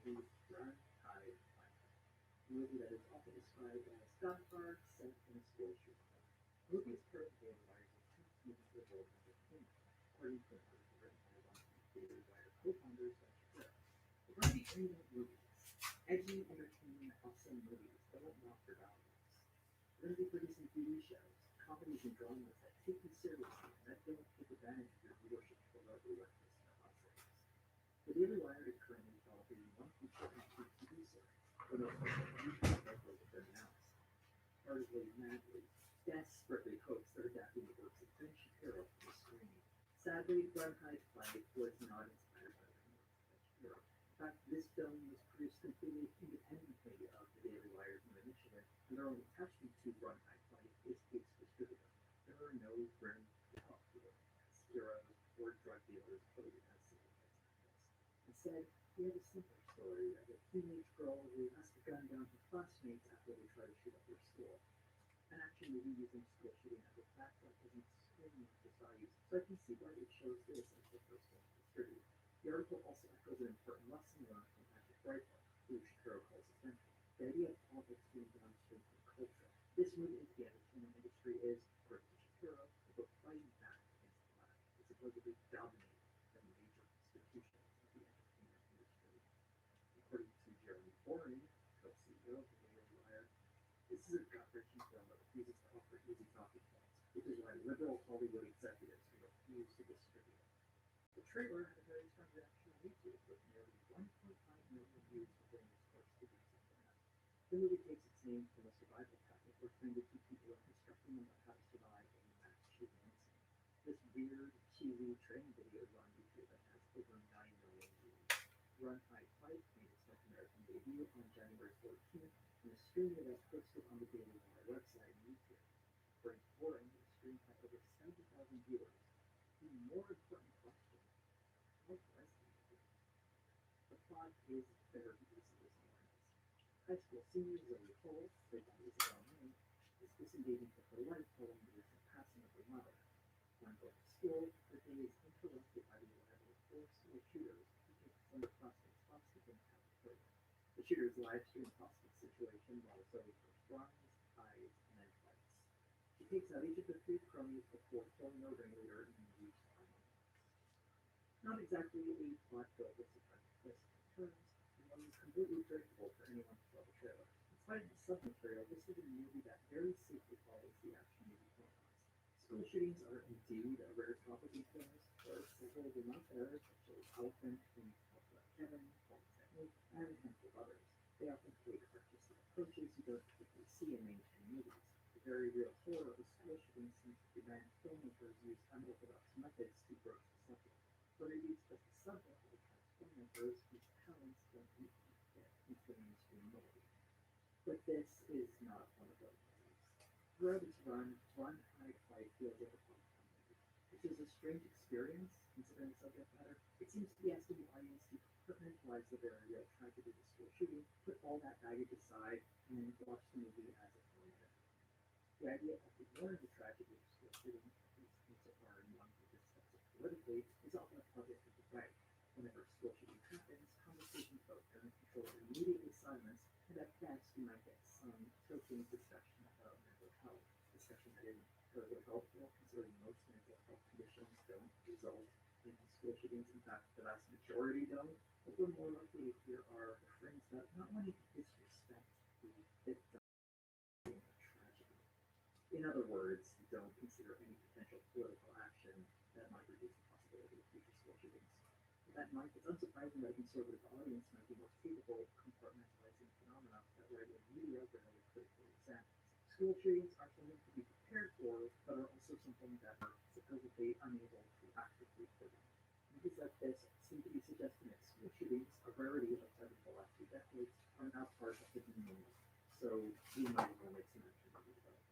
movie Run, Hide, Fight. A movie that is often described as Scott Park set in a school shooting. The movie is part of the Daily Wire's attempt to the world of entertainment, according to an article written by one of the Daily Wire co-founders, Ben Shapiro. We're going to be bringing up movies, edgy, entertaining, awesome movies that won't knock your values. We're going to be producing TV shows, comedies, and dramas that take you seriously and that don't take advantage of your viewership for local workers and hustlers. The Daily Wire is currently developing one feature and two TV series, the most recent local have been announced. Heartedly, madly, desperately hopes they're adapting the works of Ben Shapiro for the screen. Sadly, Run, Hide, Fight was not inspired by the works of Ben Shapiro. In fact, this film was produced completely independently of the Daily Wire's new initiative, and their only attachment to Run, Hide, Fight is its distributor. There are no grim hero heroes or drug dealers posing as civil rights activists. Instead, we have a simple story of a teenage girl who has to gun down her classmates after they try to shoot up their school. An action movie using school shooting as a backdrop doesn't scream religious values, so I can see why they chose this as the first one to distribute. The article also echoes an important lesson learned from Patrick Rifle, who Shapiro calls essential. The idea of politics being downstream from culture. This movie into the entertainment industry is, according to Shapiro, about fighting back against the left, that supposedly dominate the major institutions of the entertainment industry. According to Jeremy Boring, co-CEO of the Daily Wire, this is a gut-wrenching film that refuses to offer easy talking points, which is why liberal Hollywood executives refuse to distribute it. The trailer had a very strong reaction on YouTube, with nearly 1.5 million views within its first 2 weeks of internet. The movie takes its name from a survival packet where 22 people are instructing them on how to survive a mass shooting incident. This weird, cheesy training video is on YouTube and has over 9 million views. Run, Hide, Fight made its North American debut on January 14th, and the screening event posted on the Daily Wire website and YouTube. According to Boring, the screen had over 70,000 viewers. The more important question, what was the movie? The plot is very easy to summarize. High school senior Zoe Cole, played by Isabel May, is disengaging from her life following the recent passing of her mother. When going to school, her day is interrupted by the arrival of four school shooters who take some of the classmates hostage and attack her. The shooters live stream hostage situation while Zoe first runs, hides, and then fights. She takes out each of the three cronies before killing the ringleader in the huge final. Not exactly a plot built with surprising twists and turns, and one is completely predictable for anyone who saw the trailer. In spite of the submaterial, this is a movie that very safely follows the action movie formula. School shootings are indeed a rare topic in films. There are several of them out there, such as Elephant, Wings Talk About Kevin, False Technique, and a handful of others. They often take artistic approaches you don't typically see in mainstream movies. The very real horror of school shootings seems to prevent filmmakers use unorthodox methods to broach the subject. But it is just the subject that attracts filmmakers whose talents don't usually fit into the mainstream mold. But this is not one of those movies. Throughout its run, Run, Hide, Fight feels like a popcorn movie, which is a strange experience considering the subject matter. It seems to be asking the audience to compartmentalize the very real tragedy of the school shooting, put all that baggage aside, and watch the movie as a form of entertainment. The idea of ignoring the tragedy of school shooting, at least insofar as one who discuss it politically, is often a project of the right. Whenever a school shooting happens, conversations about gun control are immediately silenced, and at best you might get some token discussion about mental health, discussion that isn't terribly helpful, considering most mental health conditions don't result in school shootings. In fact, the vast majority don't. But we're more likely to hear are refrains that not wanting to disrespect the victim being a tragedy. In other words, don't consider any potential political action that might reduce the possibility of future school shootings. With that in mind, it's unsurprising that a conservative audience might be more capable of compartmentalizing phenomena that right-wing media rarely critically examines. School shootings are something to be prepared for, but are also something that are supposedly unable to actively prevent. Movies like this seem to be suggesting that school shootings, a rarity outside of the last 2 decades, are now part of the new normal. So we might as well make some action movies about it.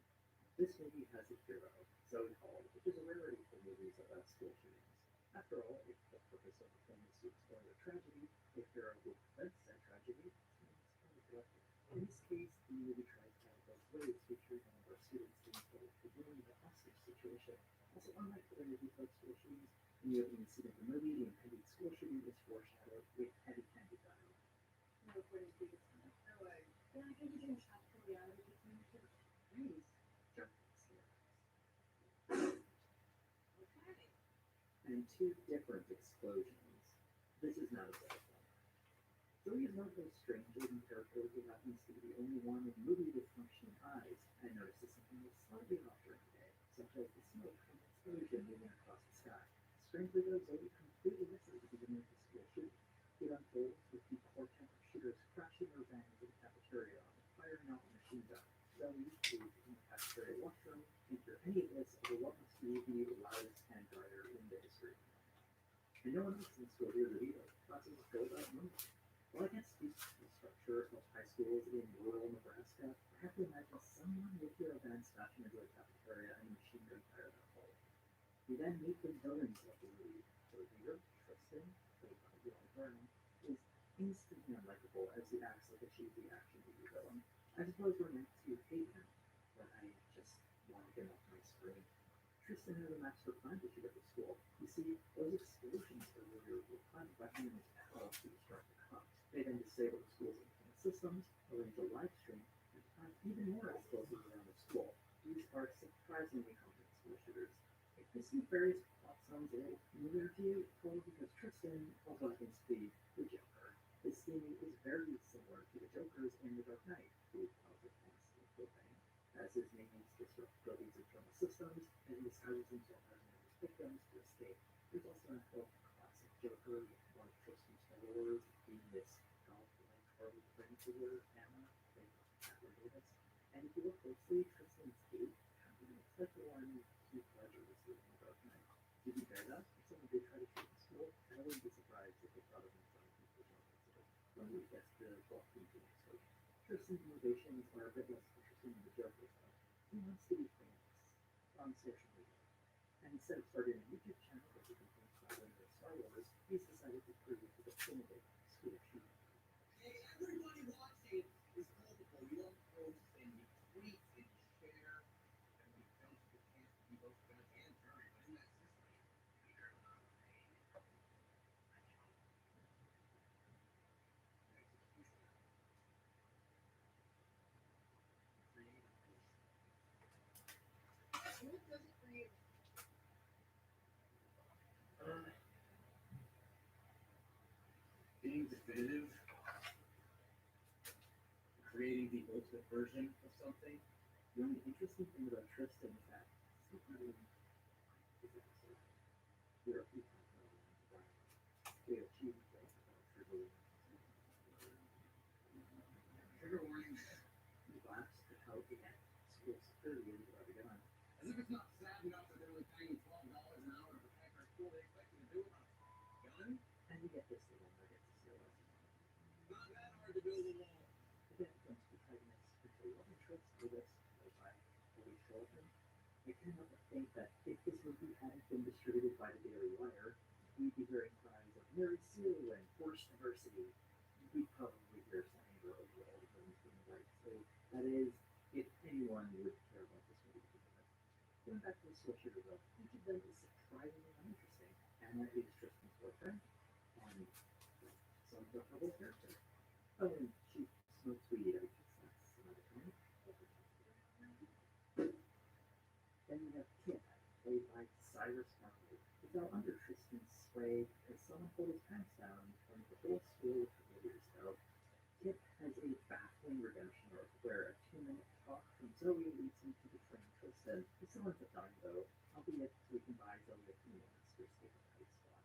This movie has a hero, Zoe Hall, which is a rarity for movies about school shootings. After all, if the purpose of the film is to explore the tragedy, a hero who prevents that tragedy, then it's kind of collective. In this case, the movie tries to have both ways, featuring one of our students being told to ruin the hostage situation. Also, unlike other movies about school shootings, in the opening scene of the movie, the impending school shooting is foreshadowed with heavy-handed dialogue. and two different explosions. This is not a satisfying. Zoe is one of those strange looking characters who happens to be the only one in the movie with functioning eyes, and notices something was slightly off during the day, such as the smoke from an explosion moving across the sky. Strangely though, Zoe completely misses the beginning of the school shooting. It unfolds with the poor-tempered shooters crashing their van into the cafeteria and firing off a machine gun. Zoe, who is in the cafeteria washroom, can't hear any of this over what must be the loudest hand dryer in the history of the moment. And no one else in the school hears it either. Classes go about normal. While I can't speak to the structure of high schools in rural Nebraska, I have to imagine someone would hear a van smashing into a cafeteria and a machine gun fire that fall. We then meet the villains of the movie. The leader, Tristan, played by Dylan Brown, is instantly unlikable as he acts like a cheesy action movie villain. I suppose we're meant to hate him, but I just want to get off my screen. Tristan has a master plan to shoot up the school. You see, those explosions earlier were planted by him and his pals to distract the cops. They then disable the school's internet systems, arrange a live stream, and plant even more explosives around the school. These are surprisingly competent school shooters. If this nefarious plot sounds a little familiar to you, it's probably because Tristan also happens to be the Joker. His scheming is very similar to the Joker's in The Dark Knight, who also plans to kill Bane, as his minions disrupt buildings' internal systems, and he disguises himself as one of his victims to escape. There's also an classic Joker with one of Tristan's followers being this golf-like Harley Quinn figure, Emma, played by Catherine Davis. And if you look closely, Tristan's cape kind of looks like the one Heath Ledger was doing in The Dark Knight. To be fair though, if someone did try to shoot the school, I wouldn't be surprised if they thought of him from his original incident when we gets the golf team to explosion. Tristan's motivations are a bit less interesting than the Joker's though. He wants to be famous on social media. And instead of starting a YouTube channel that he contains traveling with Star Wars, he's decided to create the definitive school shooting. Hey, everybody watching is multiple. You don't post and you tweet and you share, and we don't get a chance to be both good and dirty. But in that system, what does it create? Being definitive, creating the ultimate version of something. The only interesting thing about Tristan is that secretly is also there are people who know that they achieve things without triggering. Trigger warning. He laughs at how the school security is about to get on. As if it's not sad enough that they're only paying $12 an hour to protect our school, they expect you to do it on a gun? And you get this little nugget to steal us. Not that hard to build a wall. Again, from two protagonists who say love interest with us, played by Louis Schulman. I can't help but think that if this movie hadn't been distributed by the Daily Wire, we'd be hearing cries of Mary Sue and forced diversity. We'd probably hear Setember over all the films being right. So that is, if anyone would care about this movie to begin with. Going back to the school shooter though, each of them is surprisingly uninteresting. Anna is Tristan's boyfriend, and some of the trouble character. Oh, and she smokes weed, I guess that's another thing. Then we have Kip, played by Cyrus Marley, who fell under Tristan's sway because someone pulled his pants down in front of the whole school a couple of years ago. Kip has a baffling redemption arc where a 2-minute talk from Zoe leads him to betraying Tristan. He still ends up dying though, albeit so he can buy Zoe a few moments to escape a tight spot.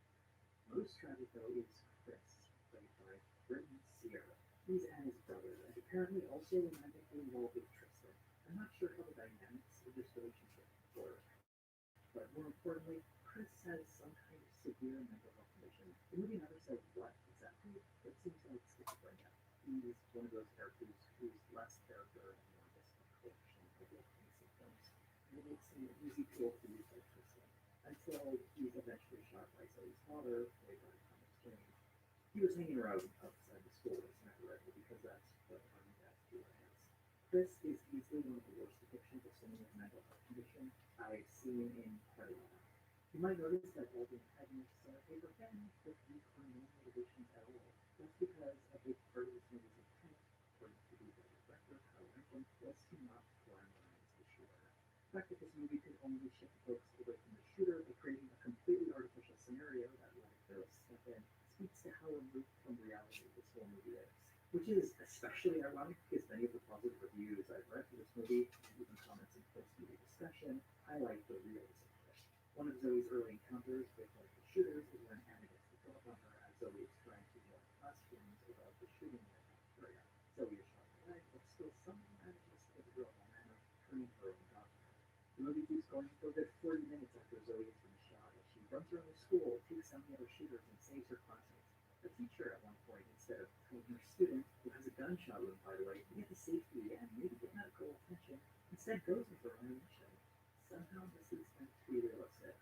Most tragic though is Chris, played by Britton Sierra. He's Anna's brother, and apparently also romantically involved with Tristan. I'm not sure how the dynamics of this relationship work, but more importantly, Chris has some kind of severe mental health condition. The movie never says what exactly, but it seems like schizophrenia. He's one of those characters who's less character and more just a collection of walking symptoms. And it makes him an easy tool to use by Tristan, until he's eventually shot by Zoe's father, played by Thomas Jane. He was hanging around outside the school with a sniper rifle because that's what army dads do in hands. Chris is easily one of the worst depictions of someone with mental health condition I've seen in quite a while. You might notice that all the antagonists are paper thin, with deep or no motivations at all. That's because a big part of this movie's intent, according to the director, Kyle Rankin, was to not glamorize the shooter. The fact that this movie could only shift the focus away from the shooter by creating a completely artificial actually ironic because many of the positive reviews I've read for this movie, and even comments in post-movie discussion, highlight the realism of it. One of Zoe's early encounters with one of the shooters is when Anna gets the drop on her as Zoe is trying to ignore questions about the shooting in the cafeteria. Zoe is shot in the leg, but still somehow manages to get the drop on Anna, turning her own gun on her. The movie keeps going for a good 40 minutes after Zoe has been shot as she runs around the school, takes down the other shooters, and saves her classmates. The teacher, at one point, instead of telling her student, who has a gunshot wound by the way, to get to safety and maybe get medical attention, instead goes with her own mission. Somehow this is meant to be realistic.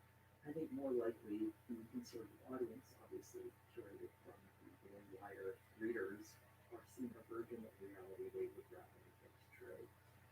I think more likely the conservative audience, obviously curated from the Daily Wire readers, are seeing a version of reality they would rather get true,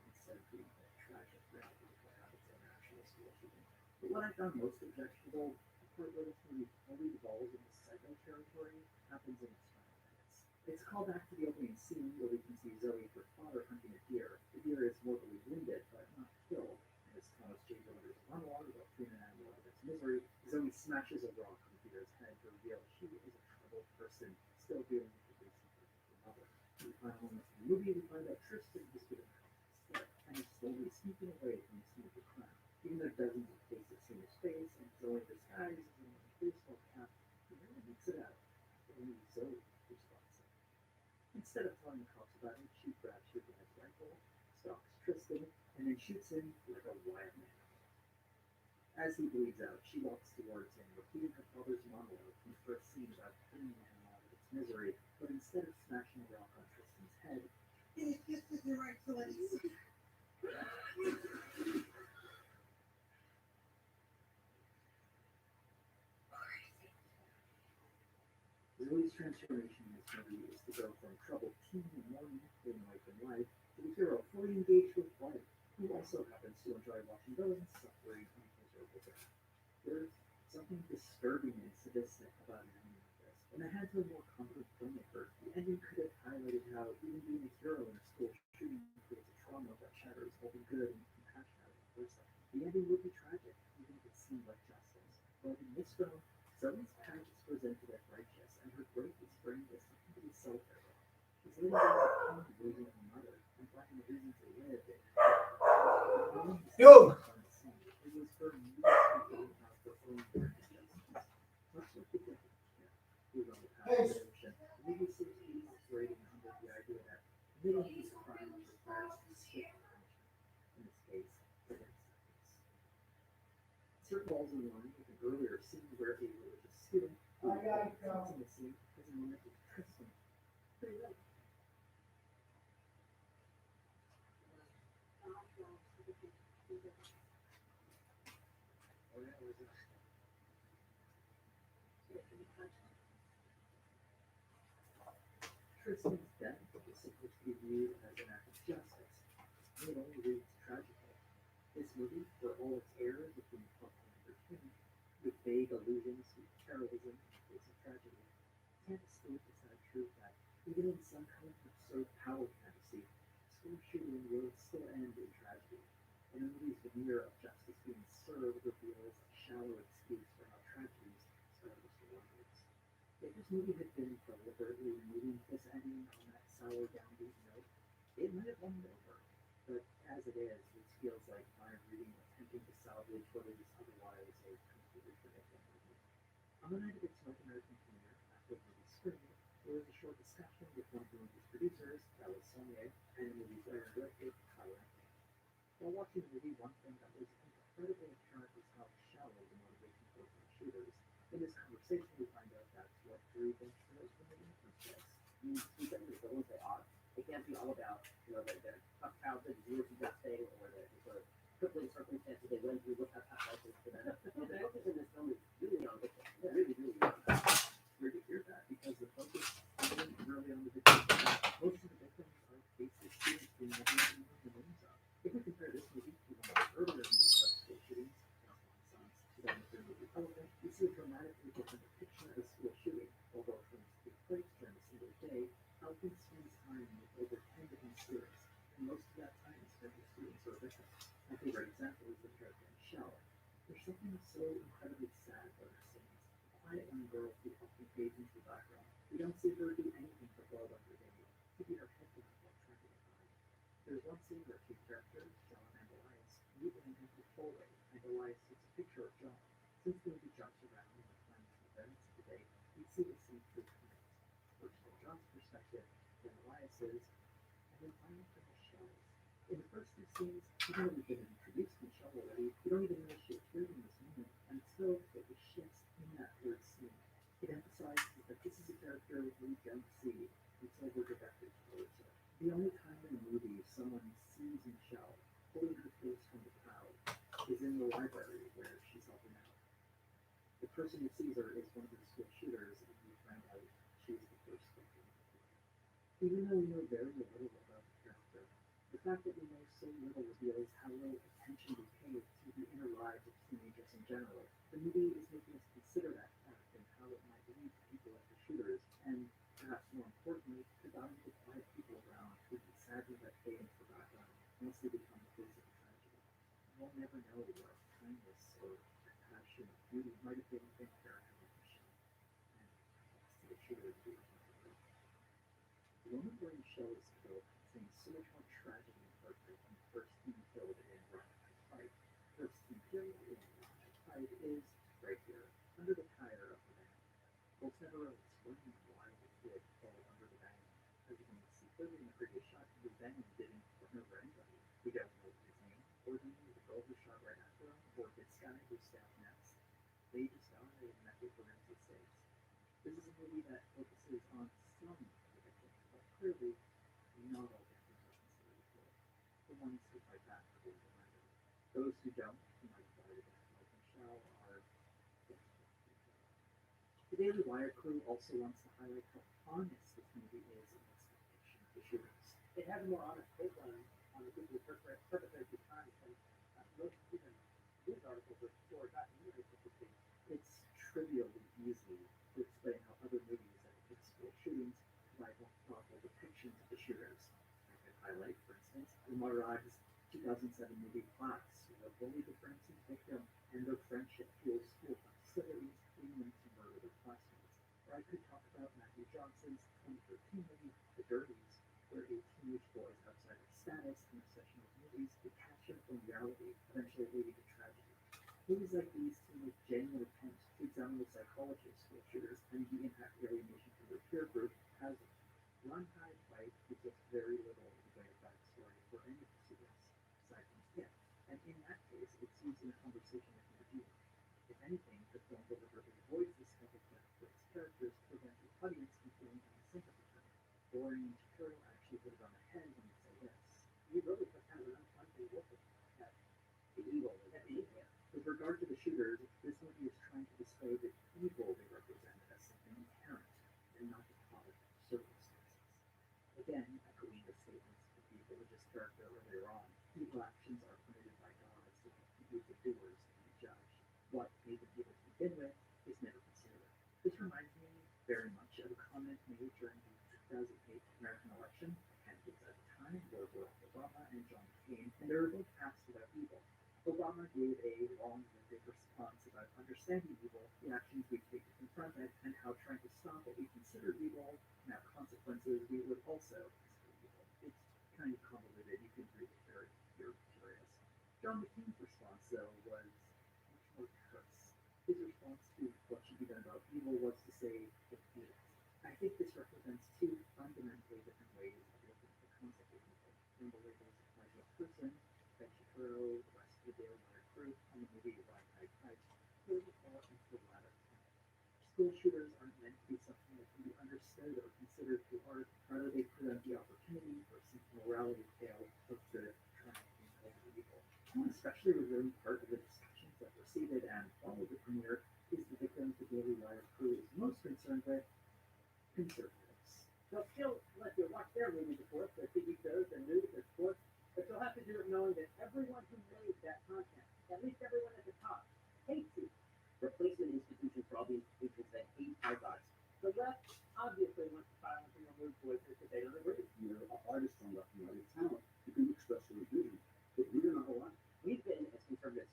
instead of being a tragic reality of what happens in an actual school shooting. But what I found most objectionable, the part where this movie fully devolves into psycho territory, happens in its final minutes. It's called back to the opening scene where we can see Zoe and her father hunting a deer. The deer is mortally wounded, but not killed. And as Thomas J. delivers a monologue about freeing an animal out of its misery, Zoe smashes a rock on the deer's head to reveal she is a troubled person, still dealing with the grief of her mother. In the final moments of the movie, we find out Tristan is given a stick and is slowly sneaking away from the scene of the crime. Even though dozens of cases see his face and Zoe disguises in a baseball cap, he never makes it out. Only Zoe responds. Instead of telling the cops about it, she grabs her dad's rifle, stalks Tristan, and then shoots him like a wild man. As he bleeds out, she walks towards him, repeating her father's monologue from the first scene about freeing an animal out of its misery, but instead of smashing a rock on Tristan's head, It just isn't right, so let's. Zoe's transformation in this movie is to go from troubled teen and mourning in life and life to the hero fully engaged with life, who also happens to enjoy watching those suffering on miserable death. There's something disturbing and sadistic about an ending like this, and I had to a more competent filmmaker. The ending could have highlighted how even being a hero in a school shooting creates a trauma that shatters all the good and compassion out of a person. The ending would be tragic, even if it seemed like justice. But in this film, Zoe's path is presented as righteous, and her grief is framed as something to be celebrated. She's letting go of the pain of losing her mother and finding a reason to live in Yo! it was her new thinking about her own injustice. Much like the different who's on the path of redemption, the movie seems to be operating under the idea that committing these crimes requires specific punishment. In this case, the death sentence. Insert falls in line with an earlier scene where a religious student who is in the scene has a moment with Tristan. Pretty late. Oh yeah, was it? Tristan's death is supposed to be viewed as an act of justice, and it only reads tragically. This movie, for all its errors of being popcorn entertainment, with vague allusions to terrorism in the face of tragedy, can't escape the sad truth that, even in some kind of absurd power fantasy, school shooting will still end in tragedy. And the movie's veneer of justice being served reveals a shallow excuse for how tragedies start with survivors. If this movie had been deliberately moving this ending on that sour downbeat note, it might have won me over. But as it is, this feels like my reading attempting to salvage what is otherwise a completely forgettable movie. On the night of its North American premiere, after the movie screened, there was a short discussion with one of the movie's producers, Dallas Saunier, and the movie's writer and director, Kyle Anthony. While watching the movie, one thing that was incredibly apparent was how shallow the motivation for the shooters. In this conversation, we find out that's what drew the shooters from the first place. You get the villains they are. It can't be all about, their tough childhood, years of nothing, or the sort of crippling circumstances they went through, what have happened to them. The focus in this film is really on victims. Really, really on Weird to hear that because the focus isn't really on the victims. Most of the victims are cases students we never even know the names of. If we compare this movie to one of the earlier movies about school shootings, Sons, 2003 movie Elephant, we see a dramatically different depiction of a school shooting. Although films take place during a single day, Elephant spends time with over 10 different students, and most of that time is spent with students who are victims. My favorite example is the character in Shower. There's something so incredibly sad about her scenes. A quiet young girl who often fades into the background. We don't see her do anything but well underneath. Maybe her head down There's one scene where two characters, John and Elias, meet in an empty hallway, and Elias takes a picture of John. Since the movie jumps around in the times and events of the day, we see the scene through times. First from John's perspective, then Elias's, and then finally from Michelle's. In the first two scenes, even though we've been introduced to Michelle already, we don't even know she appeared in this moment, and still it was shifts in that third scene. It emphasizes that this is a character we don't see until we're directed towards her. The only time in a movie someone sees Michelle pulling her face from the crowd is in the library where she's helping out. The person who sees her is one of the school shooters, and we find out she's the first victim. Even though we know very little about the character, the fact that we know so little reveals how little attention we pay to the inner lives of teenagers in general. The movie is making us consider that fact and how it might lead to people like the shooters, and perhaps more importantly, the valuable quiet people around who can sadly let fade and forgotten once they become the face of a tragedy. We'll never know what kindness or compassion or beauty might have been in her and Michelle, and thanks to the shooters we were talking about. The moment where Michelle is killed contains so much more tragedy and heartbreak than the first teen killed in Rock Fight. The first teen killed in Rock Fight is right here, under the tire of the van. We'll never know screaming while the kid fall under the van. As you can see clearly in the previous shot, the van didn't murder anybody. We don't know his name, or the name of the girl who shot right after him, or this guy who stabbed next. They just died in method forensic states. This is a movie that focuses on some of the victims, but clearly not all victims are considered equal. The ones who fight back will be remembered. Those who don't, who might die to death like Michelle, are difficult to kill. The Daily Wire crew also wants to highlight how honest this movie is in its depiction of the shooters. It has a more honest take on the people who perpetrated the crime than most even news articles or documentaries would be. It's trivially easy to explain how other movies that depict school shootings provide more thoughtful depictions of the shooters. I could highlight, for instance, Umar Rag's 2007 movie Class, where bully befriends his victim and their friendship fuels school hostilities, leading them to murder their classmates. Or I could talk about Matthew Johnson's 2013 movie The Dirties, where a teenage boy's outside of status and obsession with movies detach him from reality, eventually leading to tragedy. Movies like these seem like genuine attempts to examine the psychology of school shooters and the impact alienation from their peer group has on them. Unconfined Fight gives us very little in the way of backstory for any of the students, aside from Skip, and in that case, it's used in a conversation with the viewer. If anything, the film deliberately avoids this type of depth for its characters to prevent the audience from feeling unsympathetic. Boring and tutorial actually put it on the head when you say this. You really put kind of an unfun look at the evil, at the evil. With regard to the shooters, this movie is trying to display the evil they represent as something inherent and not the product of circumstances. Again, echoing the statements of the religious character earlier on, evil actions are permitted by God so that the doers can be judged. What made them evil to begin with is never considered. This reminds me very much of a comment made during the 2008 American election. Candidates at the time were Barack Obama and John McCain, and they were both cast without evil. Obama gave a long-winded response about understanding evil, the actions we take to confront it, and how trying to stop what we consider evil can have consequences we would also consider evil. It's kind of convoluted. You can read it very if you're curious. John McCain's response, though, was much more terse. His response to what should be done about evil was to say, "Let's do it." I think this represents two fundamentally different ways of looking at the concept of evil. When the labels apply to a person, Ben Shapiro, the rest of the Daily Wire crew, and the movie Unconfined Fight, clearly fall into the latter camp. School shooters aren't meant to be something that can be understood or considered through art. Rather, they present the opportunity for some morality tale of good triumphing over evil. One especially revealing part of the discussions that preceded and followed the premiere is the victims the Daily Wire crew is most concerned with: conservatives. They'll still let you watch their movies, of course, their TV shows, their news, their sports, but you'll have to do it knowing that everyone who made that content, at least everyone at the top, hates you. Replacement institutions for all the institutions that hate our gods. The left obviously wants to silence and remove voices that they don't agree with. You're an artist on left and right talent. You can express your vision, but we're not allowed. We've been, as conservatives,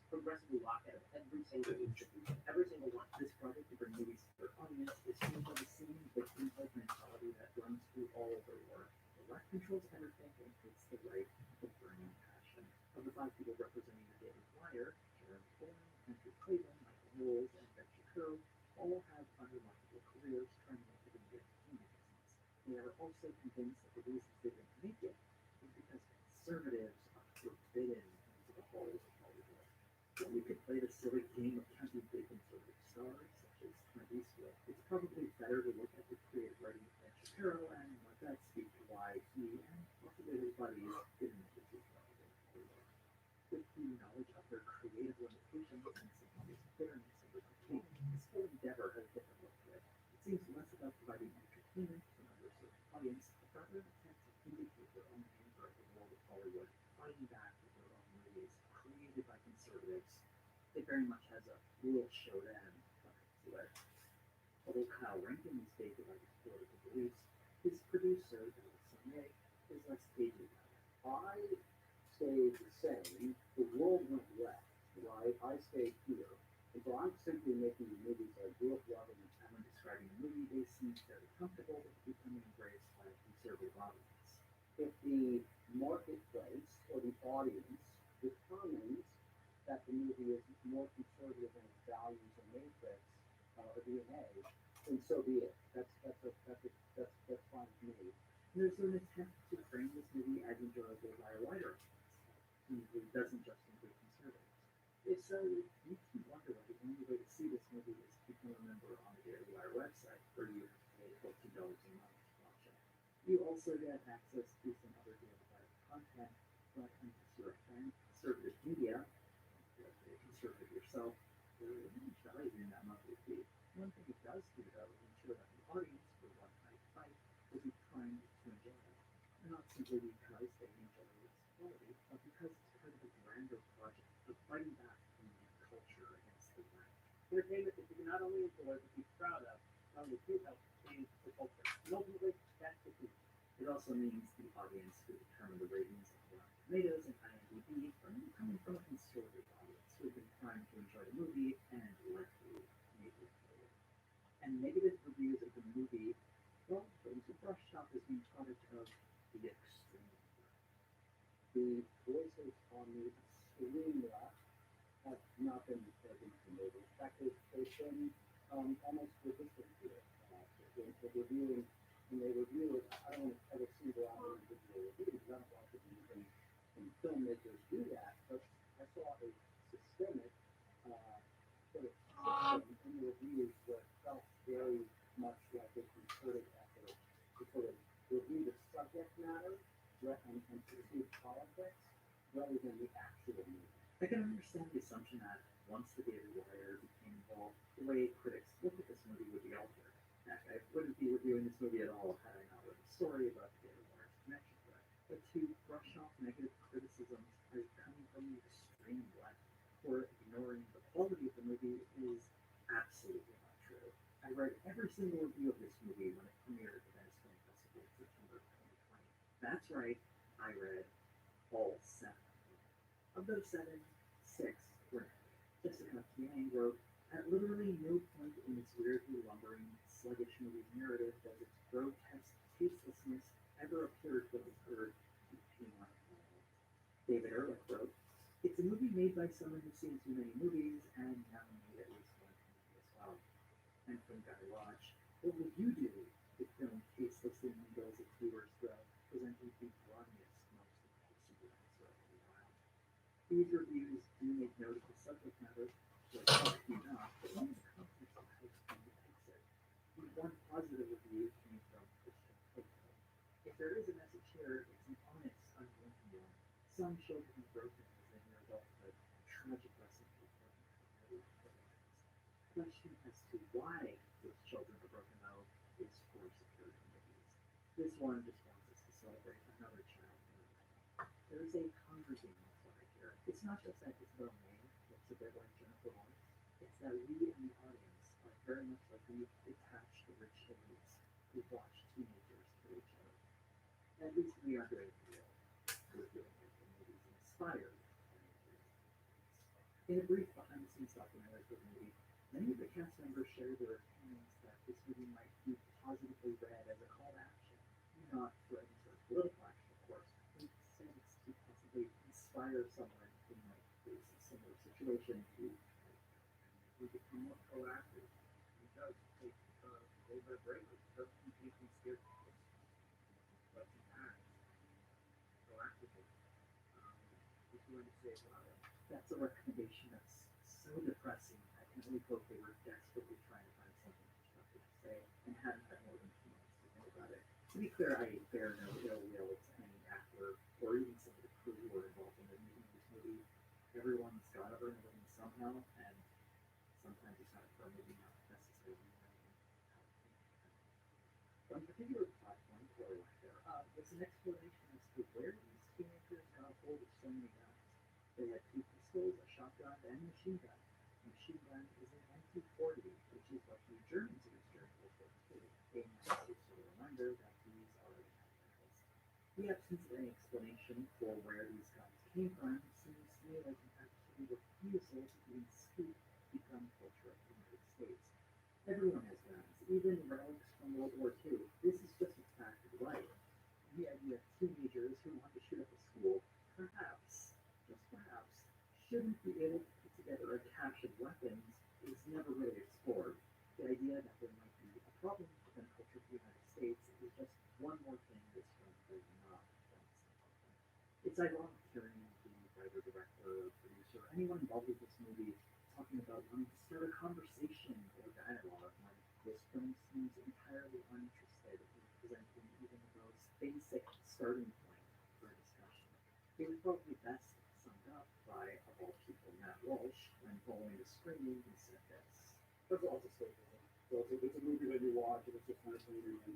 also convinced that the reasons they didn't make it is because conservatives are forbidden into the halls of Hollywood. When you could play the silly game of counting big conservative stars, such as Clint Eastwood, it's probably better to look at the creative writing of Ben Shapiro and let that speak to why he and possibly his buddies didn't make it too far in Hollywood. With the knowledge of their creative limitations and some obvious bitterness over the king, this whole endeavor has a different look to it. It seems less about providing entertainment to an underserved audience, but rather an attempt to indicate their own anger at the world of Hollywood, fighting back with their own movies created by conservatives. It very much has a we'll show them to it. Although Kyle Rankin is stated by his political beliefs, his producer, Dallas Somme, is less cagey about it. I stayed the same. The world went left, right? I stayed here. And so I'm simply making the movies I grew up loving. And when describing a movie, they seem very comfortable with becoming embraced by a conservative audience. If the marketplace or the audience determines that the movie is more conservative in its values or matrix or DNA, then so be it. That's fine with me. There's an attempt to frame this movie as enjoyable by a wider audience, who doesn't just include conservatives. If so, it makes me wonder why the only way to see this movie is to become a member on the Daily Wire website, where you have to pay $14 a month to watch it. You also get access to some other Daily Wire content, but unless you're a fan of conservative media, you're a conservative yourself, there isn't much value in that monthly fee. One thing it does do, though, is ensure that the audience for One Night Fight will be primed to enjoy it. Not simply because they enjoy its quality, but because it's part of a grander project of fighting back from the culture against the right. Entertainment that you can not only enjoy but be proud of, not only to help change the culture. And ultimately, that's the key. It also means the audience who determine the ratings of Rotten Tomatoes and IMDb are coming from a conservative audience who have been primed to enjoy the movie and likely make it forward. And negative reviews of the movie, well, those are brushed off as being product of the extreme left. The voices on the extreme left have not been promoted. In fact, they've been almost resistant to it. When they review it, I don't ever single out an individual review because I don't want to be when filmmakers do that. But I saw a systemic sort of system in the reviews that felt very much like a concerted effort to sort of review the subject matter and pursue politics rather than the actual movie. I can understand the assumption that once the Daily Wire became involved, the way critics look at this movie would be altered. Heck, I wouldn't be reviewing this movie at all had I not read the story about the Daily Wire's connection to it. But to brush off negative criticisms as coming from the extreme left or ignoring the quality of the movie is absolutely not true. I read every single review of this movie when it premiered at the Venice Film Festival in September 2020. That's right, I read all 7 of them. Of those 7, 6 were negative. Jessica Yang wrote, at literally no point in its weirdly lumbering, sluggish movie narrative does its grotesque tastelessness ever appear to have occurred to anyone at all. David Ehrlich wrote, it's a movie made by someone who's seen too many movies and now made at least one movie as well. And from Guy Lodge, what would you do if film tastelessly mingles its viewers throughout, presenting the grunniest, most impulsive answer of the wild? These reviews do make note of the subject matter, but do not, but only the context of how it's being depicted. The one positive review came from Christian Coco. If there is a message here, it's an honest, unblinking one. Some children are broken as they near adulthood, and tragic lessons are important for early lives. Question as to why those children are broken, though, is for security movies. This one just wants us to celebrate another child in the life. There is a congregating plot here. It's not just that Isabel May looks a bit like Jennifer Lawrence. It's that we in the audience are very much like the detached rich elites who watch teenagers kill each other. At least we are doing real. We're doing it in movies inspired by movies. In a brief behind-the-scenes documentary for the movie, many of the cast members shared their opinions that this movie might be positively read as a call to action. Not for any sort of political action, of course, but instead it's to possibly inspire someone who might face a similar situation to become more proactive. It does take a little bit of bravery. It does keep you from scared. can only hope they were desperately trying to find something constructive to say and hadn't had more than 2 months to think about it. To be clear, I bear no ill will to any actor or even some of the crew who were involved in making this movie. Everyone's got to earn a living somehow, and sometimes it's not for a movie not necessarily knowing how to think. One particular plot point or lack thereof was an explanation as to where these teenagers got a hold of so many guns. They had 2 pistols, a shotgun, and a machine gun. A machine gun is an MP40, which is what the Germans used during World War II. A nice useful reminder that these are the rifles. The absence of any explanation for where these guns came from seems to me like an absolute refusal to even speak the gun culture of the United States. Everyone has guns, even relics from World War II. This is just a fact of life. The idea of teenagers who want to shoot up a school, perhaps, just perhaps, shouldn't be able to put together a cache of weapons is never really explored. The idea that there might be a problem with the culture of the United States is just one more thing this film does not point out. It's ironic hearing the writer, director, producer, anyone involved with this movie talking about wanting to start a conversation or dialogue when this film seems entirely uninterested in presenting even the most basic starting point for a discussion. It was probably best summed up by, of all people, Matt Walsh, when following the screening, he said this. First of all, it's escapism. So it's a movie that you watch and it's just entertaining and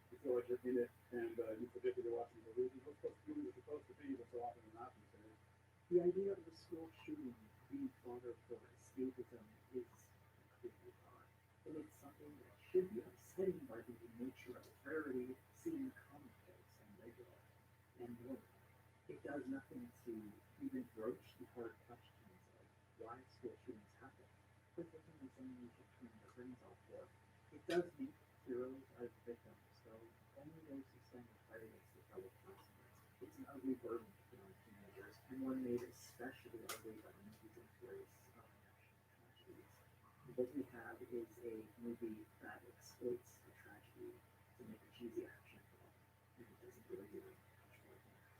you feel like you're in it and you forget that you're watching a movie. It's supposed to be what it's supposed to be, but so often it's not these days. The idea of a school shooting being thought of for escapism is completely odd, and it's something that should be upsetting by the nature of rarity seen commonplace and regular. And more, it does nothing to even broach the hard questions of why school shootings happen. But the thing is something we should turn our brains off for. It does make heroes out of victims, so only those who stand and fight against their fellow classmates. It's an ugly burden to put on teenagers, and one made especially ugly by the movie's embrace of national tragedies. What we have is a movie that exploits a tragedy to make a cheesy action film, and it doesn't really do it much more than that.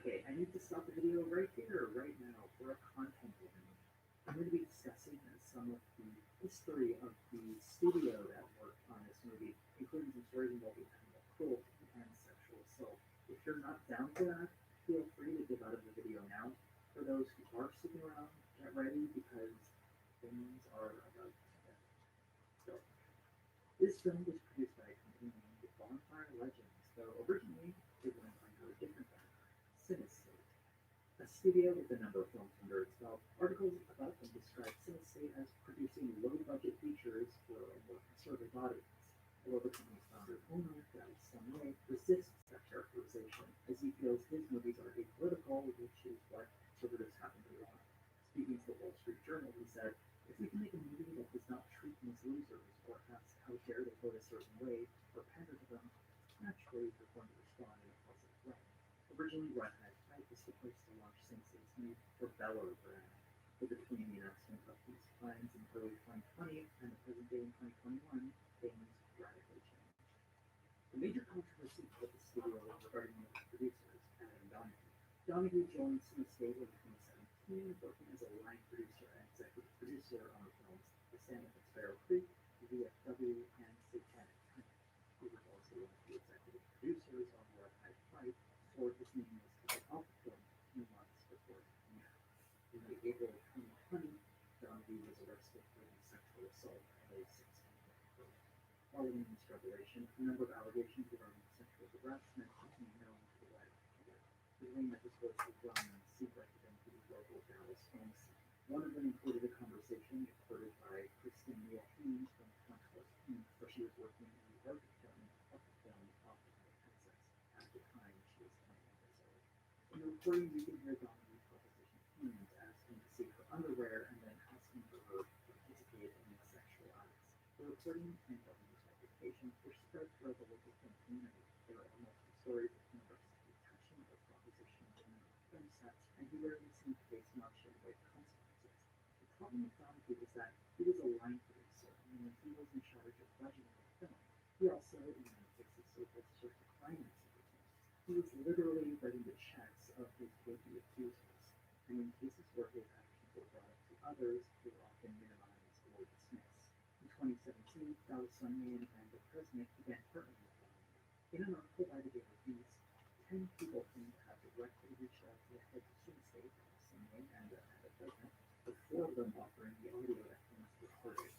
Okay, I need to stop the video right here, right now, for a content warning. I'm going to be discussing some of the history of the studio that worked on this movie, including some stories involving animal cruelty and sexual assault. If you're not down for that, feel free to get out of the video now. For those who are sticking around, get ready because things are about to get dark. This film was produced by a company named Bonfire Legends, though originally it went under a different banner, CineState. A studio with a number of films under its belt, articles about them describe CineState as producing low-budget features for a more conservative audience. Although the company's founder owner, Guy Samuel, resists that characterization, as he feels his movies are apolitical, which is what conservatives happen to want. Speaking to the Wall Street Journal, he said, "If we can make a movie that does not treat them as losers or ask how dare they vote a certain way or pander to them, naturally they're going to respond in a positive way." Originally, Redhead Fight was supposed to launch Sing-Sing's new Propeller brand, but between the announcement of these plans in early 2020 and the present day in 2021, things radically changed. The major controversy hit the studio regarding one of the producers, Adam Donahue. Donahue joined CineState in 2017, working as a line producer and executive producer on the films The Sandman of Sparrow Creek, VFW, and Satanic Panic. He was also one of the executive producers on Red High Fight, or his name was taken off the film a few months before its premiere. In late April of 2020, Donahue was arrested for the sexual assault of a 16-year-old girl. Following this revelation, a number of allegations regarding sexual harassment became known to the wider public. The ring that was supposed to run in secret within the local Dallas film scene. One of them included a conversation reported by Kristen Neal Haynes from Countless Inc., where she was working in the art department of the film Austin, Texas. At the time, she was 21 years old. In the recording, you can hear Donahue proposition Haynes asking to see her underwear and then asking for her to participate in sexual acts. The recording and Donahue's reputation were spread throughout the local film community. There are multiple stories of him aggressively touching or propositioning women on film sets, and he rarely seemed to face much in the way of consequences. The problem with Donahue was that he was a line producer, meaning he was in charge of budgeting the film. He also, in many cases, served as sort of financing agent. He was literally writing the checks of his would-be accusers, and in cases where his actions were brought up to others, they were often been minimized or dismissed. In 2017, Dao Sunyan and the president began partnering with them. In an article by the Daily Beast, 10 people claim to have directly reached out to the head of Swing State, Sunyan, and the president, with 4 of them offering the audio that was recorded.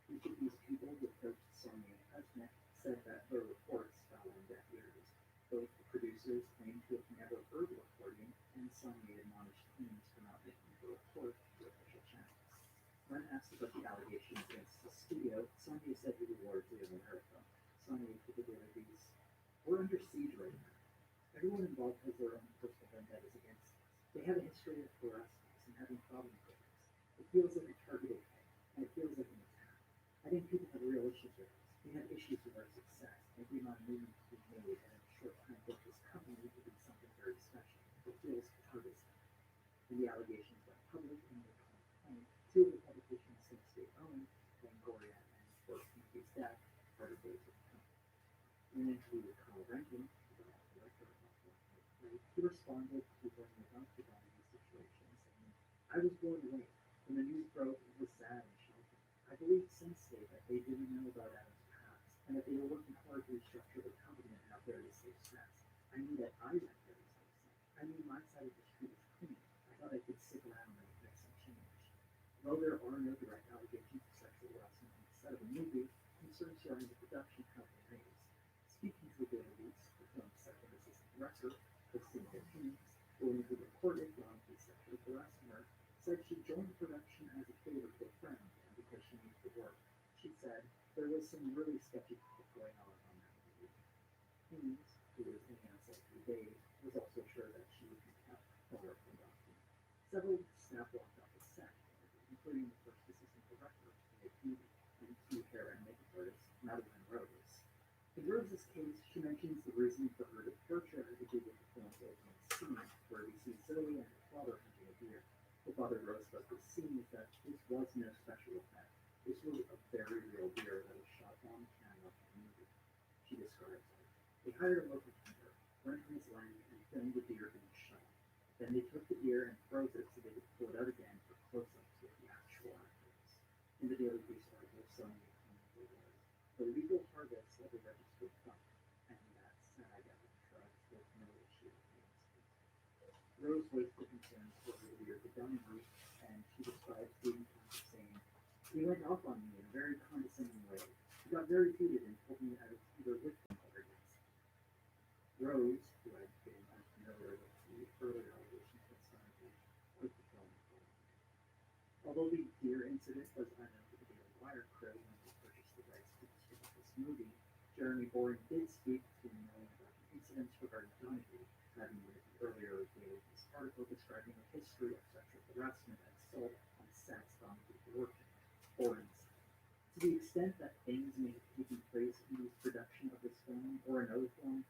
Each of these people who approached Sunyan and the president said that their reports fell on deaf ears. Both the producers claimed to have never heard the recording, and Sunyan admonished teams for not making the report to official channels. When asked about the allegations against the studio, Sunyan said he would largely America. Sunyan told the Daily Beast, "We're under siege right now. Everyone involved has their own personal vendettas against us. They have a history of harassing us and having problems with us. It feels like a targeted hit, and it feels like an attack. I think people have real issues with us. They have issues with our success, and the amount of movement we've made in a short time with this company to be something very special. It feels partisan." And the allegations went public in the 2020. 2 of the publications since state-owned, Fangoria and Sports Movies Death, started days with the company. In an interview with Carl Rankin, the director of he responded to learning about the these situations, saying, "I was blown away. When the news broke, it was sad and shocking. I believed since day that they didn't know about Adam's past, and that they were working hard to restructure the company and have very safe steps. I knew that I had very safe steps. I knew my side of the street was clean. I thought I could stick around and make some change." Though there are no direct allegations of sexual harassment on the set of the movie, concerns surrounding the production have been raised. Speaking to the Daily Beast, the film's second assistant director, Christina Teams, the woman who reported wrongfully sexually harassing her, said she joined production as a favor to a friend and because she needed to work. She said there was some really sketchy stuff going on that movie. Teams, who was in the outside 3 days, was also sure that she would be kept for her production. Several staff walked off the set, including the first assistant director, Nick Beauty, and 2 hair and makeup artists, Madeline Rose. In Rose's case, she mentions the reason for her departure had to do with the film's opening scene, where we see Zoe and her father hunting a deer. What bothered Rose about this scene is that this was no special effect. This was a very real deer that was shot on camera in the movie. She describes it. They hired a local hunter, went on his land, and filmed the deer being shot. Then they took the deer and froze it so they could pull it out again for close-ups with the actual actors. In the Daily Beast article, Sony commented was the legal harvest of a registered fund, and that SAG at the truck was no issue with the incident. Rose voiced her concerns for her deer to Dunn, and she describes the encounter saying, "He went off on me in a very condescending way. He got very heated and told me I was either with him or against him." Rose, who had been unfamiliar with the earlier allegations of Sunday, was the film. Although the deer incident was unknown to the Daily Wire crew when they purchased the rights to distribute this movie, Jeremy Boring did speak to Million about the incidents regarding Donahue, having written the earlier Daily Beast article describing the history of sexual harassment and assault on sets Donahue worked in. Boring said, "To the extent that things may have taken place in the production of this film or another film,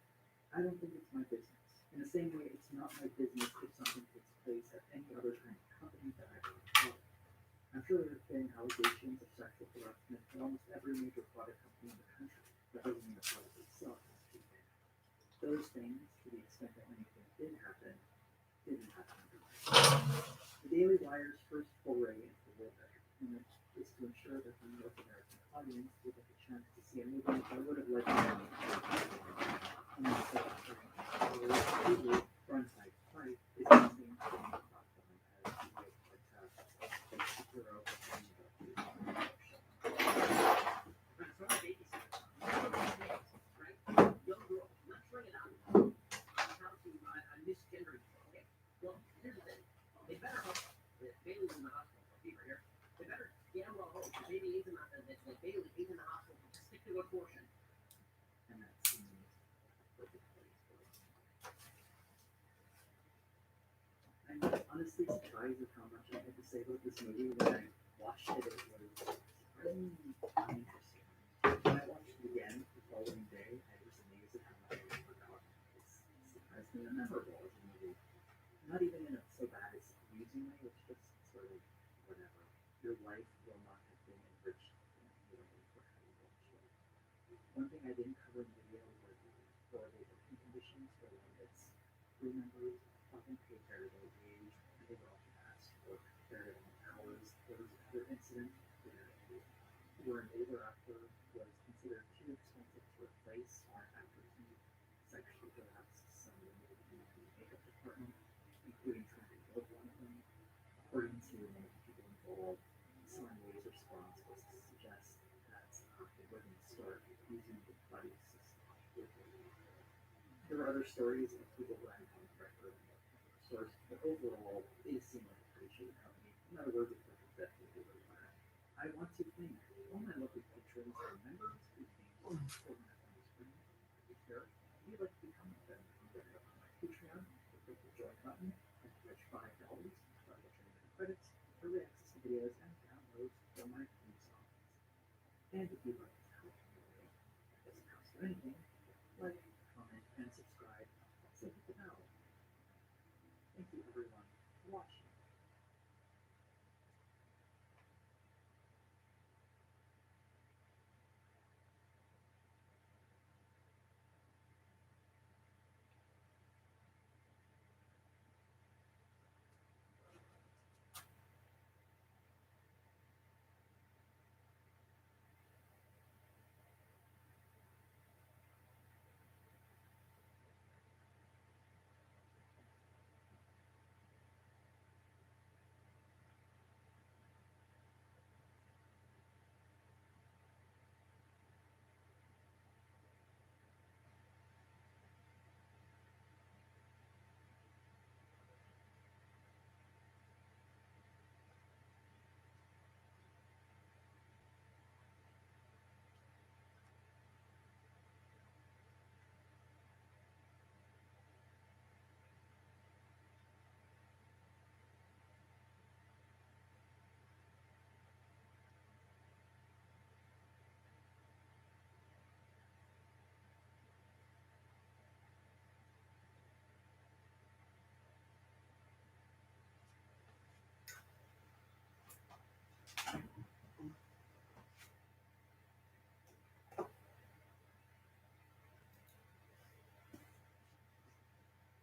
I don't think it's my business. In the same way, it's not my business if something takes place at any other kind of company that I've ever followed. I'm sure there have been allegations of sexual harassment at almost every major product company in the country. That doesn't mean the product itself has to be banned. Those things, to the extent that anything didn't happen The Daily Wire's first foray into world entertainment is to ensure that the North American audience would have a chance to see a movie that would have led to many Frontside Fight is the same platform as the podcast like Superhero Young girl, let's bring it out. How to misgender. Okay. Well, here's the thing. They better hope that Bailey's in the hospital for fever here. They better damn well hope that Bailey is in the hospital for testicular portion. and that seems perfect place for it. I'm honestly surprised at how much I had to say about this movie when I watched it. It was surprisingly uninteresting. When I watched it again the following day, I was amazed at how much I had forgotten. It's surprisingly memorable as a movie. Not even in a so bad as amusing way, it's just sort of whatever. Your life will not have been enriched in any way for how you watch it. One thing I didn't cover in the video were the horrible working conditions for one of its crew members. Often paid very low wage, and they were often asked to work very long hours. There was another incident where an older actor was considered too expensive to replace, or after he sexually harassed someone in the makeup department, including trying to kill one of them. According to one of the people involved, Simon Lee's response was to suggest that they wouldn't start using the body system. There were other stories of people who had come record and source, but overall, they seem like a pretty shitty company. In other words, it's like exactly what they were. I want to thank all my lovely patrons and members who came to support my on the screen. If you're if you'd like to become a member, you can go to my Patreon, click the join button, and pledge $5 to start watching the credits, early access to videos, and downloads from my theme songs. And if you'd like to help me, it doesn't cost you anything. Like, comment, and subscribe. So hit the bell. Thank you everyone for watching.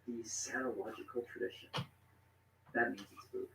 The Sarological tradition. That means it's food.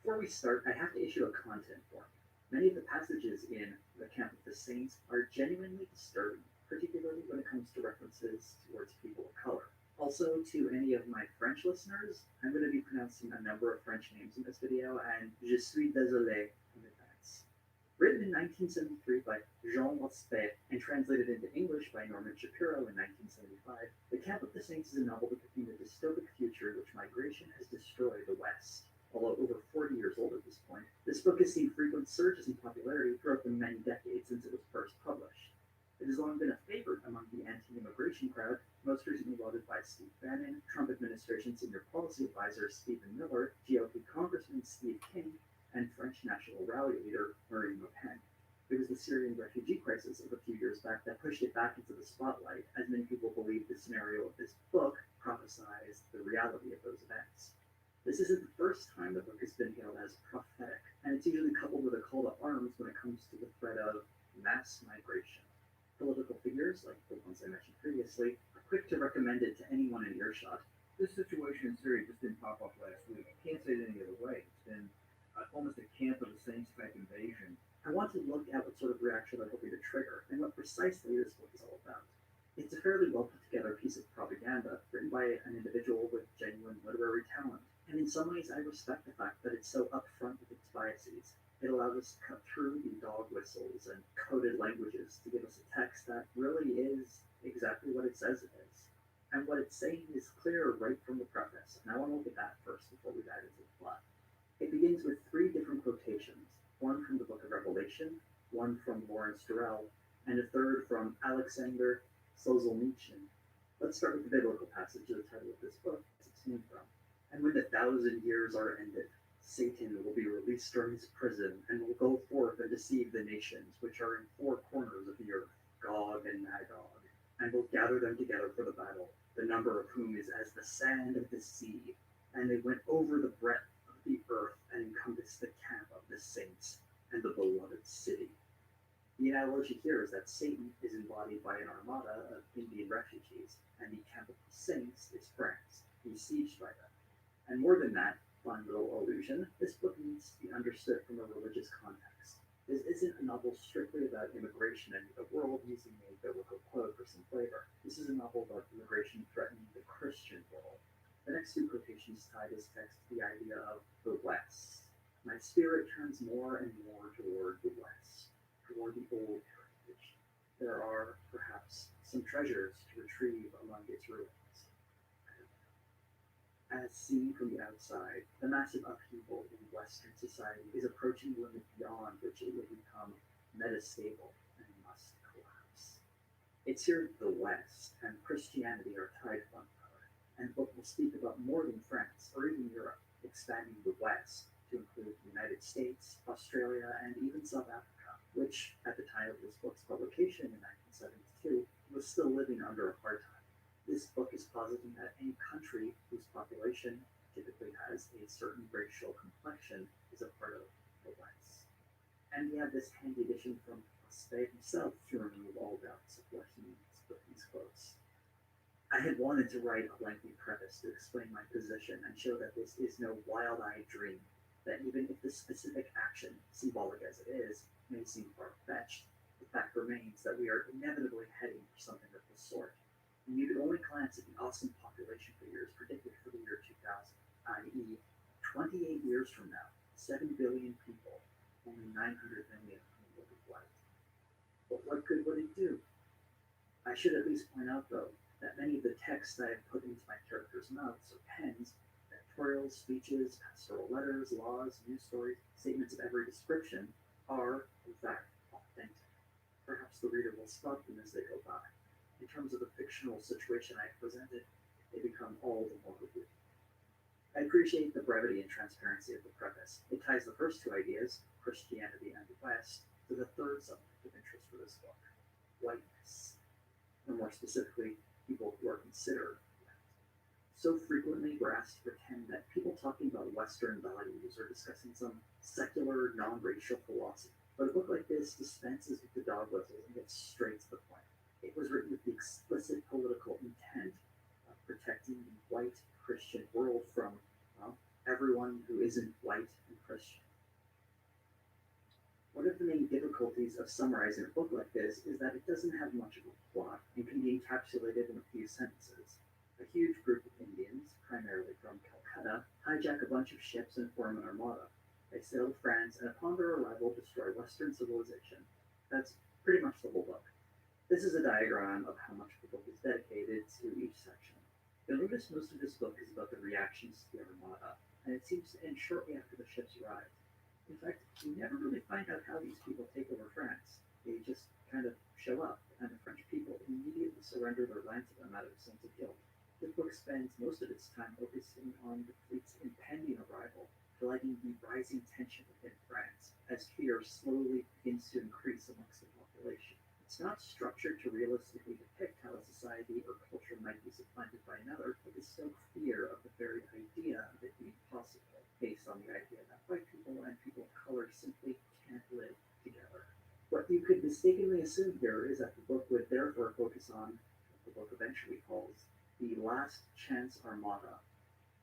Before we start, I have to issue a content warning. Many of the passages in The Camp of the Saints are genuinely disturbing, particularly when it comes to references towards people of color. Also, to any of my French listeners, I'm going to be pronouncing a number of French names in this video, and je suis désolé in advance. Written in 1973 by Jean Waspet and translated into English by Norman Shapiro in 1975, The Camp of the Saints is a novel depicting the dystopic future in which migration has destroyed the West. Although over 40 years old at this point, this book has seen frequent surges in popularity throughout the many decades since it was first published. It has long been a favorite among the anti-immigration crowd, most recently lauded by Steve Bannon, Trump administration senior policy advisor Stephen Miller, GOP Congressman Steve King, and French National Rally leader Marine Le Pen. It was the Syrian refugee crisis of a few years back that pushed it back into the spotlight, as many people believe the scenario of this book prophesies the reality of those events. This isn't the first time the book has been hailed as prophetic, and it's usually coupled with a call to arms when it comes to the threat of mass migration. Political figures, like the ones I mentioned previously, are quick to recommend it to anyone in earshot. This situation in Syria just didn't pop up last week. I can't say it any other way. It's been almost a Camp of the Saints type invasion. I want to look at what sort of reaction I'm hoping to trigger, and what precisely this book is all about. It's a fairly well put together piece of propaganda, written by an individual with genuine literary talent. And in some ways, I respect the fact that it's so upfront with its biases. It allows us to cut through the dog whistles and coded languages to give us a text that really is exactly what it says it is. And what it's saying is clear right from the preface, and I want to look at that first before we dive into the plot. It begins with 3 different quotations, one from the Book of Revelation, one from Lawrence Durrell, and a third from Alexander Solzhenitsyn. Let's start with the biblical passage, the title of this book, as it's named from. And when the 1,000 years are ended, Satan will be released from his prison and will go forth and deceive the nations which are in 4 corners of the earth, Gog and Magog, and will gather them together for the battle, the number of whom is as the sand of the sea. And they went over the breadth of the earth and encompassed the camp of the saints and the beloved city. The analogy here is that Satan is embodied by an armada of Indian refugees, and the camp of the saints is France, besieged by them. And more than that, fun little allusion, this book needs to be understood from a religious context. This isn't a novel strictly about immigration and the world using a biblical quote for some flavor. This is a novel about immigration threatening the Christian world. The next two quotations tie this text to the idea of the West. My spirit turns more and more toward the West, toward the old heritage. There are, perhaps, some treasures to retrieve among its ruins. As seen from the outside, the massive upheaval in Western society is approaching the limit beyond which it will become metastable and must collapse. It's here the West and Christianity are tied to one another, and the book will speak about more than France or even Europe, expanding the West to include the United States, Australia, and even South Africa, which, at the time of this book's publication in 1972, was still living under apartheid. This book is positing that any country whose population typically has a certain racial complexion is a part of the West. And we have this handy addition from Pasteur himself to remove all doubts of what he means with these quotes. I had wanted to write a lengthy preface to explain my position and show that this is no wild-eyed dream, that even if the specific action, symbolic as it is, may seem far-fetched, the fact remains that we are inevitably heading for something of the sort. And you could only glance at the awesome population figures predicted for the year 2000, i.e., 28 years from now, 7 billion people, only 900 million of whom will be white. But what good would it do? I should at least point out, though, that many of the texts I have put into my characters' mouths or pens, pictorials, speeches, pastoral letters, laws, news stories, statements of every description, are, in fact, authentic. Perhaps the reader will spot them as they go by. In terms of the fictional situation I have presented, they become all the more revealing. I appreciate the brevity and transparency of the preface. It ties the first two ideas, Christianity and the West, to the third subject of interest for this book, whiteness, or more specifically, people who are considered white. So frequently we're asked to pretend that people talking about Western values are discussing some secular, non-racial philosophy. But a book like this dispenses with the dog whistles and gets straight to the point. It was written with the explicit political intent of protecting the white Christian world from, well, everyone who isn't white and Christian. One of the main difficulties of summarizing a book like this is that it doesn't have much of a plot and can be encapsulated in a few sentences. A huge group of Indians, primarily from Calcutta, hijack a bunch of ships and form an armada. They sail to France and upon their arrival destroy Western civilization. That's pretty much the whole book. This is a diagram of how much the book is dedicated to each section. You'll notice most of this book is about the reactions to the Armada, and it seems to end shortly after the ships arrive. In fact, we never really find out how these people take over France. They just kind of show up, and the French people immediately surrender their land to them out of a sense of guilt. The book spends most of its time focusing on the fleet's impending arrival, highlighting the rising tension within France, as fear slowly begins to increase amongst the population. It's not structured to realistically depict how a society or culture might be supplanted by another, but is so fear of the very idea of it being possible, based on the idea that white people and people of color simply can't live together. What you could mistakenly assume here is that the book would therefore focus on what the book eventually calls the Last Chance Armada.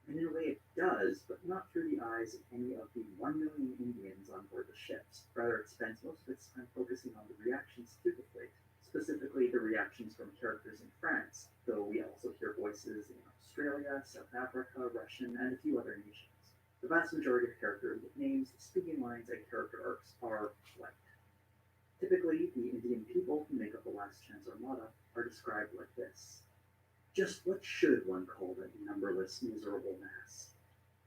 And in a way it does, but not through the eyes of any of the 1 million Indians on board the ships. Rather, it spends most of its time focusing on the reactions to the fleet, specifically the reactions from characters in France, though we also hear voices in Australia, South Africa, Russian, and a few other nations. The vast majority of characters with names, speaking lines, and character arcs are white. Typically, the Indian people who make up the Last Chance Armada are described like this. Just what should one call the numberless, miserable mass?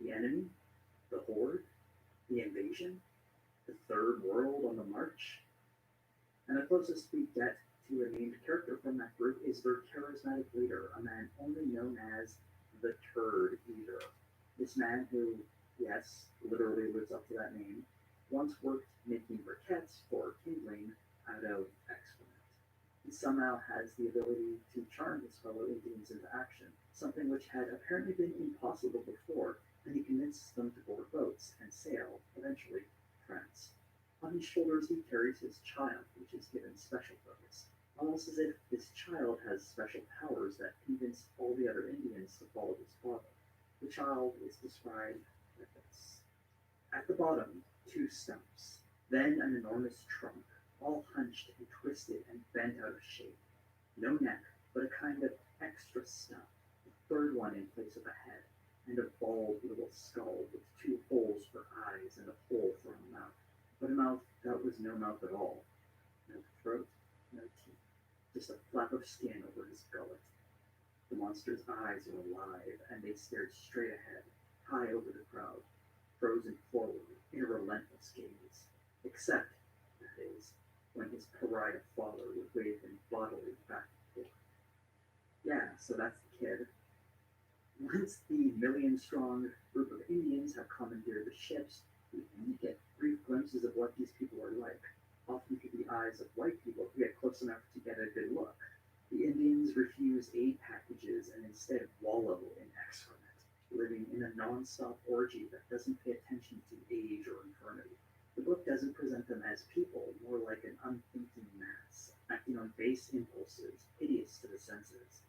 The enemy? The horde? The invasion? The third world on the march? And the closest we get to a named character from that group is their charismatic leader, a man only known as the Turd Eater. This man who, yes, literally lives up to that name, once worked making briquettes for kindling out of excrement. He somehow has the ability to charm his fellow Indians into action, something which had apparently been impossible before, and he convinces them to board boats and sail, eventually, France. On his shoulders he carries his child, which is given special focus, almost as if this child has special powers that convince all the other Indians to follow his father, which child is described like this. At the bottom, two stumps, then an enormous trunk, all hunched and twisted and bent out of shape. No neck, but a kind of extra stump, a third one in place of a head, and a bald little skull with two holes for eyes and a hole for a mouth. But a mouth that was no mouth at all. No throat, no teeth, just a flap of skin over his gullet. The monster's eyes were alive, and they stared straight ahead, high over the crowd, frozen forward in a relentless gaze. Except, that is, when his pariah father would wave him bodily back and forth. Yeah, so that's the kid. Once the million-strong group of Indians have commandeered the ships, we only get brief glimpses of what these people are like, often through the eyes of white people who get close enough to get a good look. The Indians refuse aid packages and instead wallow in excrement, living in a non-stop orgy that doesn't pay attention to age or infirmity. The book doesn't present them as people, more like an unthinking mass, acting on base impulses, hideous to the senses.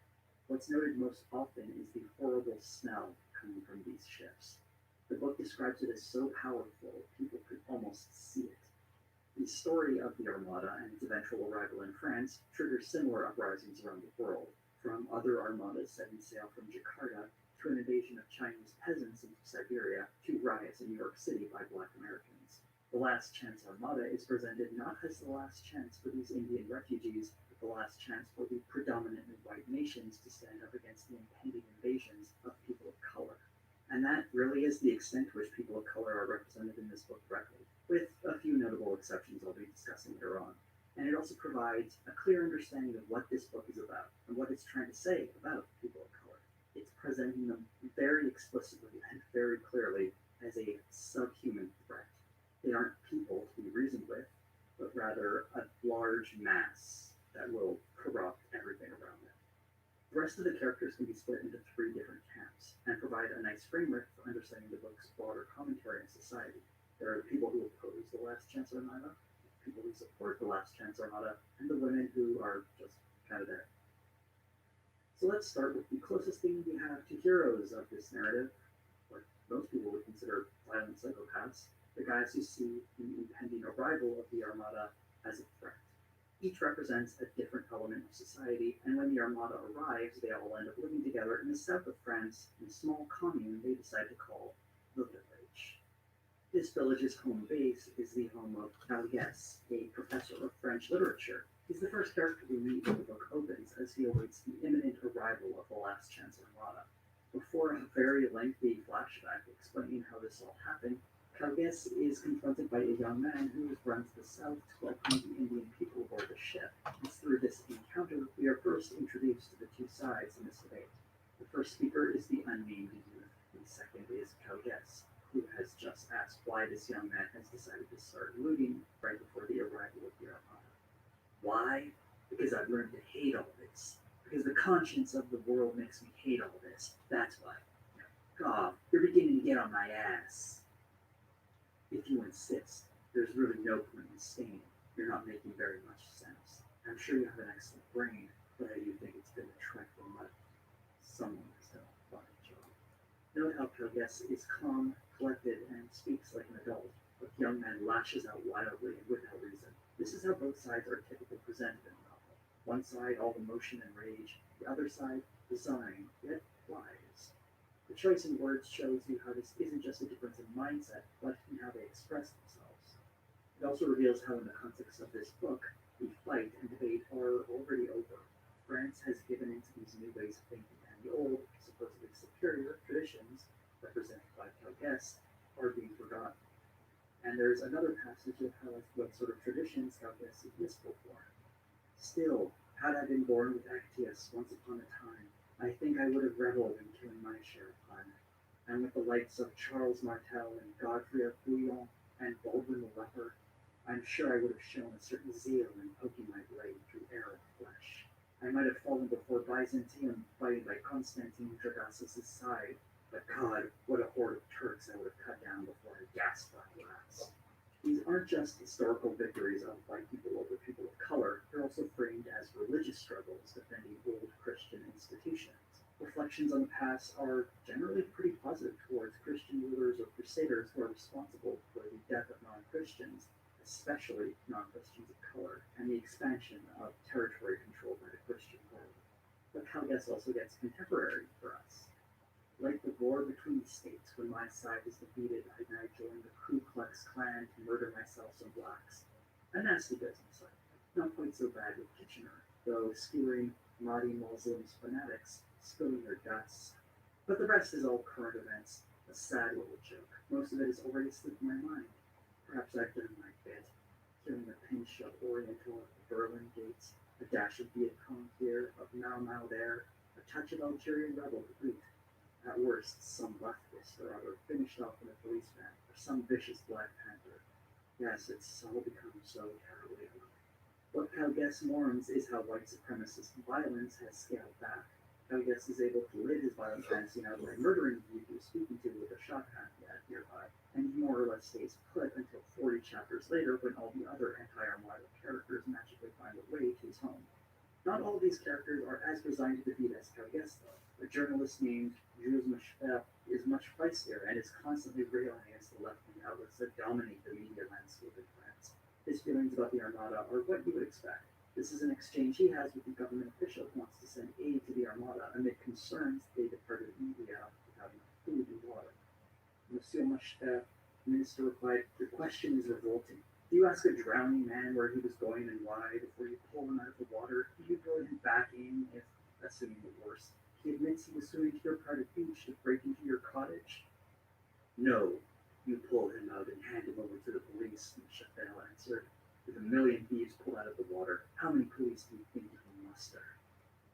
What's noted most often is the horrible smell coming from these ships. The book describes it as so powerful, people could almost see it. The story of the Armada and its eventual arrival in France triggers similar uprisings around the world, from other armadas setting sail from Jakarta to an invasion of Chinese peasants into Siberia to riots in New York City by Black Americans. The Last Chance Armada is presented not as the last chance for these Indian refugees, but the last chance for the predominantly white nations to stand up against the impending invasions of people of color. And that really is the extent to which people of color are represented in this book directly, with a few notable exceptions I'll be discussing later on. And it also provides a clear understanding of what this book is about and what it's trying to say about people of color. It's presenting them very explicitly and very clearly as a subhuman threat. They aren't people to be reasoned with, but rather a large mass that will corrupt everything around them. The rest of the characters can be split into three different camps and provide a nice framework for understanding the book's broader commentary on society. There are the people who oppose the Last Chance Armada, people who support the Last Chance Armada, and the women who are just kind of there. So let's start with the closest thing we have to heroes of this narrative, what most people would consider violent psychopaths, the guys who see the impending arrival of the Armada as a threat. Each represents a different element of society, and when the Armada arrives, they all end up living together in the south of France in a small commune they decide to call the Village. This village's home base is the home of Calgues, a professor of French literature. He's the first character we meet when the book opens, as he awaits the imminent arrival of the Last Chance Armada. Before a very lengthy flashback explaining how this all happened, Calgues is confronted by a young man who has run to the south to welcome the Indian people aboard the ship. It's through this encounter we are first introduced to the two sides in this debate. The first speaker is the unnamed youth. The second is Calgues, who has just asked why this young man has decided to start looting right before the arrival of the Armada. Why? Because I've learned to hate all this. Because the conscience of the world makes me hate all this. That's why. God, you're beginning to get on my ass. If you insist, there's really no point in staying. You're not making very much sense. I'm sure you have an excellent brain, but I do think it's been a trifle much. Someone has done a fine job. Note how Calgues is calm, collected, and speaks like an adult, but the young man lashes out wildly and without reason. This is how both sides are typically presented in the novel. One side, all emotion and rage. The other side, design, yet wise. The choice in words shows you how this isn't just a difference in mindset, but in how they express themselves. It also reveals how in the context of this book, the fight and debate are already over. France has given into these new ways of thinking, and the old, supposedly superior traditions, represented by Calgues, are being forgotten. And there's another passage that highlights what sort of traditions Calgues is wistful for. Still, had I been born with Actius once upon a time, I think I would have reveled in killing my share of fun. And with the likes of Charles Martel and Godfrey of Bouillon and Baldwin the Leper, I'm sure I would have shown a certain zeal in poking my blade through air and flesh. I might have fallen before Byzantium fighting by Constantine Dragassus' side, but God, what a horde of Turks I would have cut down before I gasped my last. These aren't just historical victories of white people over people of color, they're also framed as religious struggles defending old Christian institutions. Reflections on the past are generally pretty positive. positive towards Christian rulers or crusaders who are responsible for the death of non-Christians, especially non-Christians of color, and the expansion of territory controlled by the Christian world. But Calguess also gets contemporary for us. Like the war between the states, when my side is defeated, I now join the Ku Klux Klan to murder myself some blacks. A nasty business, not quite so bad with Kitchener, though skewering Mahdi Muslims fanatics, spilling their guts. But the rest is all current events, a sad little joke. Most of it has already slipped my mind. Perhaps I've done my bit, killing a pinch of Oriental at the Berlin gates, a dash of Viet Cong here, of Mau Mau there, a touch of Algerian rebel to boot. At worst, some leftist or other finished off in a police van, or some vicious Black Panther. Yes, it's all become so terribly ugly. What Calguess mourns is how white supremacist violence has scaled back. Calguess is able to live his violent fantasy out by murdering the youth he was speaking to with a shotgun nearby, and he more or less stays put until 40 chapters later when all the other anti-Armada characters magically find a way to his home. Not all of these characters are as resigned to defeat as Calguess, though. A journalist named Jules Machefel is much feistier and is constantly railing against the left-wing outlets that dominate the media landscape in France. His feelings about the Armada are what you would expect. This is an exchange he has with the government official who wants to send aid to the Armada amid concerns they departed India without enough food and water. Monsieur Machefel, the minister replied, "Your question is revolting. Do you ask a drowning man where he was going and why before you pull him out of the water? Do you throw him back in if, assuming the worst, he admits he was swimming to your private beach to break into your cottage?" "No, you pull him out and hand him over to the police," Machefel answered. "With a million thieves pulled out of the water, how many police do you think you can muster?"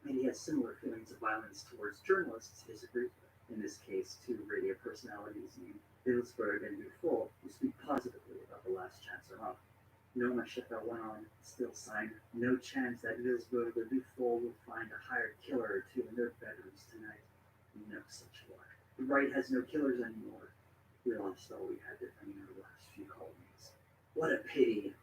And he has similar feelings of violence towards journalists he disagrees with. In this case, two radio personalities named Bilsberg and Dufault who speak positively about the last chance Armada. No, Machefel went on, still signed, "No chance that Bilsberg or Dufault will find a hired killer or two in their bedrooms tonight. No such luck. The right has no killers anymore. We lost all we had defending our last few colonies. What a pity."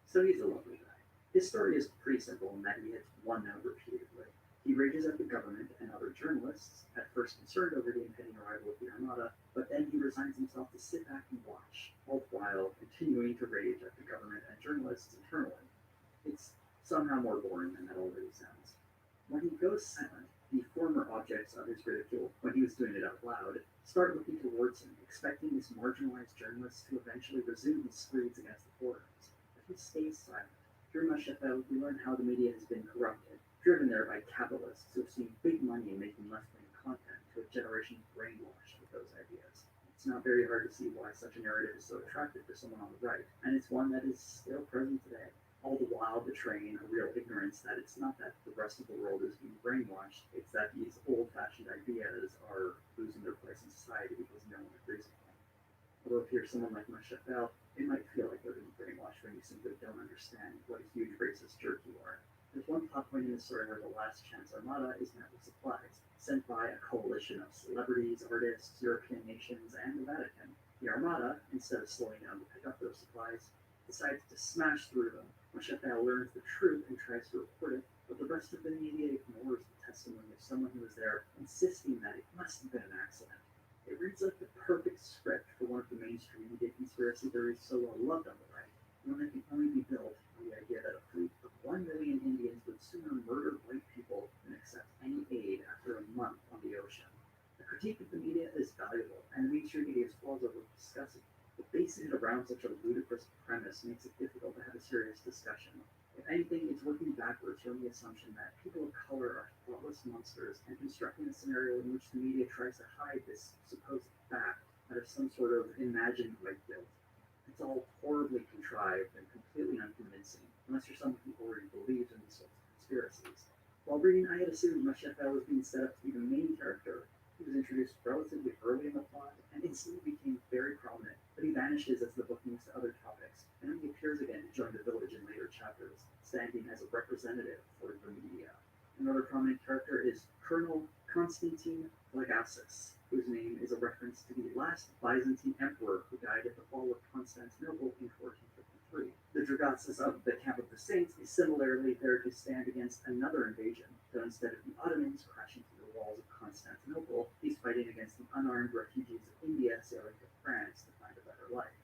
So he's a lovely guy. His story is pretty simple in that he hits one note repeatedly. He rages at the government and other journalists, at first concerned over the impending arrival of the Armada, but then he resigns himself to sit back and watch, all the while continuing to rage at the government and journalists internally. It's somehow more boring than that already sounds. When he goes silent, the former objects of his ridicule, when he was doing it out loud, start looking towards him, expecting this marginalized journalist to eventually resume his screeds against the foreigners. But he stays silent. Through Machefel, we learn how the media has been corrupted, driven there by capitalists who have seen big money in making left-wing content to a generation brainwashed with those ideas. It's not very hard to see why such a narrative is so attractive to someone on the right, and it's one that is still present today, all the while betraying a real ignorance that it's not that the rest of the world is being brainwashed, it's that these old-fashioned ideas are losing their place in society because no one agrees with them. Although if you're someone like Machefel, it might feel like they're being brainwashed when you simply don't understand what a huge racist jerk you are. There's one plot point in the story where the Last Chance Armada is met with supplies, sent by a coalition of celebrities, artists, European nations, and the Vatican. The Armada, instead of slowing down to pick up those supplies, decides to smash through them. Machefel learns the truth and tries to report it, but the rest of the media ignores the testimony of someone who was there, insisting that it must have been an accident. It reads like the perfect script for one of the mainstream media conspiracy theories so well loved on the right, one that can only be built on the idea that a fleet of 1 million Indians would sooner murder white people than accept any aid after a month on the ocean. The critique of the media is valuable, and the mainstream media's flaws are worth discussing, but basing it around such a ludicrous premise makes it difficult to have a serious discussion. If anything, it's working backwards from the assumption that people of color are thoughtless monsters and constructing a scenario in which the media tries to hide this supposed fact out of some sort of imagined white guilt. It's all horribly contrived and completely unconvincing, unless you're someone who already believes in these sorts of conspiracies. While reading, I had assumed Machefel was being set up to be the main character. He was introduced relatively early in the plot and instantly became very prominent, but he vanishes as the book moves to other topics, and then he appears again to join the village in later chapters, standing as a representative for the media. Another prominent character is Colonel Constantine Lagasis, whose name is a reference to the last Byzantine emperor who died at the fall of Constantinople in 1453. The Dragasis of the Camp of the Saints is similarly there to stand against another invasion, though instead of the Ottomans crashing through the walls of Constantinople, he's fighting against the unarmed refugees of India sailing to France to find a better life.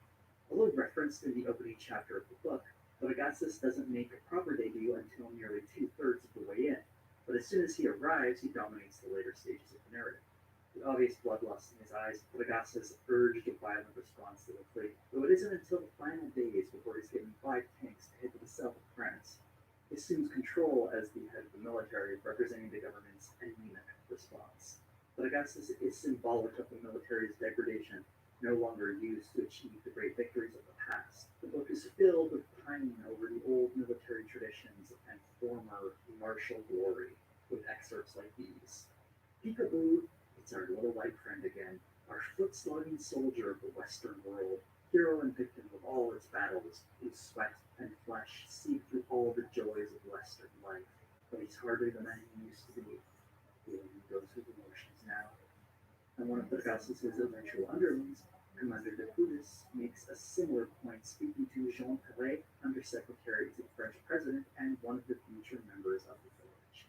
Although referenced in the opening chapter of the book, Bodegassus doesn't make a proper debut until nearly two-thirds of the way in, but as soon as he arrives, he dominates the later stages of the narrative. With obvious bloodlust in his eyes, Bodegassus urged a violent response to the fleet, though it isn't until the final days before he's given 5 tanks to head to the south of France. He assumes control as the head of the military, representing the government's anemic response. Bodegassus is symbolic of the military's degradation, no longer used to achieve the great victories of the past. The book is filled with pining over the old military traditions and former martial glory, with excerpts like these. Peekaboo, it's our little white friend again, our foot-slogging soldier of the Western world, hero and victim of all its battles, whose sweat and flesh seep through all the joys of Western life. But he's hardly the man he used to be. He only goes through the motions now. And one of Bodegassus's eventual underlings, Commander de Poulis, makes a similar point speaking to Jean Perret, Undersecretary to the French President and one of the future members of the village.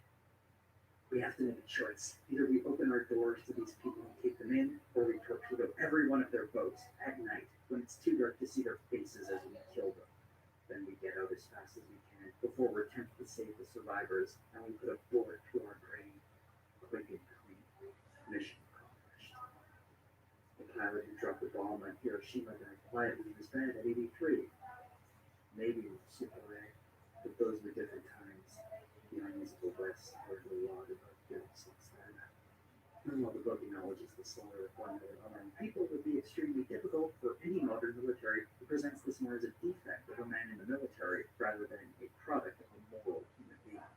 We have to make a choice. Either we open our doors to these people and take them in, or we torpedo every one of their boats at night when it's too dark to see their faces as we kill them. Then we get out as fast as we can before we're tempted to save the survivors, and we put a bullet through our brain. Quick and clean. Mission accomplished. The pilot who dropped the bomb on Hiroshima died quietly in his bed at 83. Maybe Super Ray, but those were different times. The armies of the West hardly lauded our guilt since then. And while the book acknowledges the slaughter of 1 million unarmed people would be extremely difficult for any modern military, it presents this more as a defect of a man in the military rather than a product of a moral human being.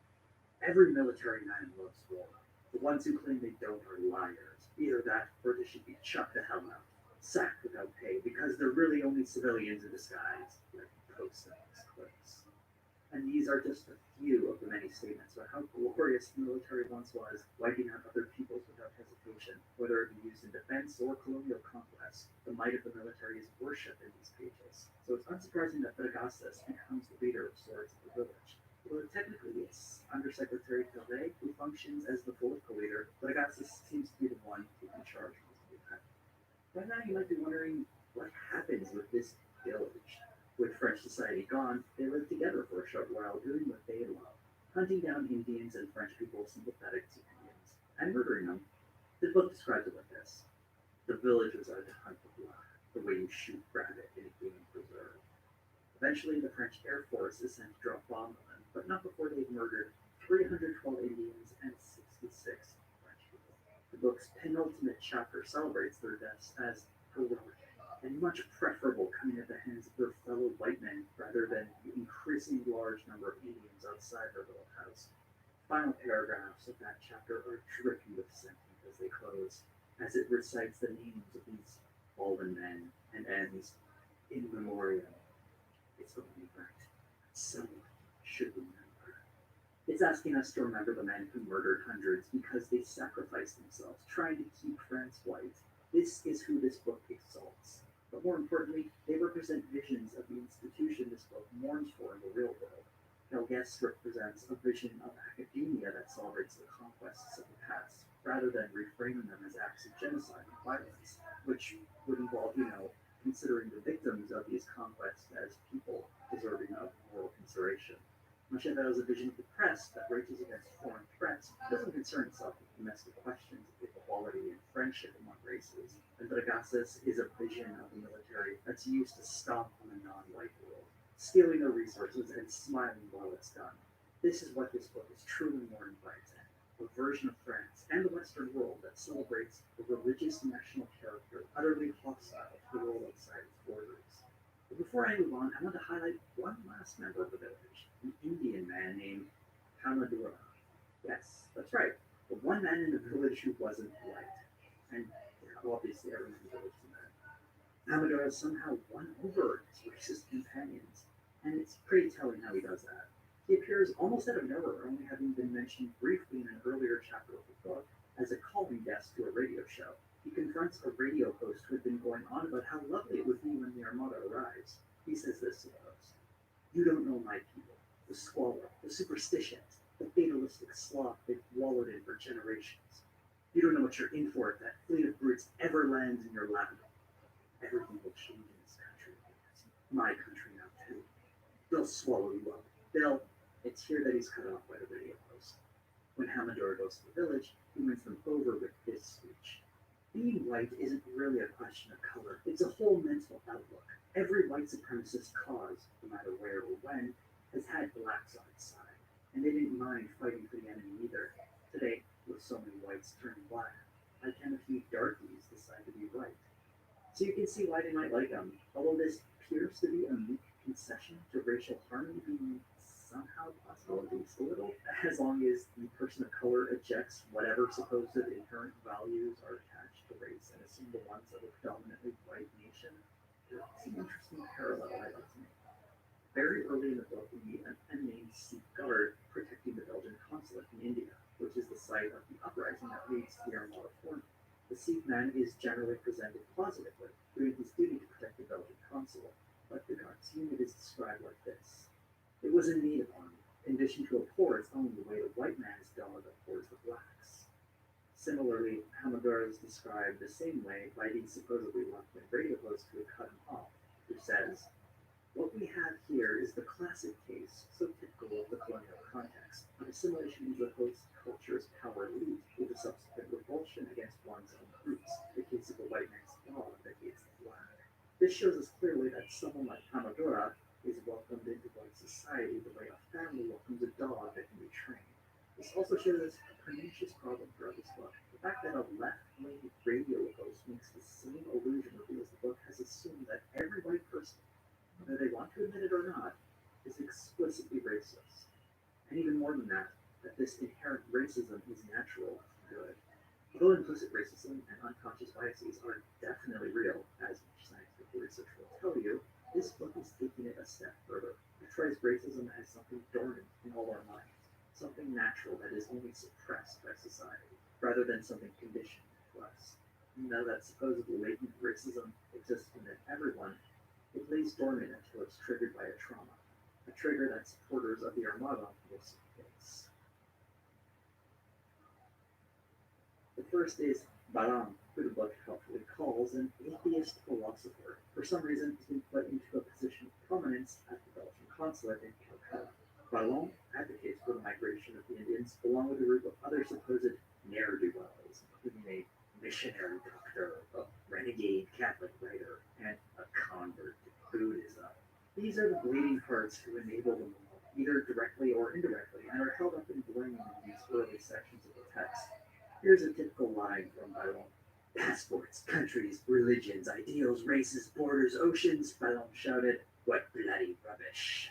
Every military man loves war. The ones who claim they don't are liars. Either that, or they should be chucked the hell out, sacked without pay, because they're really only civilians in disguise, like posts in these clips. And these are just a few of the many statements about how glorious the military once was, wiping out other peoples without hesitation, whether it be used in defense or colonial conquest. The might of the military is worshipped in these pages, so it's unsurprising that Bodegassus becomes the leader of swords of the village. Although technically it's Undersecretary Perret who functions as the political leader, Bodegassus seems to be the one taking charge most of the time. By now you might be wondering what happens with this village. With French society gone, they lived together for a short while doing what they love, hunting down Indians and French people sympathetic to Indians, and murdering them. The book describes it like this. The villagers are to hunt the blood, the way you shoot rabbit in a game preserve. Eventually, the French Air Force is sent to drop bombs on them, but not before they've murdered 312 Indians and 66 French people. The book's penultimate chapter celebrates their deaths as heroic and much preferable coming at the hands of their fellow white men rather than the increasingly large number of Indians outside their little house. Final paragraphs of that chapter are dripping with sentiment as they close, as it recites the names of these fallen men and ends in memoriam. It's only right. Someone should remember. It's asking us to remember the men who murdered hundreds because they sacrificed themselves, trying to keep France white. This is who this book exalts. But more importantly, they represent visions of the institution this book mourns for in the real world. Helgess represents a vision of academia that celebrates the conquests of the past, rather than reframing them as acts of genocide and violence, which would involve, considering the victims of these conquests as people deserving of moral consideration. Machiavelli has a vision of the press that rages against foreign threats, doesn't concern itself with domestic questions of equality and friendship among races. And Bodegassus is a vision of the military that's used to stomp on a non-white world, stealing their resources and smiling while it's done. This is what this book is truly mourned by its end, a version of France and the Western world that celebrates the religious national character utterly hostile to the world outside its borders. But before I move on, I want to highlight one last member of the village, an Indian man named Hamadura. Yes, that's right, the one man in the village who wasn't white. And obviously everyone in the village is a man. Hamadura somehow won over his racist companions, and it's pretty telling how he does that. He appears almost out of nowhere, only having been mentioned briefly in an earlier chapter of the book as a calling guest to a radio show. He confronts a radio host who had been going on about how lovely it would be when the Armada arrives. He says this to the host: "You don't know my people, the squalor, the superstitions, the fatalistic sloth they've wallowed in for generations. You don't know what you're in for if that fleet of brutes ever lands in your lap. Everything will change in this country. My country now, too. They'll swallow you up. They'll... It's here that he's cut off by the radio post. When Hamador goes to the village, he wins them over with this speech. Being white isn't really a question of color. It's a whole mental outlook. Every white supremacist cause, no matter where or when, has had blacks on its side. And they didn't mind fighting for the enemy either. Today, with so many whites turning black, why can't a few darkies decide to be right? So you can see why they might like them. Although this appears to be a meek concession to racial harmony being somehow possible, at least a little, as long as the person of color ejects whatever supposed inherent values are attached to race and assume the ones of a predominantly white nation. It's an interesting parallel I'd like to make. Very early in the book, we meet an unnamed Sikh guard protecting the Belgian consulate in India, which is the site of the uprising that leads to the Armada forming. The Sikh man is generally presented positively, doing his duty to protect the Belgian consulate, but the guard's unit is described like this. It was a native army, conditioned to abhor its own the way the white man's dog abhors the blacks. Similarly, Hamador is described the same way by the supposedly left-wing radio host who cut him off, who says, "What we have here is the classic case, so typical of the colonial context, of assimilation into the host culture's power elite with a subsequent revulsion against one's own roots, the case of the white man's dog that hates the black. This shows us clearly that someone like Hamadora is welcomed into white society the way a family welcomes a dog that can be trained. This also shows us a pernicious problem throughout this book. The fact that a left-wing radio host makes the same illusion reveals the book has assumed that every white person, whether they want to admit it or not, is explicitly racist. And even more than that, that this inherent racism is natural and good. Although implicit racism and unconscious biases are definitely real, as much scientific research will tell you, this book is taking it a step further. It tries racism as something dormant in all our minds, something natural that is only suppressed by society, rather than something conditioned to us. Now that supposedly latent racism exists within everyone, it lays dormant until it's triggered by a trauma, a trigger that supporters of the Armada will face. The first is Balam, who the book helpfully calls an atheist philosopher. For some reason, he's been put into a position of prominence at the Belgian consulate in Calcutta. Balam advocates for the migration of the Indians, along with a group of other supposed ne'er-do-wells, including a missionary doctor, a renegade Catholic writer, and a convert to Buddhism. These are the bleeding hearts who enable them all, either directly or indirectly, and are held up in blame in these early sections of the text. Here's a typical line from Balam. Passports, countries, religions, ideals, races, borders, oceans, Balam shouted. What bloody rubbish.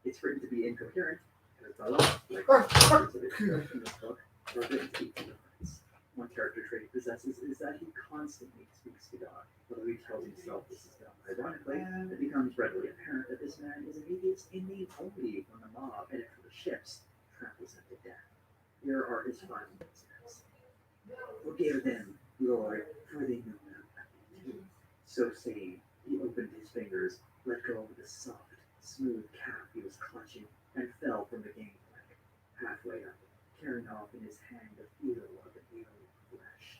It's written to be incoherent, because Balam, like characters of his in this book, are written to be ignorance. One character trait he possesses is that he constantly speaks to God. Although he tells himself this is done ironically, it becomes readily apparent that this man is an atheist in name only when the mob headed for the ships tramples him to death. Here are his final words. Forgive them, Lord, for they know not what they do. So saying, he opened his fingers, let go of the soft, smooth calf he was clutching, and fell from the gangplank, halfway up, carrying off in his hand the feel of the alien flesh.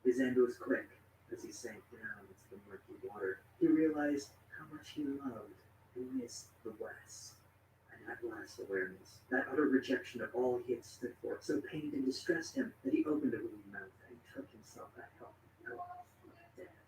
His end was quick. As he sank down into the murky water, he realized how much he loved and missed the West. And that last awareness, that utter rejection of all he had stood for, so pained and distressed him that he opened a wee mouth and took himself a healthy gulp of death.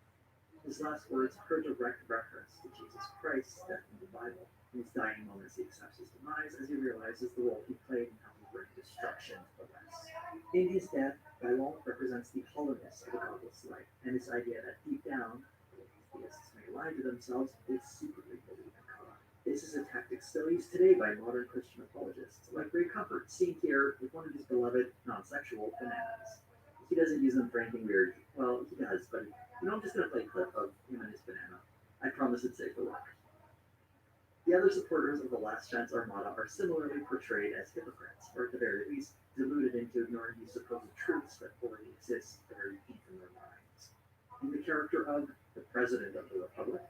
His last words are a direct reference to Jesus Christ's death in the Bible. In his dying moments, he accepts his demise as he realizes the role he played in how he brought destruction to the West. In his death, Balam represents the hollowness of a godless life, and this idea that deep down, atheists may lie to themselves, they secretly believe in God. This is a tactic still used today by modern Christian apologists, like Ray Comfort, seen here with one of his beloved non-sexual bananas. He doesn't use them for anything weird. Well, he does, but I'm just going to play a clip of him and his banana. I promise it's safe for work. The other supporters of the Last Chance Armada are similarly portrayed as hypocrites, or at the very least, deluded into ignoring the supposed truths that already exist very deep in their minds. In the character of the President of the Republic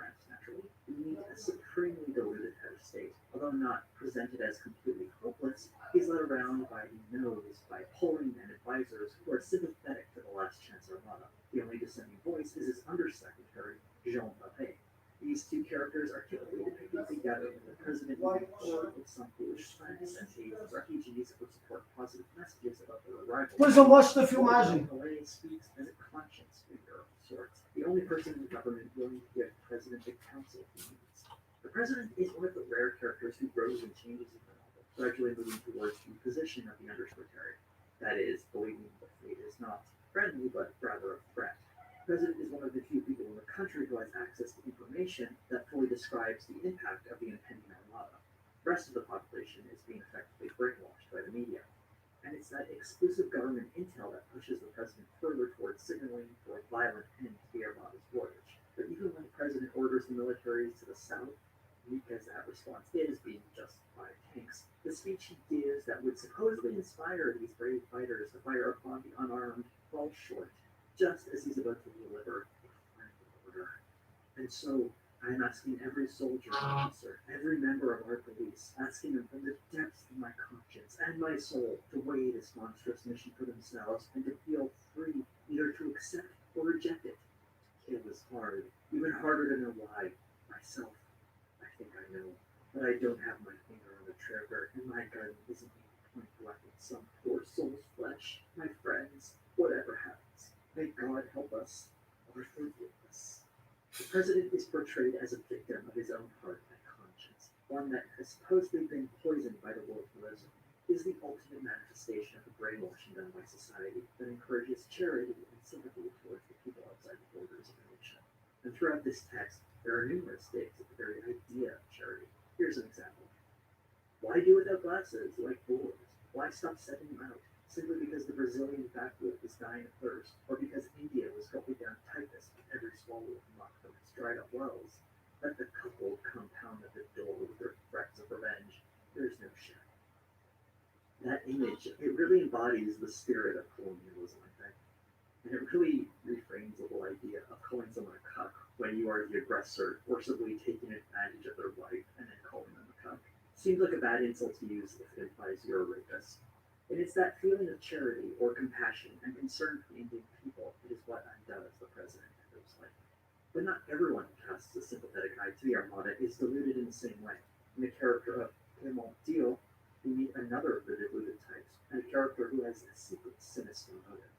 France, naturally, we meet a supremely deluded head of state. Although not presented as completely hopeless, he's led around by the nose by polling and advisors who are sympathetic to the Last Chance Armada. The only dissenting voice is his undersecretary, Jean Barret. These two characters are typically depicted together, with the president moving forward with some foolish pranks and aid to refugees who support positive messages about their arrival. Pois eu mostro a filmagem. Barret speaks as a conscience figure of sorts, the only person in the government willing to give the president the counsel he needs. The president is one of the rare characters who grows and changes in the novel, gradually moving towards the position of the undersecretary. That is, believing the fate is not friendly, but rather a threat. The president is one of the few people in the country who has access to information that fully describes the impact of the impending armada. The rest of the population is being effectively brainwashed by the media. And it's that exclusive government intel that pushes the president further towards signaling for a violent end to the armada's voyage. But even when the president orders the militaries to the south, weak as that response is, being just 5 tanks, the speech he gives that would supposedly inspire these brave fighters to fire upon the unarmed falls short, just as he's about to deliver a final order. And so, I'm asking every soldier and officer, every member of our police, asking them from the depths of my conscience and my soul to weigh this monstrous mission for themselves and to feel free either to accept or reject it. To kill is hard, even harder to know why. Myself, I think I know, but I don't have my finger on the trigger, and my gun isn't being point blank at some poor soul's flesh. My friends, whatever happens, may God help us or forgive us. The president is portrayed as a victim of his own heart and conscience, one that has supposedly been poisoned by the world he lives in. He is the ultimate manifestation of the brainwashing done by society that encourages charity and sympathy towards the people outside the borders of the nation. And throughout this text, there are numerous digs at the very idea of charity. Here's an example. Why do without glasses like boys? Why stop setting them out? Simply because the Brazilian backwoods is dying of thirst, or because India was gulping down typhus with every swallow of muck from its dried up wells. Let the couple compound at the door with their threats of revenge. There's no sharing. That image, it really embodies the spirit of colonialism, I think. And it really reframes the whole idea of calling someone a cuck when you are the aggressor, forcibly taking advantage of their wife and then calling them a cuck. Seems like a bad insult to use if it implies you're a rapist. And it's that feeling of charity or compassion and concern for the Indian people that is what undoes the president and those like. But not everyone who casts a sympathetic eye to the Armada is deluded in the same way. In the character of Clement Dio, we meet another of the deluded types, and a character who has a secret sinister motive.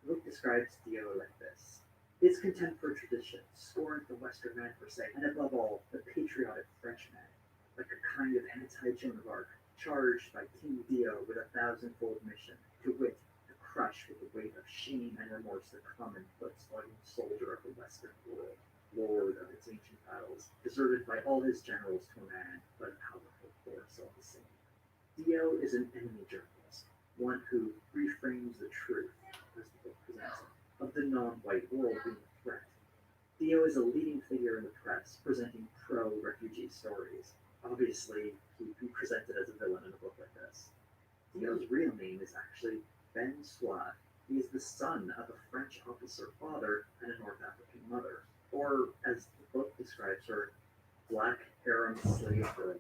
The book describes Dio like this. His contempt for tradition, scorn for Western man per se, and above all, the patriotic Frenchman, like a kind of anti-Joan of Arc, charged by King Dio with a 1,000-fold mission, to wit, to crush with the weight of shame and remorse the commonplace slugging soldier of the Western world, lord of its ancient battles, deserted by all his generals to a man, but a powerful force all the same. Dio is an enemy journalist, one who reframes the truth, as the book presents it, of the non-white world being a threat. Dio is a leading figure in the press, presenting pro-refugee stories. Obviously, he'd be presented as a villain in a book like this. Dio's real name is actually Ben Soit. He is the son of a French officer father and a North African mother, or, as the book describes her, black harem slave girl.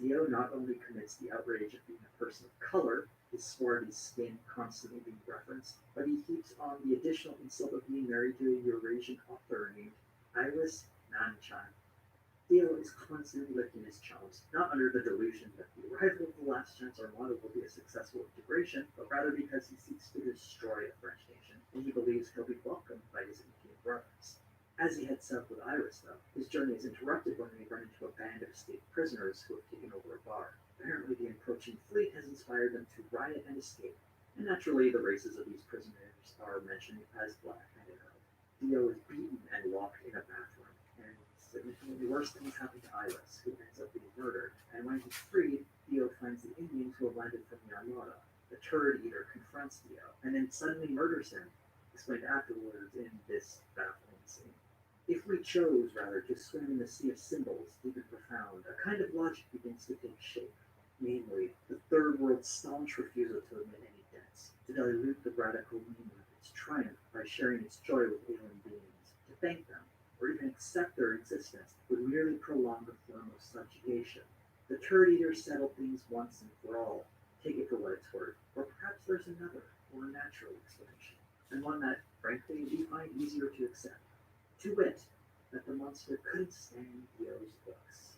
Dio not only commits the outrage of being a person of color, his swarthy skin constantly being referenced, but he heaps on the additional insult of being married to a Eurasian author named Iris Nanchan. Dio is constantly licking his chops, not under the delusion that the arrival of the Last Chance Armada will be a successful integration, but rather because he seeks to destroy the French nation, and he believes he'll be welcomed by his Indian brothers. As he heads south with Iris, though, his journey is interrupted when they run into a band of escaped prisoners who have taken over a bar. Apparently, the encroaching fleet has inspired them to riot and escape, and naturally, the races of these prisoners are mentioned as black and Arab. Dio is beaten and locked in a bathroom, and significantly worse things happen to Iris, who ends up being murdered. And when he's freed, Dio finds the Indians who have landed from the Armada. The turd eater confronts Dio, and then suddenly murders him, explained afterwards in this baffling scene. If we chose, rather, to swim in the sea of symbols, deep and profound, a kind of logic begins to take shape. Namely, the Third World's staunch refusal to admit any debts, to dilute the radical meaning of its triumph by sharing its joy with alien beings, to thank them, or even accept their existence, would merely prolong the form of subjugation. The turd eater settled things once and for all. Take it for what it's worth. Or perhaps there's another, more natural explanation, and one that, frankly, we find easier to accept. To wit, that the monster couldn't stand Dio's books.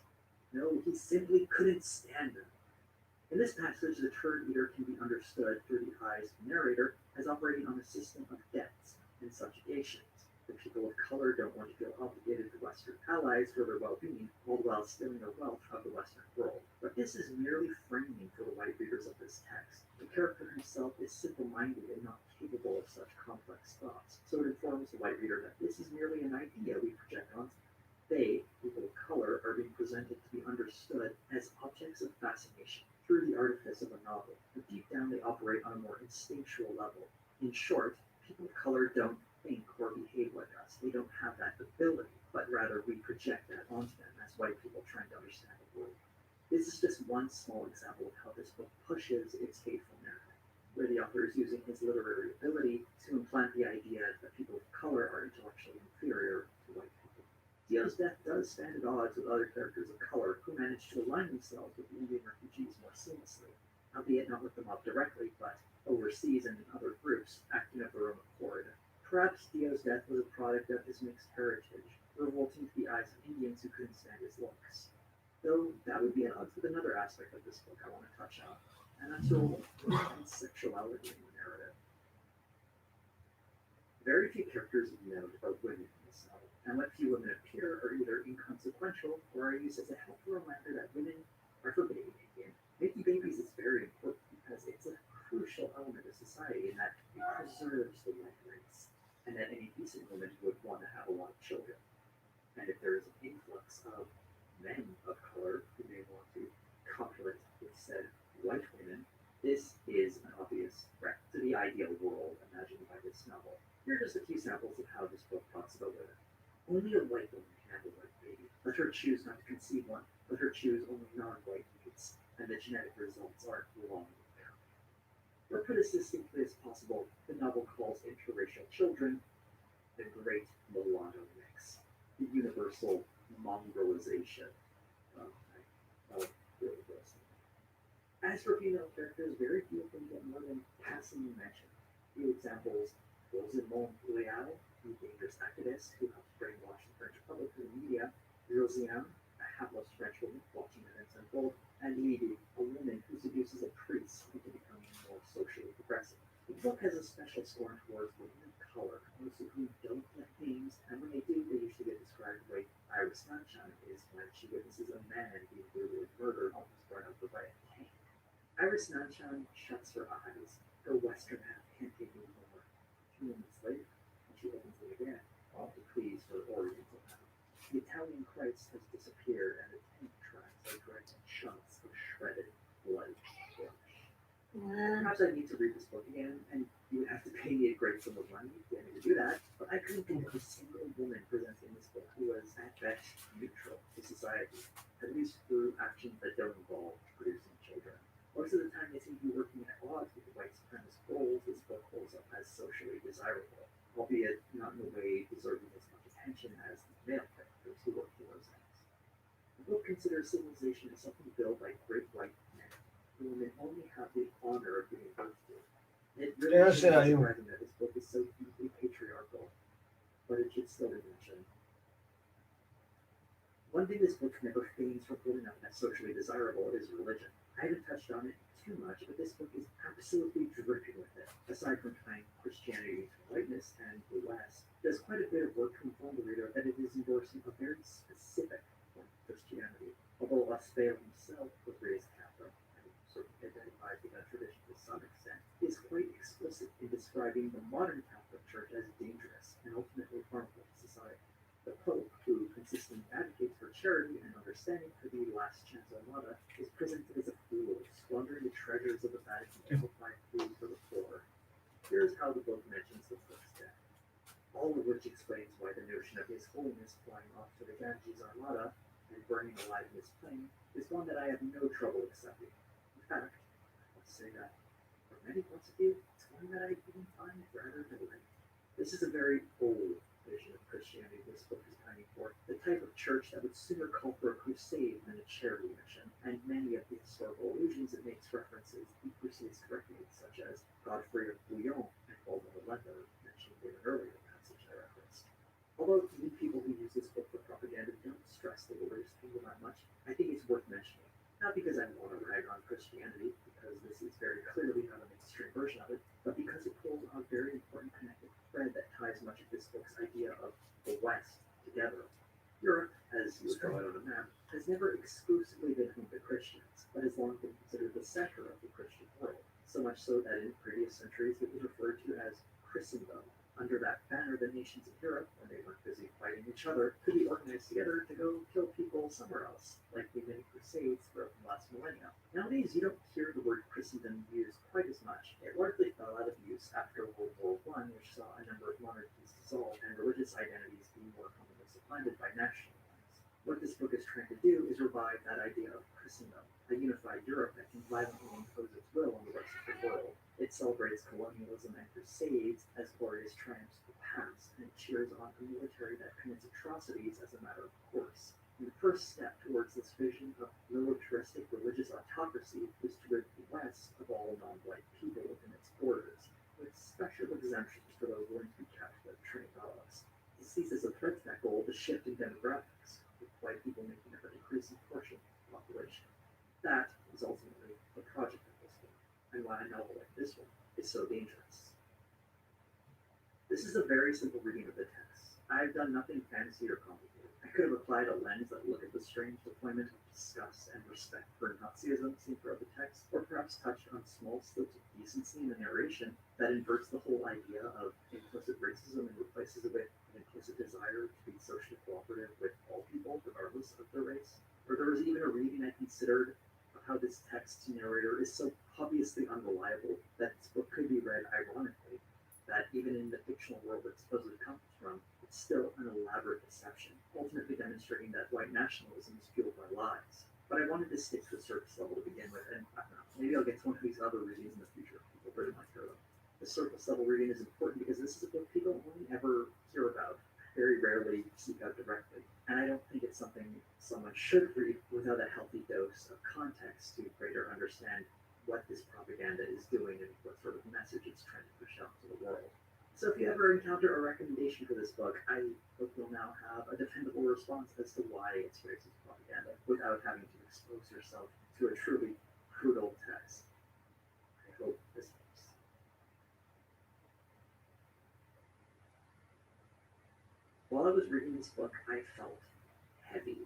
No, he simply couldn't stand them. In this passage, the turd eater can be understood through the eyes of the narrator as operating on a system of debts and subjugations. The people of color don't want to feel obligated to Western allies for their well-being, all the while stealing the wealth of the Western world. But this is merely framing for the white readers of this text. The character himself is simple-minded and not capable of such complex thoughts, so it informs the white reader that this is merely an idea we project onto them. They, people of color, are being presented to be understood as objects of fascination through the artifice of a novel, but deep down they operate on a more instinctual level. In short, people of color don't think or behave like us. They don't have that ability, but rather we project that onto them as white people trying to understand the world. This is just one small example of how this book pushes its hateful narrative, where the author is using his literary ability to implant the idea that people of color are intellectually inferior to white people. Dio's death does stand at odds with other characters of color who manage to align themselves with the Indian refugees more seamlessly, albeit not with them up directly, but overseas and in other groups, acting of their own accord. Perhaps Dio's death was a product of his mixed heritage, revolting to the eyes of Indians who couldn't stand his looks. Though that would be at odds with another aspect of this book I want to touch on, and that's the role of sexuality in the narrative. Very few characters of note are women in this novel, and what few women appear are either inconsequential or are used as a helpful reminder that women are for baby making. Making babies is very important because it's a crucial element of society in that it preserves the white race, and that any decent woman would want to have a lot of children. And if there is an influx of men of color who may want to copulate with said white women, this is an obvious threat to the ideal world imagined by this novel. Here are just a few samples of how this book talks about women. Only a white woman can have a white baby. Let her choose not to conceive one. Let her choose only non-white mates, and the genetic results are long coming. Or put as succinctly as possible, the novel calls interracial children the great mulatto mix, the universal mongrelization of really gross. As for female characters, very few of them get more than passing mention. Few examples: Rosamond Leal, the dangerous activist who helps brainwash the French public through the media; Rosiane, a hapless French woman watching events unfold; and Lydie, a woman who seduces a priest into becoming more socially progressive. The book has a special scorn towards women of color, most of whom don't get names, and when they do, they usually get described the way Iris Sunshine is when she witnesses a man being brutally murdered, almost burned up by a tank. Iris Sunshine shuts her eyes. Her western half can't take any more. 2 minutes later, when she opens them again, all to please her oriental half. The Italian Christ has disappeared, and the tank tracks are drenched in chunks of shredded bloody flesh. Perhaps I need to read this book again, and you would have to pay me a great sum of money to get me to do that, but I couldn't think of a single woman presented in this book who was, at best, neutral to society, at least through actions that don't involve producing children. Most of the time, they seem to be working at odds with the white supremacist goals this book holds up as socially desirable, albeit not in a way deserving as much attention as the male characters who work for those ends. The book considers civilization as something built by great white men, who women only have the honor of giving birth to. It really is surprising that this book is so deeply patriarchal, but it should still be mentioned. One thing this book never feigns from holding up as socially desirable is religion. I haven't touched on it too much, but this book is absolutely dripping with it. Aside from tying Christianity to whiteness and the West, there's quite a bit of work to inform the reader that it is endorsing a very specific form of Christianity. Although Asfeo himself was raised Catholic and certainly identifies with that tradition to some extent, he is quite explicit in describing the modern Catholic Church as dangerous and ultimately harmful to society. The Pope, who consistently advocates for charity and understanding for the last chance Armada, is presented as a fool, squandering the treasures of the Vatican to supply food for the poor. Here's how the book mentions the Pope's death, all of which explains why the notion of His Holiness flying off to the Ganges Armada and burning alive in his plane is one that I have no trouble accepting. In fact, I must say that, from many points of view, it's one that I even find rather delaying. This is a very old vision of Christianity this book is pining for, the type of church that would sooner call for a crusade than a charity mission, and many of the historical allusions it makes references deeply correctly, such as Godfrey of Bouillon and Baldwin the Leather, mentioned in an earlier passage I referenced. Although the people who use this book for propaganda don't stress the religious angle that much, I think it's worth mentioning. Not because I want to rag on Christianity, because this is very clearly not an extreme version of it, but because it pulls on a very important connective thread that ties much of this book's idea of the West together. Europe, as you would draw it on a map, has never exclusively been home to Christians, but has long been considered the center of the Christian world, so much so that in previous centuries it was referred to as Christendom. Under that banner, the nations of Europe, when they weren't busy fighting each other, could be organized together to go kill people somewhere else, like the many crusades throughout the last millennia. Nowadays, you don't hear the word Christendom used quite as much. It largely fell out of use after World War I, which saw a number of monarchies dissolve and religious identities being more commonly supplanted by national ones. What this book is trying to do is revive that idea of Christendom, a unified Europe that can violently impose its will on the rest of the world. It celebrates colonialism and crusades as glorious triumphs of the past, and it cheers on a military that commits atrocities as a matter of course. And the first step towards this vision of militaristic religious autocracy is to rid the West of all non-white people within its borders, with special exemptions for those willing to be Catholic trained dogs. It sees as a threat to that goal the shift in demographics, with white people making up an increasing portion of the population. That is ultimately the project of this book, and why a novel like this one is so dangerous. This is a very simple reading of the text. I've done nothing fancy or complicated. I could have applied a lens that looked at the strange deployment of disgust and respect for Nazism seen throughout the text, or perhaps touched on small slips of decency in the narration that inverts the whole idea of implicit racism and replaces it with an implicit desire to be socially cooperative with all people, regardless of their race. Or there was even a reading I considered of how this text narrator is so obviously unreliable that this book could be read ironically, that even in the fictional world it supposedly comes from, it's still an elaborate deception, ultimately demonstrating that white nationalism is fueled by lies. But I wanted to stick to the surface level to begin with, and I don't know, maybe I'll get to one of these other readings in the future if people really might hear them. The surface level reading is important because this is a book people only ever hear about, very rarely seek out directly. And I don't think it's something someone should read without a healthy dose of context to greater understand what this propaganda is doing and what sort of message it's trying to push out to the world. So if you ever encounter a recommendation for this book, I hope you'll now have a defendable response as to why it's racist propaganda without having to expose yourself to a truly brutal text. I hope this helps. While I was reading this book, I felt heavy.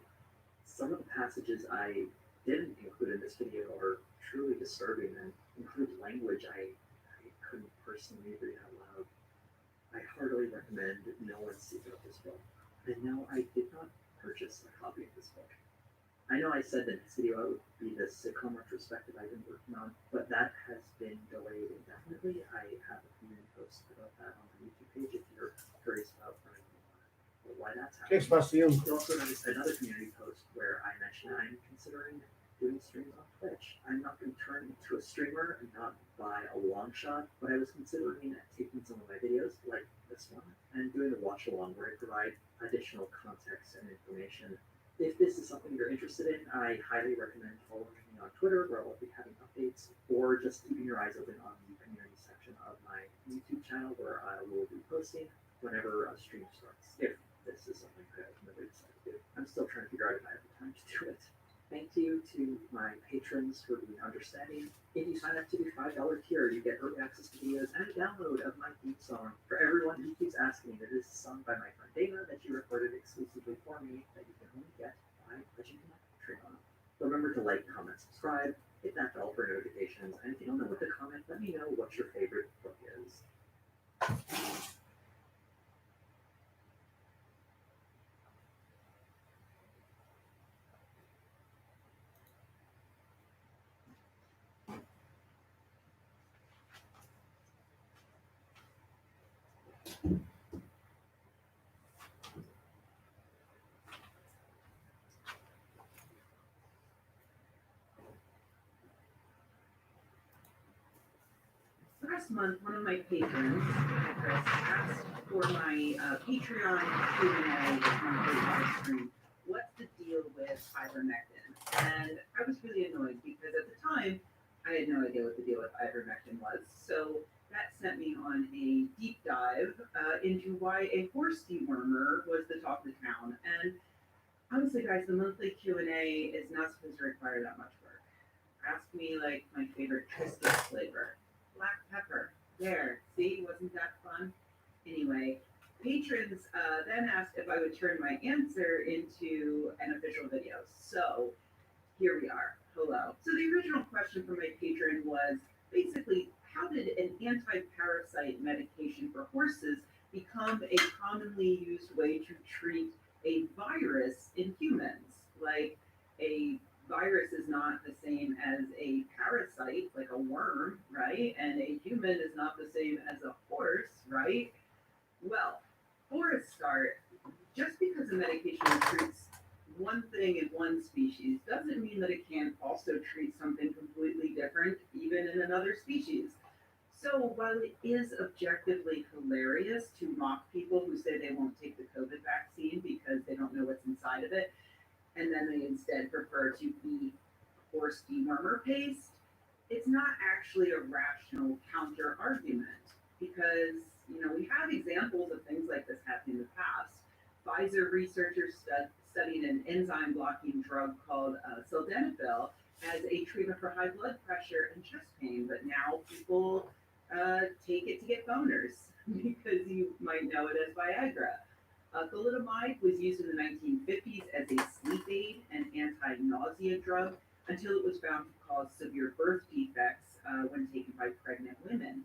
Some of the passages I didn't include in this video are truly disturbing and include language I couldn't personally read out loud. I heartily recommend no one seek out this book. And no, I did not purchase a copy of this book. I know I said that this video would be the sitcom retrospective I've been working on, but that has been delayed indefinitely. I have a community post about that on my YouTube page if you're curious about why that's happening. You also noticed another community post where I mentioned I'm considering doing streams on Twitch. I'm not going to turn into a streamer and not by a long shot, but I was considering taking some of my videos, like this one, and doing a watch along where I provide additional context and information. If this is something you're interested in, I highly recommend following me on Twitter, where I'll be having updates, or just keeping your eyes open on the community section of my YouTube channel, where I will be posting whenever a stream starts. If this is something I ultimately decide to do. I'm still trying to figure out if I have the time to do it. Thank you to my patrons for being understanding. If you sign up to the $5 tier, you get early access to videos and a download of my theme song. For everyone who keeps asking, it is sung by my friend Dana that she recorded exclusively for me, that you can only get by pledging to my Patreon. Remember to like, comment, subscribe, hit that bell for notifications, and if you don't know what to comment, let me know what your favorite book is. First month, one of my patrons, Chris, asked for my Patreon Q&A this monthly live stream. What's the deal with ivermectin? And I was really annoyed because at the time, I had no idea what the deal with ivermectin was. So that sent me on a deep dive into why a horse dewormer was the talk of the town. And honestly, guys, the monthly Q&A is not supposed to require that much work. Ask me like my favorite Triscuit flavor. Black pepper. There. See, wasn't that fun? Anyway, patrons then asked if I would turn my answer into an official video. So here we are. Hello. So the original question from my patron was basically, how did an anti-parasite medication for horses become a commonly used way to treat a virus in humans? Like, a virus is not the same as a parasite, like a worm, right? And a human is not the same as a horse, right? Well, for a start, just because a medication treats one thing in one species doesn't mean that it can't also treat something completely different, even in another species. So while it is objectively hilarious to mock people who say they won't take the COVID vaccine because they don't know what's inside of it, and then they instead prefer to eat horse dewormer paste, it's not actually a rational counter argument because, we have examples of things like this happening in the past. Pfizer researchers studied an enzyme blocking drug called sildenafil as a treatment for high blood pressure and chest pain, but now people take it to get boners because you might know it as Viagra. Thalidomide was used in the 1950s as a sleep aid and anti-nausea drug until it was found to cause severe birth defects when taken by pregnant women.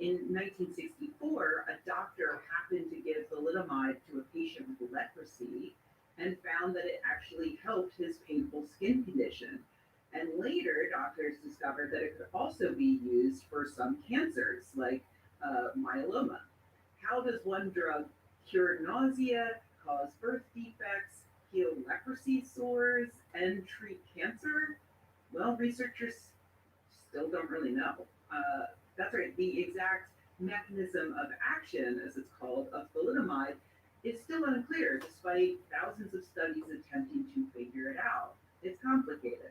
In 1964, a doctor happened to give thalidomide to a patient with leprosy and found that it actually helped his painful skin condition. And later, doctors discovered that it could also be used for some cancers, like myeloma. How does one drug cure nausea, cause birth defects, heal leprosy sores, and treat cancer? Well, researchers still don't really know. That's right, the exact mechanism of action, as it's called, of thalidomide is still unclear despite thousands of studies attempting to figure it out. It's complicated.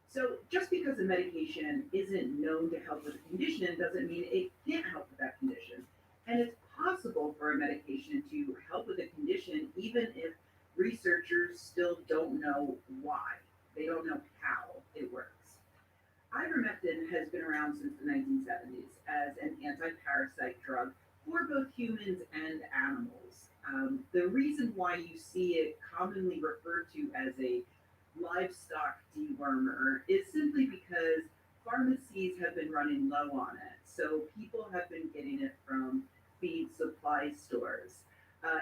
So just because a medication isn't known to help with a condition doesn't mean it can't help with that condition. And it's possible for a medication to help with a condition even if researchers still don't know why. They don't know how it works. Ivermectin has been around since the 1970s as an anti-parasite drug for both humans and animals. The reason why you see it commonly referred to as a livestock dewormer is simply because pharmacies have been running low on it. So people have been getting it from feed supply stores.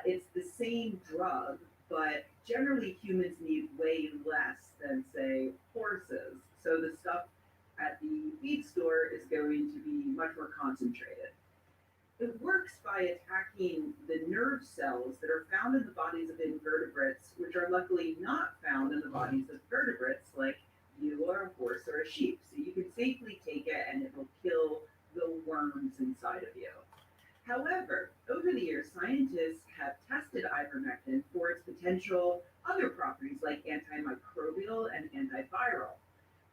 It's the same drug, but generally humans need way less than, say, horses. So the stuff at the feed store is going to be much more concentrated. It works by attacking the nerve cells that are found in the bodies of invertebrates, which are luckily not found in the bodies of vertebrates like you or a horse or a sheep. So you can safely take it and it will kill the worms inside of you. However, over the years, scientists have tested ivermectin for its potential other properties like antimicrobial and antiviral.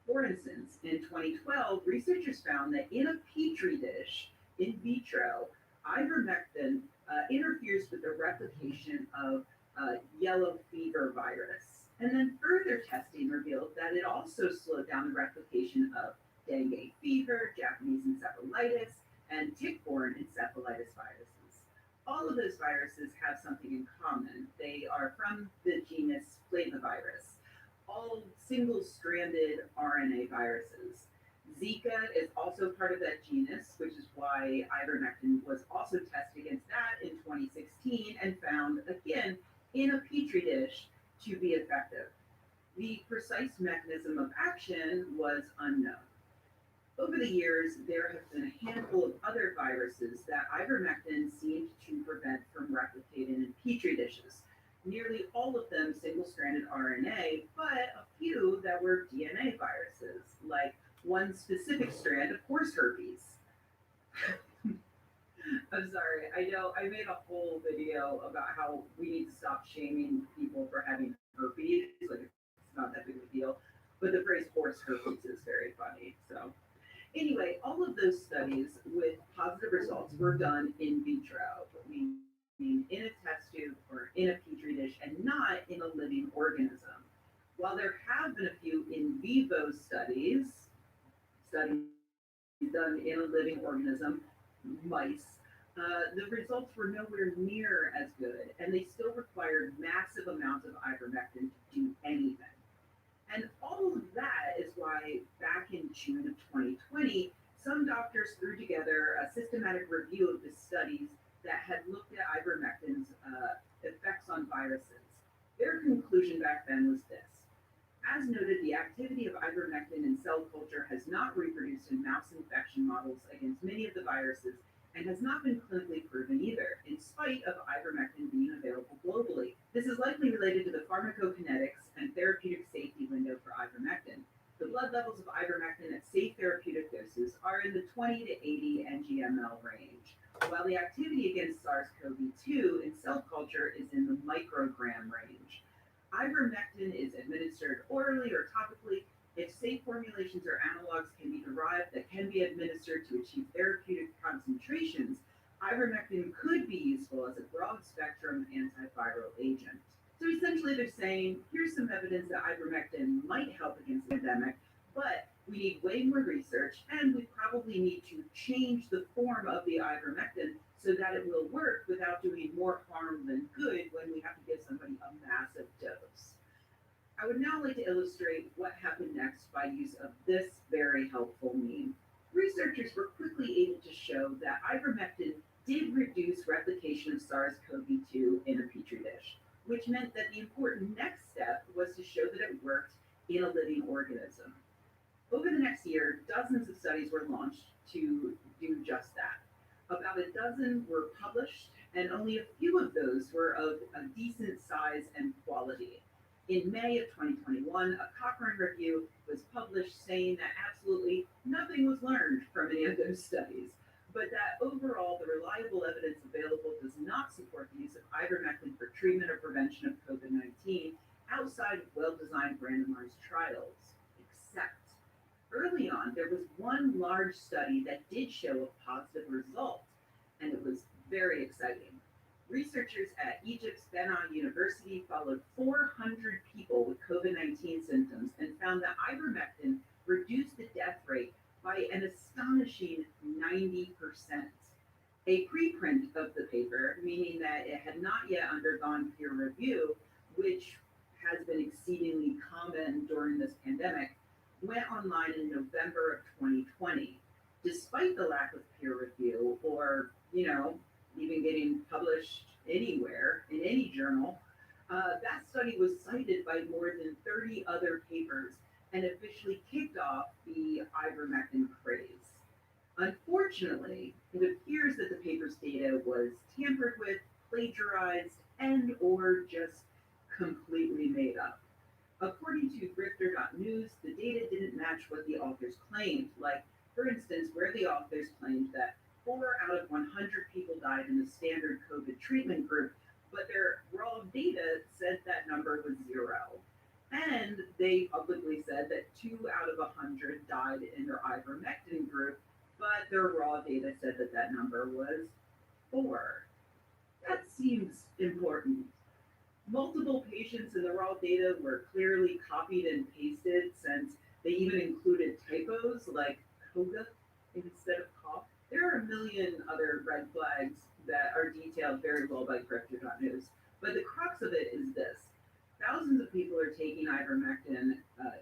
For instance, in 2012, researchers found that in a petri dish, in vitro, ivermectin interferes with the replication of yellow fever virus. And then further testing revealed that it also slowed down the replication of dengue fever, Japanese encephalitis, and tick-borne encephalitis viruses. All of those viruses have something in common. They are from the genus flavivirus, all single-stranded RNA viruses. Zika is also part of that genus, which is why ivermectin was also tested against that in 2016 and found, again, in a petri dish to be effective. The precise mechanism of action was unknown. Over the years, there have been a handful of other viruses that ivermectin seemed to prevent from replicating in petri dishes. Nearly all of them single-stranded RNA, but a few that were DNA viruses, like one specific strand of horse herpes. about how we need to stop shaming people for having herpes. Like it's not that big of a deal. But the phrase horse herpes is very funny. So anyway, all of those studies with positive results were done in vitro, meaning in a test tube or in a petri dish and not in a living organism. While there have been a few in vivo studies done in a living organism, mice, the results were nowhere near as good, and they still required massive amounts of ivermectin to do anything. And all of that is why back in June of 2020, some doctors threw together a systematic review of the studies that had looked at ivermectin's effects on viruses. Their conclusion back then was this. As noted, the activity of ivermectin in cell culture has not reproduced in mouse infection models against many of the viruses and has not been clinically proven either, in spite of ivermectin being available globally. This is likely related to the pharmacokinetics and therapeutic safety window for ivermectin. The blood levels of ivermectin at safe therapeutic doses are in the 20 to 80 ng/ml range, while the activity against SARS-CoV-2 in cell culture is in the microgram range. Ivermectin is administered orally or topically. If safe formulations or analogs can be derived that can be administered to achieve therapeutic concentrations, ivermectin could be useful as a broad-spectrum antiviral agent. So essentially they're saying, here's some evidence that ivermectin might help against the pandemic, but we need way more research and we probably need to change the form of the ivermectin so that it will work without doing more harm than good when we have to give somebody a massive dose. I would now like to illustrate what happened next by use of this very helpful meme. Researchers were quickly able to show that ivermectin did reduce replication of SARS-CoV-2 in a petri dish, which meant that the important next step was to show that it worked in a living organism. Over the next year, dozens of studies were launched to do just that. About a dozen were published, and only a few of those were of a decent size and quality. In May of 2021, a Cochrane review was published saying that absolutely nothing was learned from any of those studies, but that overall the reliable evidence available does not support the use of ivermectin for treatment or prevention of COVID-19 outside of well-designed randomized trials, except early on, there was one large study that did show a positive result, and it was very exciting. Researchers at Egypt's Benaar University followed 400 people with COVID-19 symptoms and found that ivermectin reduced the death rate by an astonishing 90%. A preprint of the paper, meaning that it had not yet undergone peer review, which has been exceedingly common during this pandemic, went online in November of 2020. Despite the lack of peer review or, even getting published anywhere in any journal, that study was cited by more than 30 other papers and officially kicked off the ivermectin craze. Unfortunately, it appears that the paper's data was tampered with, plagiarized, and or just completely made up. According to Grifter.news, the data didn't match what the authors claimed, like, for instance, where the authors claimed that 4 out of 100 people died in the standard COVID treatment group, but their raw data said that number was 0. And they publicly said that 2 out of 100 died in their ivermectin group, but their raw data said that that number was 4. That seems important. Multiple patients in the raw data were clearly copied and pasted, since they even included typos like Koga instead of cough. There are a million other red flags that are detailed very well by Grifter.news, but the crux of it is this. Thousands of people are taking ivermectin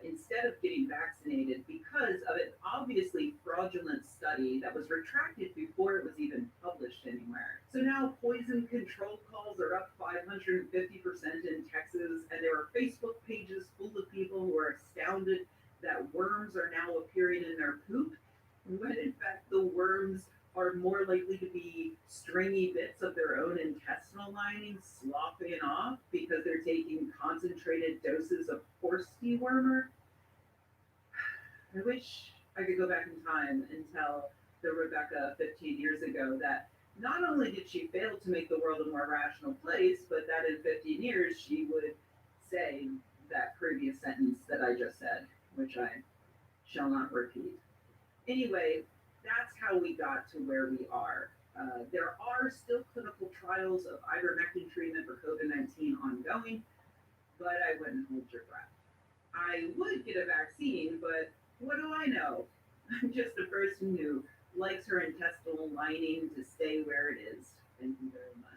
instead of getting vaccinated because of an obviously fraudulent study that was retracted before it was even published anywhere. So now poison control calls are up 550% in Texas, and there are Facebook pages full of people who are astounded that worms are now appearing in their poop, when in fact the worms are more likely to be stringy bits of their own intestinal lining sloughing off because they're taking concentrated doses of horse dewormer. I wish I could go back in time and tell the Rebecca 15 years ago that not only did she fail to make the world a more rational place, but that in 15 years she would say that previous sentence that I just said, which I shall not repeat. Anyway, that's how we got to where we are. There are still clinical trials of ivermectin treatment for COVID-19 ongoing, but I wouldn't hold your breath. I would get a vaccine, but what do I know? I'm just a person who likes her intestinal lining to stay where it is. Thank you very much.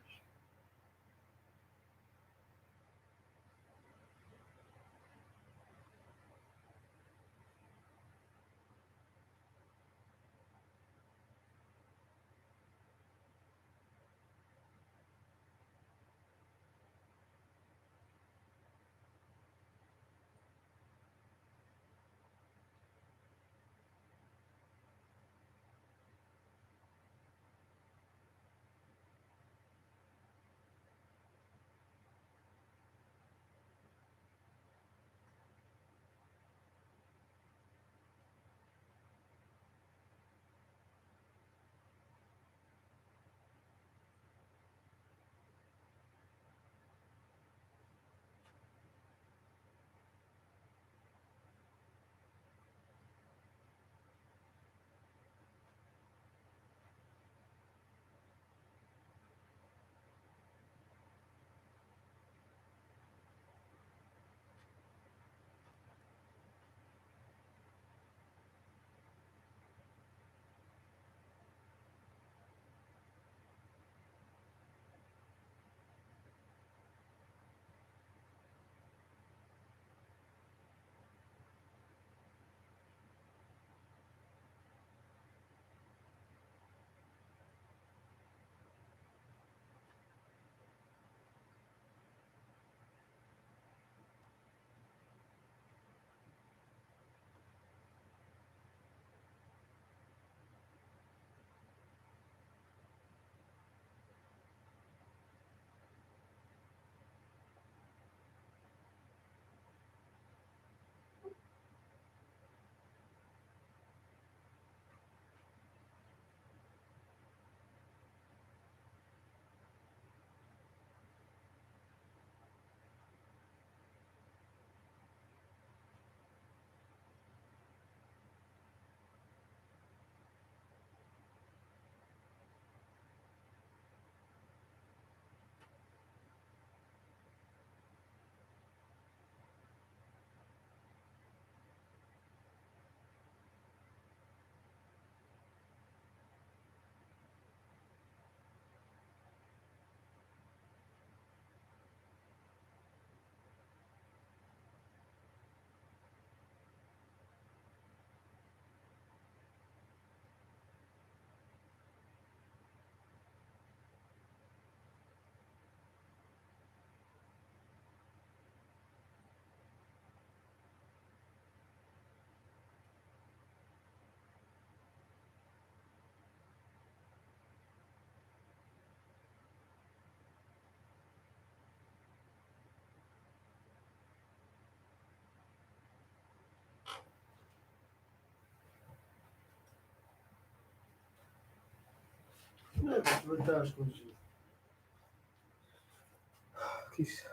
Evet, vantagens conduzido. Quis.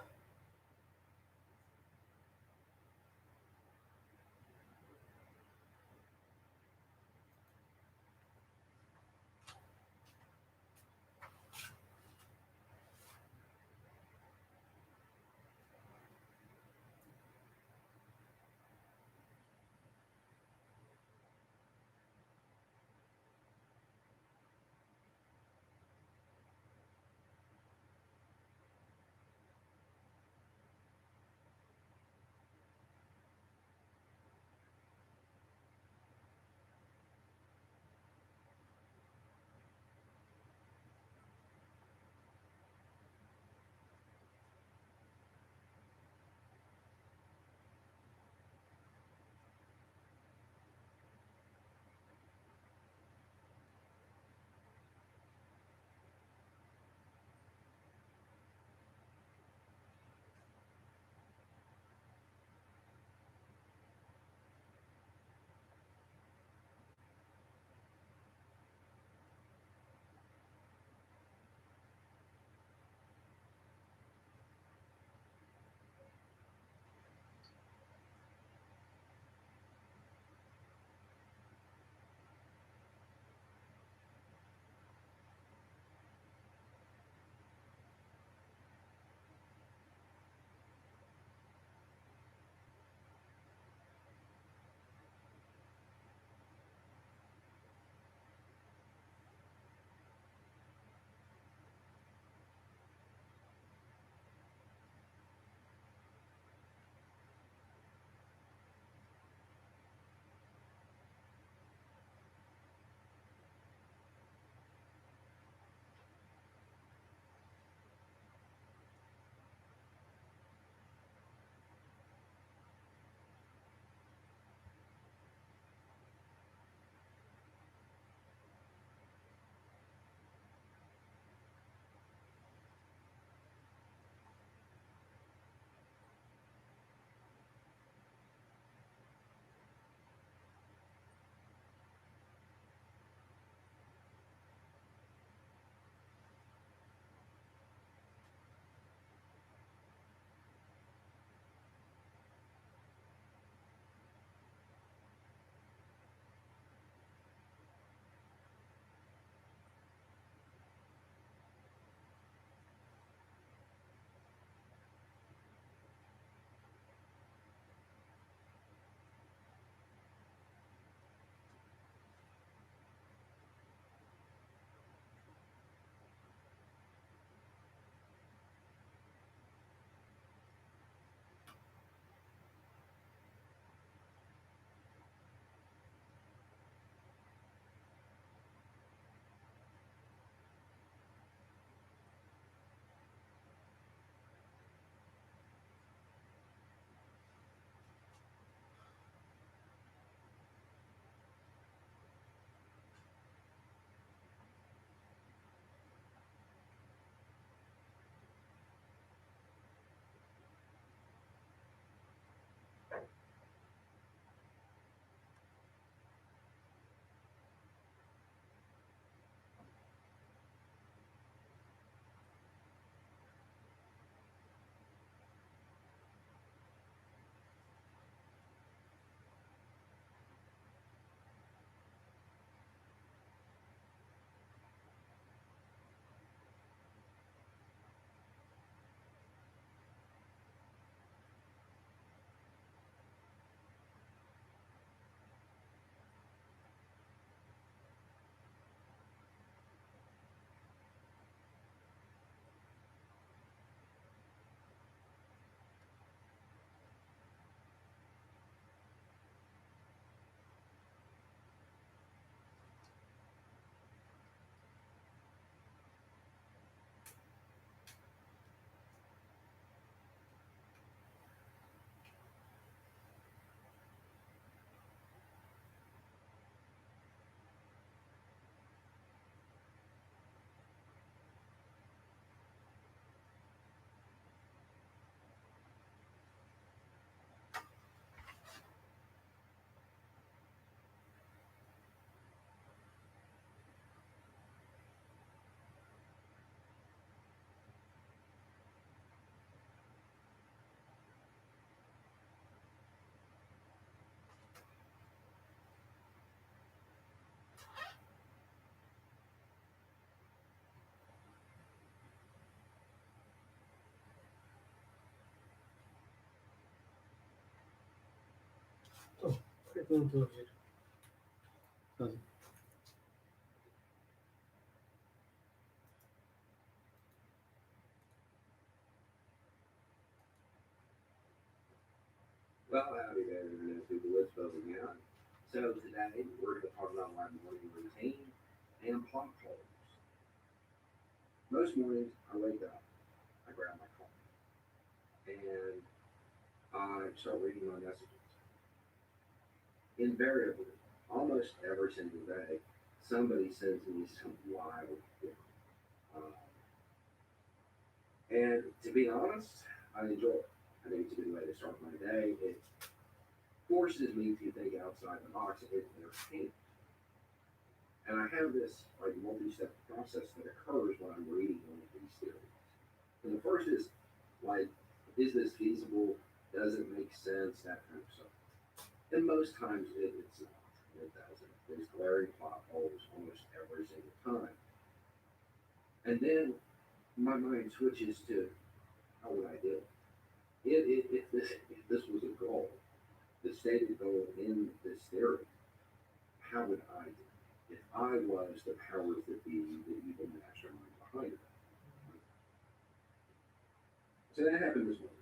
Pronto, Rogério. Well, howdy there, Internet people. It's Buzz again. So today we're going to talk about my morning routine and plot holes. Most mornings I wake up, I grab my coffee, and I start reading my messages. Invariably, almost every single day, somebody sends me some wild thing. Uh, and to be honest, I enjoy it. I think it's a good way to start my day. It forces me to think outside the box and entertain. And I have this like multi-step process that occurs when I'm reading one of these theories. And the first is like, is this feasible? Does it make sense? That kind of stuff. And most times it's not. It doesn't. There's glaring plot holes almost every single time. And then my mind switches to how would I do it? If this was a goal, the stated goal in this theory, how would I do it? If I was the powers that be, the evil mastermind behind it. So that happened this morning.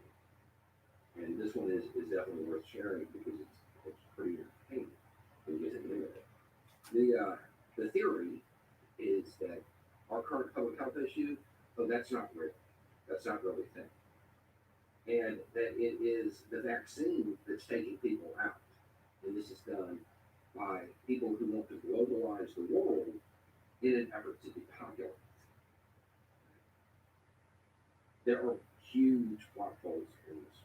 And this one is definitely worth sharing because it's pretty entertaining when you get into it. The theory is that our current public health issue, that's not real. That's not really a thing. And that it is the vaccine that's taking people out. And this is done by people who want to globalize the world in an effort to depopulate. There are huge plot holes in this.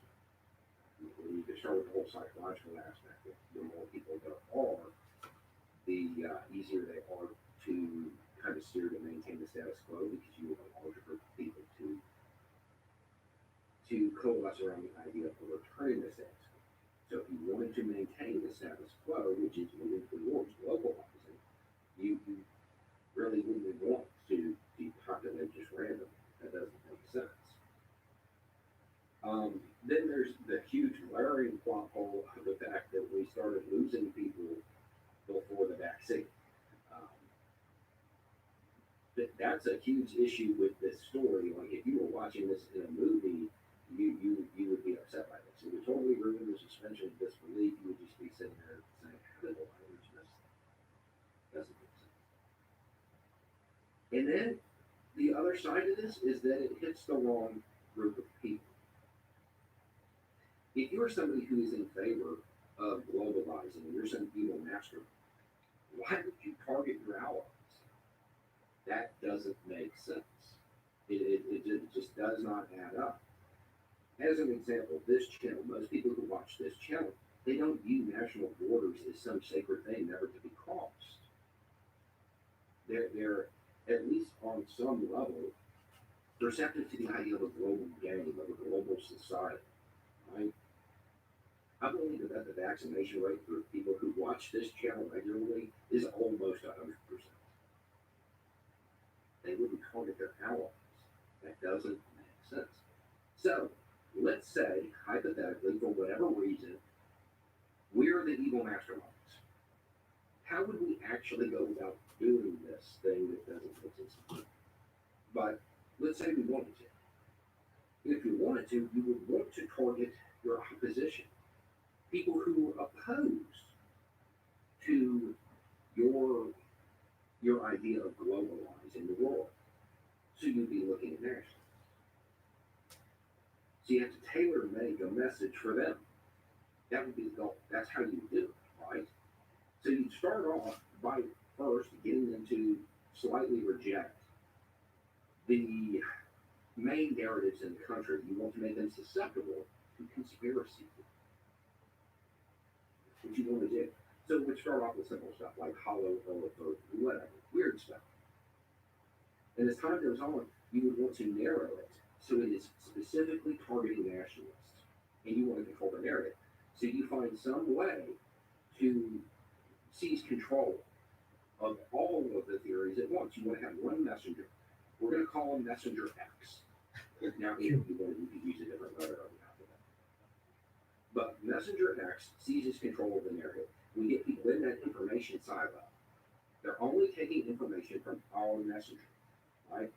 You can start with the whole psychological aspect. The more people there are, the easier they are to kind of steer to maintain the status quo because you have a larger group of people to coalesce around the idea of returning the status quo. So if you wanted to maintain the status quo, which is moving towards globalizing, you really wouldn't want to depopulate just randomly. That doesn't make sense. Then there's the huge glaring plot hole of the fact that we started losing people before the vaccine. That's a huge issue with this story. Like if you were watching this in a movie, you would be upset by this. It would totally ruin the suspension of disbelief. You would just be sitting there saying, how did the writers miss that? Doesn't make sense. And then the other side of this is that it hits the wrong group of people. If you're somebody who is in favor of globalizing, and you're some evil master, why would you target your allies? That doesn't make sense. It just does not add up. As an example, this channel, most people who watch this channel, they don't view national borders as some sacred thing never to be crossed. They're at least on some level receptive to the idea of a global game, of a global society, right? I believe that the vaccination rate for people who watch this channel regularly is almost 100%. They wouldn't target their allies. That doesn't make sense. So, let's say, hypothetically, for whatever reason, we're the evil masterminds. How would we actually go about doing this thing that doesn't exist? But let's say we wanted to. If you wanted to, you would want to target your opposition. People who are opposed to your idea of globalizing the world. So you'd be looking at nationalists. So you have to tailor make a message for them. That would be the goal. That's how you do it, right? So you'd start off by first getting them to slightly reject the main narratives in the country. You want to make them susceptible to conspiracy. What you want to do. So we'd start off with simple stuff like hollow earth or whatever, weird stuff. And as time goes on, you would want to narrow it so it is specifically targeting nationalists. And you want to control the narrative. So you find some way to seize control of all of the theories at once. You want to have one messenger. We're going to call him Messenger X. Now, you could use a different letter on the alphabet. But Messenger X seizes control of the narrative. we get people in that information silo. They're only taking information from our messenger, right?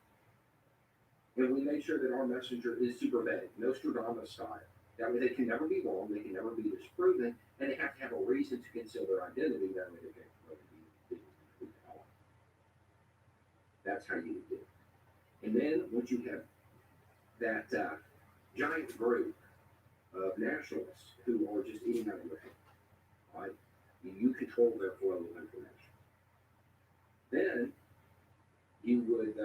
And we make sure that our messenger is super vague, Nostradamus style. That way they can never be wrong, they can never be disproven, and they have to have a reason to conceal their identity. That way they can't really be truthful. That's how you do it. And then once you have that giant group of nationalists who are just eating out of your hand, right? You control their flow of information. Then you would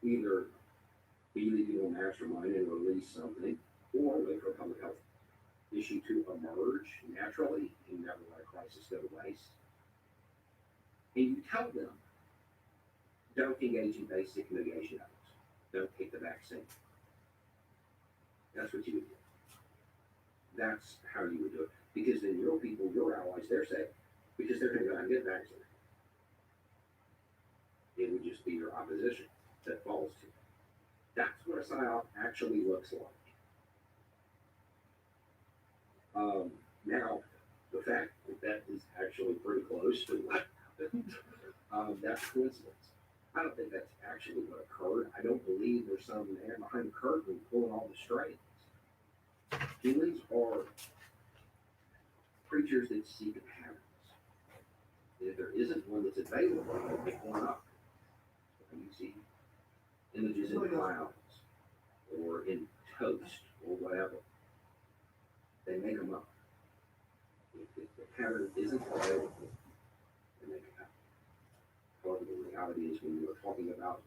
either be the evil mastermind and release something, or wait for a public health issue to emerge naturally and never let a crisis go to waste. And you tell them, don't engage in basic mitigation efforts. Don't take the vaccine. That's what you would do. That's how you would do it. Because then your people, your allies, they're safe. Because they're going to go out and get vaccinated. It would just be your opposition that falls to it. That's what a PSYOP actually looks like. Now, the fact that that is actually pretty close to what happened, that's coincidence. I don't think that's actually what occurred. I don't believe there's some man behind the curtain pulling all the strings. Humans are creatures that seek patterns. And if there isn't one that's available, they'll pick one up. You see images in clouds or in toast or whatever. They make them up. If the pattern isn't available, they make it up. However, the reality is when you're talking about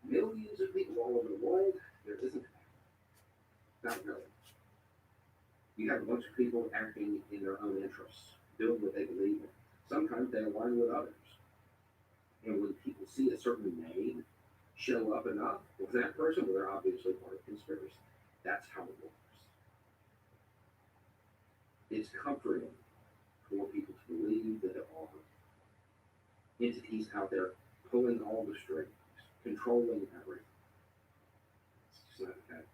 millions of people all over the world, there isn't a pattern. Not really. You have a bunch of people acting in their own interests, doing what they believe in. Sometimes they align with others. And when people see a certain name show up enough with that person, well, they're obviously part of conspiracy. That's how it works. It's comforting for people to believe that there are entities out there pulling all the strings, controlling everything. It's just not the case.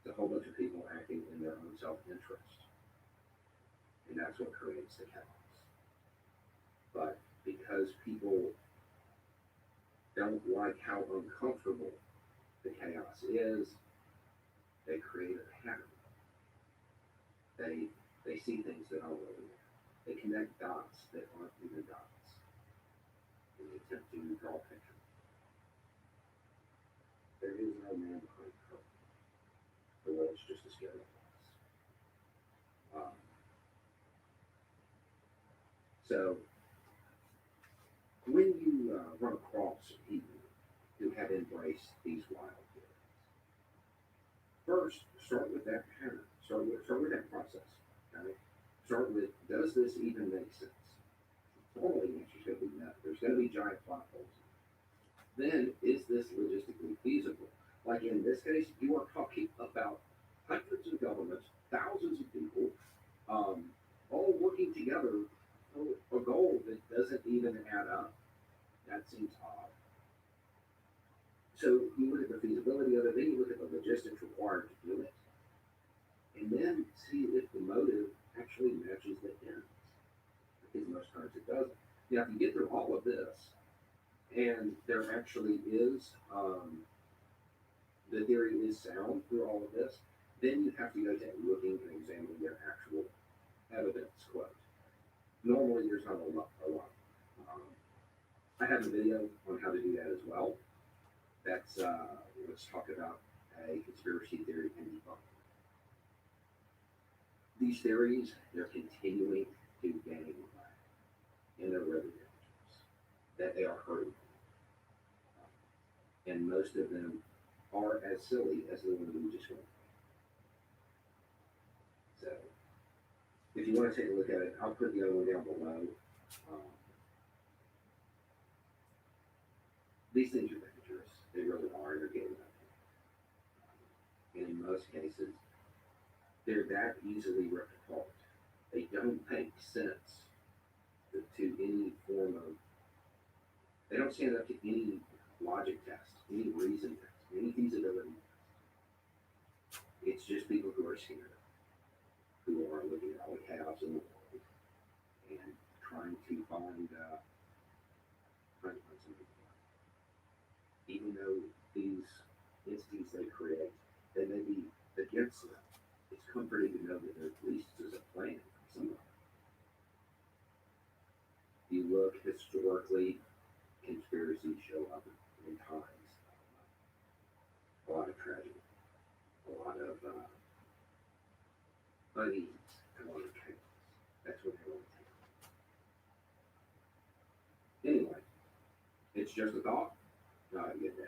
It's a whole bunch of people acting in their own self-interest. And that's what creates the chaos. But because people don't like how uncomfortable the chaos is, they create a pattern. They see things that aren't really there. They connect dots that aren't even dots. And they attempt to draw a picture. There is no man behind the curtain. The world's just a scary place. So, when you run across people who have embraced these wild theories, first start with that pattern. Start with that process. Okay? Start with, does this even make sense? Formally, the answer's going to be no. There's going to be giant plot holes. Then, is this logistically feasible? Like in this case, you are talking about hundreds of governments, thousands of people, all working together for a goal that doesn't even add up. That seems odd. So you look at the feasibility of it, then you look at the logistics required to do it, and then see if the motive actually matches the ends. Because most times it doesn't. Now, if you get through all of this, and there actually is, the theory is sound through all of this, then you have to go to looking and examining their actual evidence quote. Normally, there's not a lot. I have a video on how to do that as well. That's, let's talk about a conspiracy theory and debunking. These theories, they're continuing to gain back, and they're really dangerous. That they are hurting. And most of them are as silly as the one we just went through. So, if you want to take a look at it, I'll put the other one down below. These things are dangerous. They really are. They're getting up. And in most cases, they're that easily ripped apart. They don't make sense to any form of, they don't stand up to any logic test, any reason test, any feasibility test. It's just people who are scared, who are looking at all the chaos in the world, trying to find something. Even though these entities they create, they may be against them. It's comforting to know that there at least is a plan for somebody. You look historically, conspiracies show up in times. A lot of tragedy, a lot of unease, and a lot of chaos. That's what they want to take. Anyway, it's just a thought. Not a good day.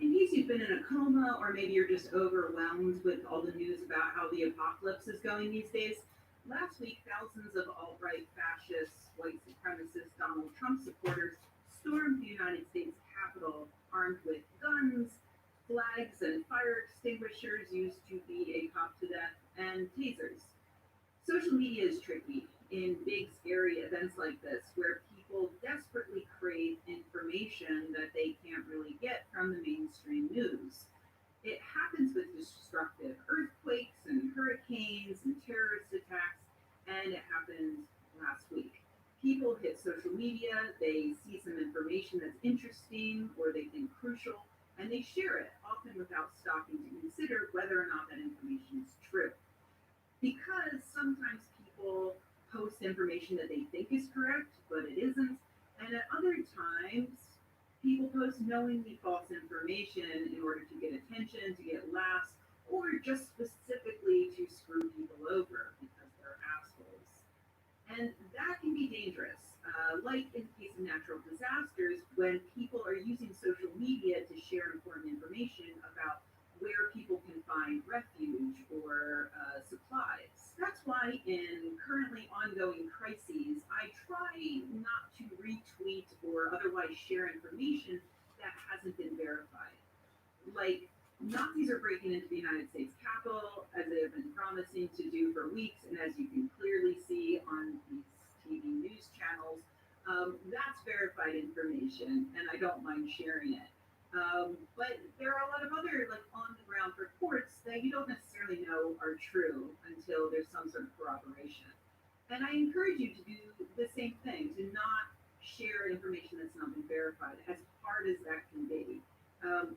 In case you've been in a coma, or maybe you're just overwhelmed with all the news about how the apocalypse is going these days, last week thousands of alt-right fascists, white supremacist Donald Trump supporters stormed the United States Capitol armed with guns, flags, and fire extinguishers used to beat a cop to death, and tasers. Social media is tricky in big, scary events like this, where people desperately crave information that they can't really get from the mainstream news. It happens with destructive earthquakes and hurricanes and terrorist attacks, and it happened last week. People hit social media, they see some information that's interesting or they think crucial, and they share it, often without stopping to consider whether or not that information is true. Because sometimes people post information that they think is correct, but it isn't, and at other times, people post knowingly false information in order to get attention, to get laughs, or just specifically to screw people over because they're assholes. And that can be dangerous. Like in the case of natural disasters, when people are using social media to share important information about where people can find refuge or supplies. That's why in currently ongoing crises, I try not to retweet or otherwise share information that hasn't been verified. Like, Nazis are breaking into the United States Capitol, as they have been promising to do for weeks, and as you can clearly see on these TV news channels, that's verified information, and I don't mind sharing it. But there are a lot of other like on the ground reports that you don't necessarily know are true until there's some sort of corroboration. And I encourage you to do the same thing, to not share information that's not been verified, as hard as that can be.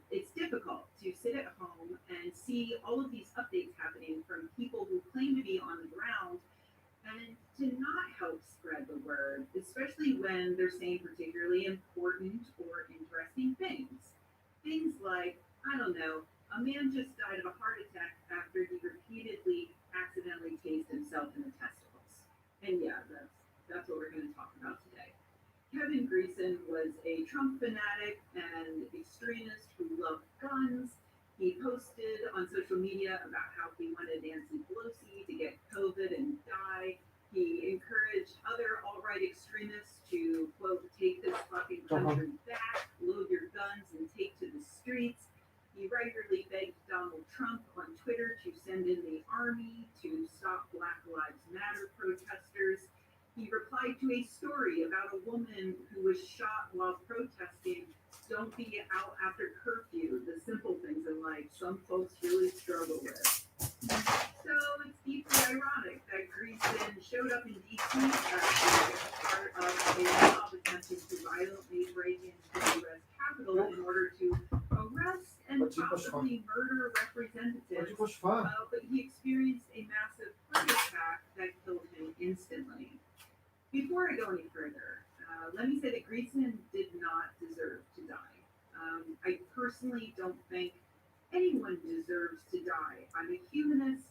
It's difficult to sit at home and see all of these updates happening from people who claim to be on the ground and to not help spread the word, especially when they're saying particularly important or interesting things. Things like, I don't know, a man just died of a heart attack after he repeatedly accidentally tased himself in the testicles. And yeah, that's what we're going to talk about today. Kevin Greason was a Trump fanatic and extremist who loved guns. He posted on social media about how he wanted Nancy Pelosi to get COVID and die. He encouraged other alt-right extremists to, quote, take this fucking country back, load your guns, and take to the streets. He regularly begged Donald Trump on Twitter to send in the army to stop Black Lives Matter protesters. He replied to a story about a woman who was shot while protesting. Don't be out after curfew, the simple things in life some folks really struggle with. So it's deeply ironic that Greason showed up in D.C. as part of a mob attempting to violently break into the U.S. Capitol in order to arrest and possibly murder representatives, but he experienced a massive heart attack that killed him instantly. Before I go any further, let me say that Greason did not deserve to die. I personally don't think anyone deserves to die. I'm a humanist.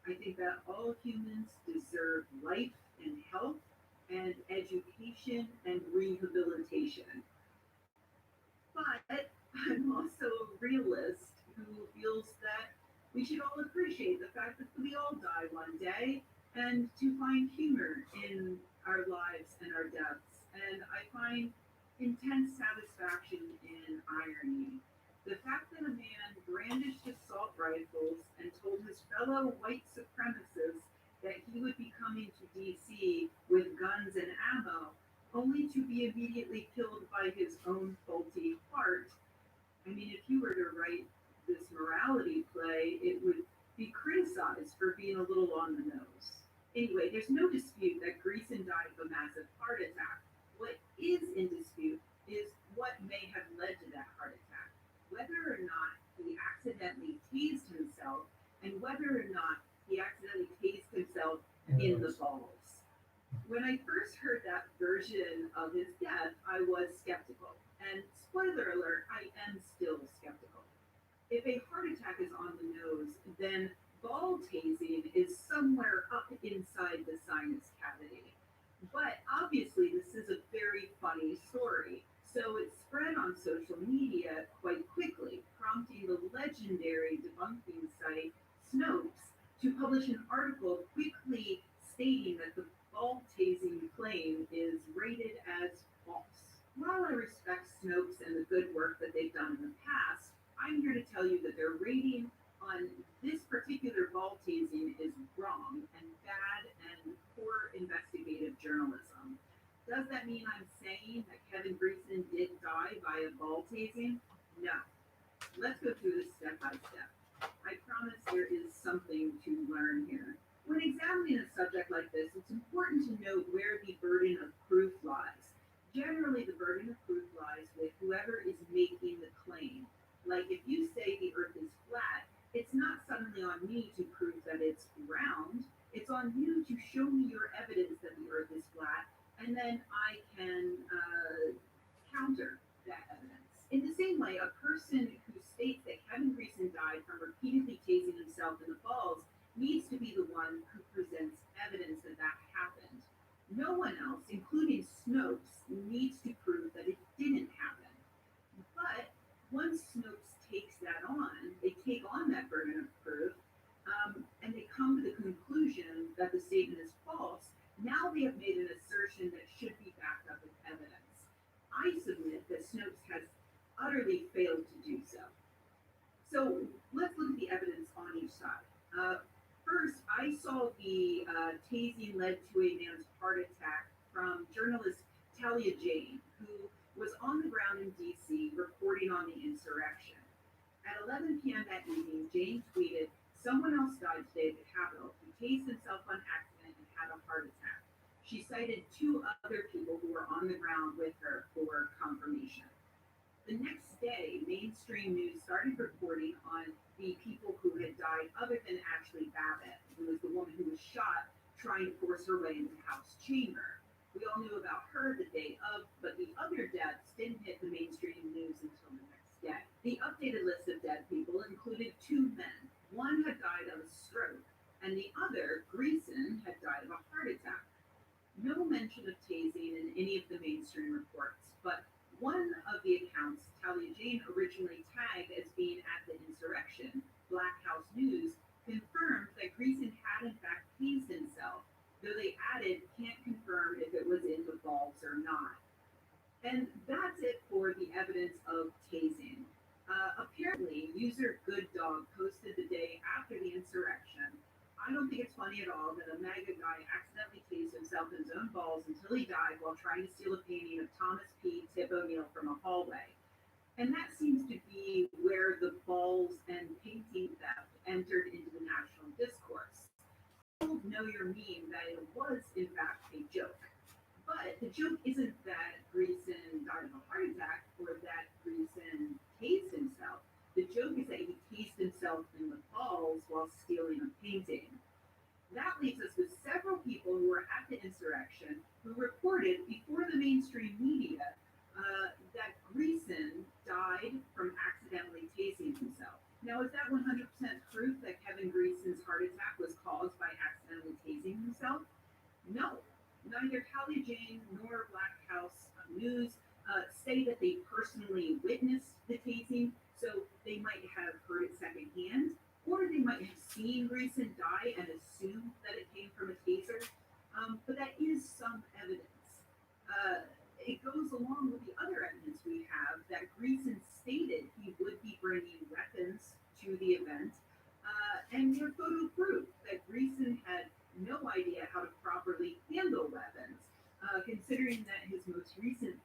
I think that all humans deserve life and health and education and rehabilitation. But I'm also a realist who feels that we should all appreciate the fact that we all die one day and to find humor in our lives and our deaths. And I find intense satisfaction in irony. The fact that a man brandished assault rifles and told his fellow white supremacists that he immediately killed by his own faulty heart. I mean, if you were to write this morality play, it would be criticized for being a little on the nose. Anyway, there's no dispute that Greason died of a massive heart attack. What is in dispute is what may have led to that heart attack. Whether or not he accidentally tased himself, and whether or not he accidentally tased himself in the balls. When I first heard that version of his death, I was skeptical. And spoiler alert, I am still skeptical. If a heart attack is on the nose, then ball tasing is somewhere up inside the sinus cavity. But obviously, this is a very funny story, so it spread on social media quite quickly, prompting the legendary debunking site Snopes to publish an article quickly stating that the ball tasing claim is rated as false. While I respect Snopes and the good work that they've done in the past, I'm here to tell you that their rating on this particular ball tasing is wrong and bad and poor investigative journalism. Does that mean I'm saying that Kevin Greason did die by a ball tasing? No. Let's go through this step by step. I promise there is something to learn here. When examining a subject like this, it's important to note where the burden of proof lies. Generally, the burden of proof lies with whoever is making the claim. Like if you say the earth is flat, it's not suddenly on me to prove that it's round. It's on you to show me your evidence that the earth is flat, and then I can counter that evidence. In the same way, a person who states that Kevin Greason died from repeatedly tasing himself in the balls needs to be the one who presents evidence that that happened. No one else, including Snopes, needs to prove that it didn't happen. But once Snopes takes that on, they take on that burden of proof, and they come to the conclusion that the statement is false. Now they have made an assertion that should be backed up with evidence. I submit that Snopes has utterly failed to do so. So let's look at the evidence on each side. First, I saw the tasing led to a man's heart attack from journalist Talia Jane, who was on the ground in D.C. reporting on the insurrection. At 11 p.m. that evening, Jane tweeted, "Someone else died today at the Capitol. He tased himself on accident and had a heart attack." She cited two other people who were on the ground with her for confirmation. The next day, mainstream news started reporting on the people who had died other than Ashley Babbitt, who was the woman who was shot trying to force her way into the House chamber. We all knew about her the day of, but the other deaths didn't hit the mainstream news until the next day. The updated list of dead people included two men. One had died of a stroke, and the other, Greason, had died of a heart attack. No mention of tasing in any of the mainstream reports, but one of the accounts Talia Jane originally tagged as being at the insurrection, Black House News, confirmed that Greason had in fact tased himself, though they added can't confirm if it was in the balls or not. And that's it for the evidence of tasing. Apparently, user Good Dog posted the day after the insurrection. I don't think it's funny at all that a MAGA guy accidentally tased himself in his own balls until he died while trying to steal a painting of Thomas P. Tip O'Neill from a hallway. And that seems to be where the balls and painting theft entered into the national discourse. People know your meme that it was, in fact, a joke. But the joke isn't that Greason died of a heart attack or that Greason tased himself. The joke is that he tased himself in the balls while stealing a painting. That leaves us with several people who were at the insurrection who reported before the mainstream media that Greason died from accidentally tasing himself. Now, is that 100% proof that Kevin Greason's heart attack was caused by accidentally tasing himself? No. Neither Talia Jane nor Black House News say that they personally witnessed the tasing, so they might have heard it secondhand, or they might have seen Greason die and assumed that it came from a taser, but that is some evidence. It goes along with the other evidence we have that Greason stated he would be bringing weapons to the event, and your photo proof that Greason had no idea how to properly handle weapons, considering that his most recent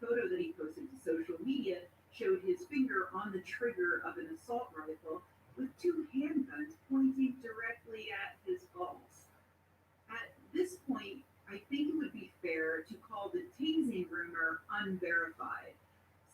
an assault rifle with two handguns pointing directly at his balls. At this point, I think it would be fair to call the tasing rumor unverified.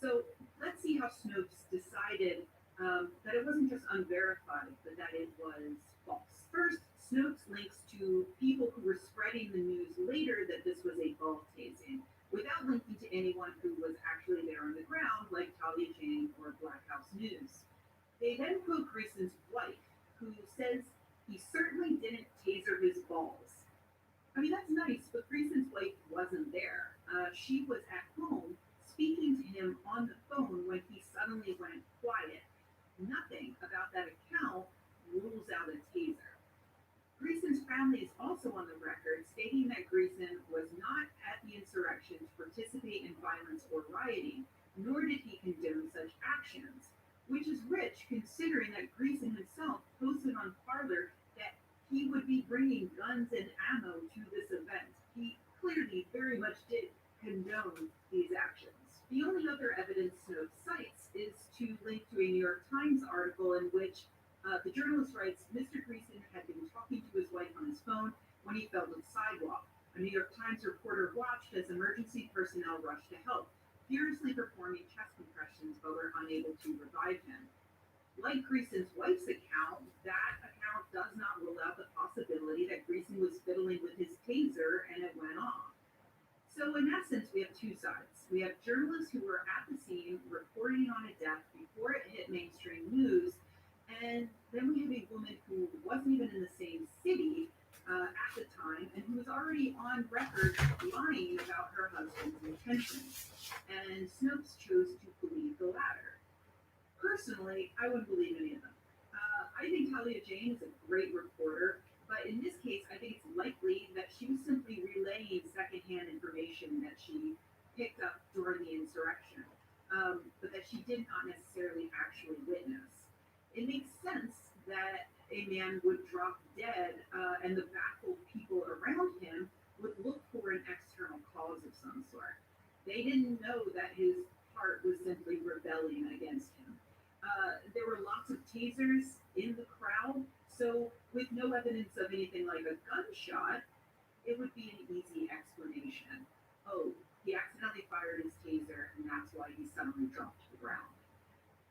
So let's see how Snopes decided that it wasn't just unverified, but that it was false. First, Snopes links to people who were spreading the news later that this was a ball tasing, without linking to anyone who was actually there on the ground, like Talia Jane or Black House News. They then quote Greason's wife, who says he certainly didn't taser his balls. I mean, that's nice, but Greason's wife wasn't there. She was at home speaking to him on the phone when he suddenly went quiet. Nothing about that account rules out a taser. Greason's family is also on the record stating that Greason was not at the insurrection to participate in violence or rioting, nor did he condone such actions, which is rich considering that Greason himself posted on Parler that he would be bringing guns and ammo to this event. He clearly very much did condone these actions. The only other evidence Snopes cites is to link to a New York Times article in which the journalist writes, Mr. Greason had been talking to his wife on his phone when he fell to the sidewalk. A New York Times reporter watched as emergency personnel rushed to help, furiously performing chest compressions but were unable to revive him. Like Greason's wife's account, that account does not rule out the possibility that Greason was fiddling with his taser and it went off. So in essence, we have two sides. We have journalists who were at the scene reporting on a death before it hit mainstream news, and then we have a woman who wasn't even in the same city at the time and who was already on record lying about her husband's intentions. And Snopes chose to believe the latter. Personally, I wouldn't believe any of them. I think Talia Jane is a great reporter, but in this case, I think it's likely that she was simply relaying secondhand information that she picked up during the insurrection, but that she did not necessarily actually witness. It makes sense that a man would drop dead and the baffled people around him would look for an external cause of some sort. They didn't know that his heart was simply rebelling against him. There were lots of tasers in the crowd, so with no evidence of anything like a gunshot, it would be an easy explanation. Oh, he accidentally fired his taser, and that's why he suddenly dropped to the ground.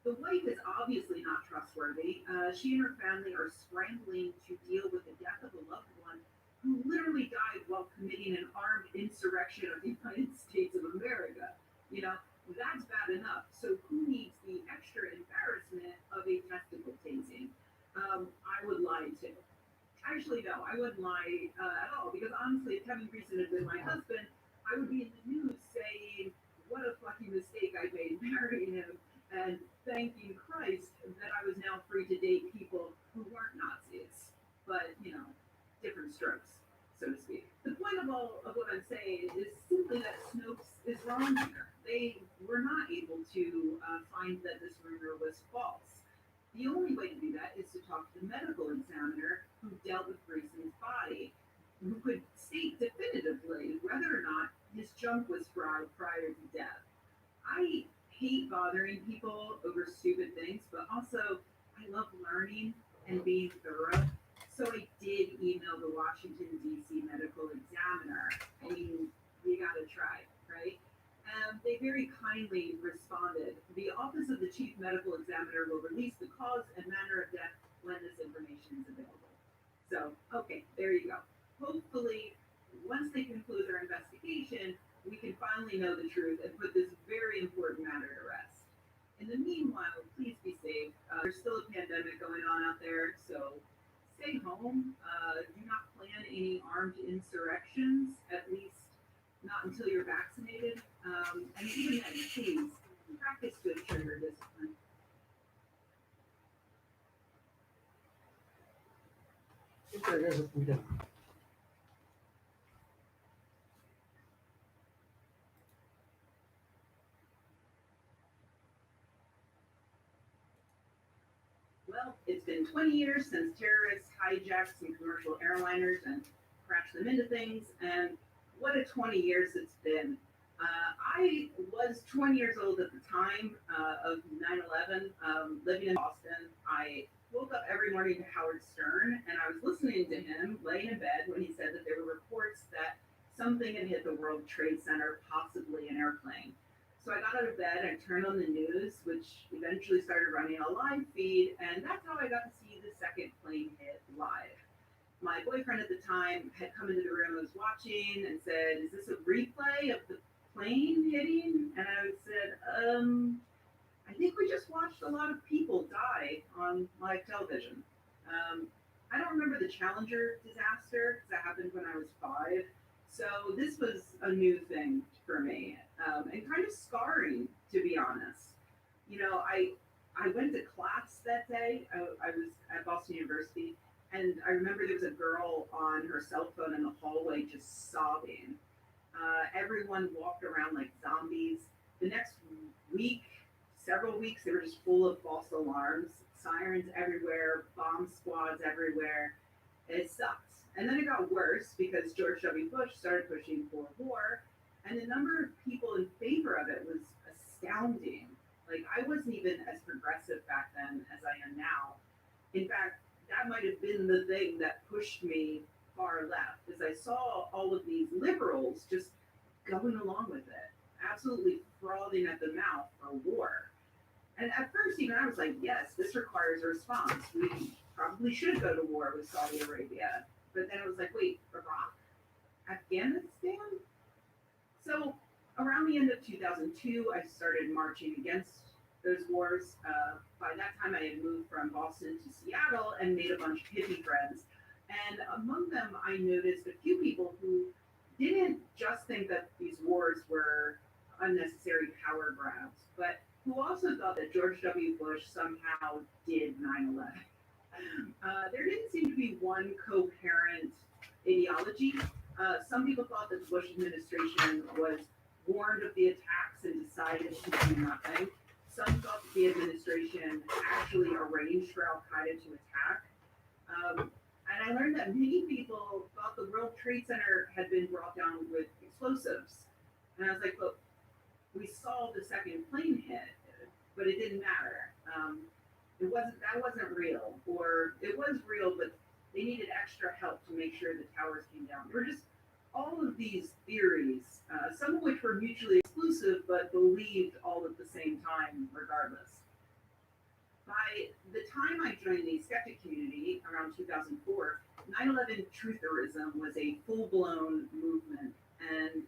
The wife is obviously not trustworthy. She and her family are scrambling to deal with the death of a loved one who literally died while committing an armed insurrection of the United States of America. You know, that's bad enough. So who needs the extra embarrassment of a testicle tasing? I would lie too. Actually, no, I wouldn't lie at all because honestly, if Kevin Greason had been my husband, I would be in the news saying what a fucking mistake I made marrying him and thanking Christ that I was now free to date people who weren't Nazis. But, you know, different strokes, so to speak. The point of all of what I'm saying is simply that Snopes is wrong here. They were not able to find that this rumor was false. The only way to do that is to talk to the medical examiner who dealt with Greason's body, who could state definitively whether or not his junk was fried prior to death. I hate bothering people over stupid things, but also I love learning and being thorough. So I did email the Washington, D.C. medical examiner. I mean, you gotta try, right? They very kindly responded. The Office of the Chief Medical Examiner will release the cause and manner of death when this information is available. So, okay, there you go. Hopefully, once they conclude their investigation, we can finally know the truth and put this very important matter to rest. In the meanwhile, please be safe. There's still a pandemic going on out there, so stay home. Do not plan any armed insurrections, at least not until you're vaccinated. And even then, please practice good trigger discipline. Okay, guys, we done. Well, it's been 20 years since terrorists hijacked some commercial airliners and crashed them into things, and what a 20 years it's been. I was 20 years old at the time of 9/11, living in Boston. I woke up every morning to Howard Stern, and I was listening to him laying in bed when he said that there were reports that something had hit the World Trade Center, possibly an airplane. So I got out of bed and turned on the news, which eventually started running a live feed, and that's how I got to see the second plane hit live. My boyfriend at the time had come into the room and was watching and said, "Is this a replay of the plane hitting?" And I said, I think we just watched a lot of people die on live television. Um, I don't remember the Challenger disaster because that happened when I was 5. So this was a new thing for me, and kind of scarring, to be honest. You know, I went to class that day. I was at Boston University, and I remember there was a girl on her cell phone in the hallway just sobbing. Everyone walked around like zombies. The next week, several weeks, they were just full of false alarms, sirens everywhere, bomb squads everywhere. It sucked. And then it got worse because George W. Bush started pushing for war, and the number of people in favor of it was astounding. Like, I wasn't even as progressive back then as I am now. In fact, that might have been the thing that pushed me far left, as I saw all of these liberals just going along with it, absolutely frothing at the mouth for war. And at first, even I was like, yes, this requires a response. We probably should go to war with Saudi Arabia. But then it was like, wait, Iraq? Afghanistan? So around the end of 2002, I started marching against those wars. By that time, I had moved from Boston to Seattle and made a bunch of hippie friends. And among them, I noticed a few people who didn't just think that these wars were unnecessary power grabs, but who also thought that George W. Bush somehow did 9/11. There didn't seem to be one coherent ideology. Some people thought that the Bush administration was warned of the attacks and decided to do nothing. Some thought that the administration actually arranged for Al Qaeda to attack. And I learned that many people thought the World Trade Center had been brought down with explosives. And I was like, look, we saw the second plane hit, but it didn't matter. That wasn't real, or it was real, but they needed extra help to make sure the towers came down. There were just all of these theories, some of which were mutually exclusive, but believed all at the same time, regardless. By the time I joined the skeptic community around 2004, 9/11 trutherism was a full-blown movement, and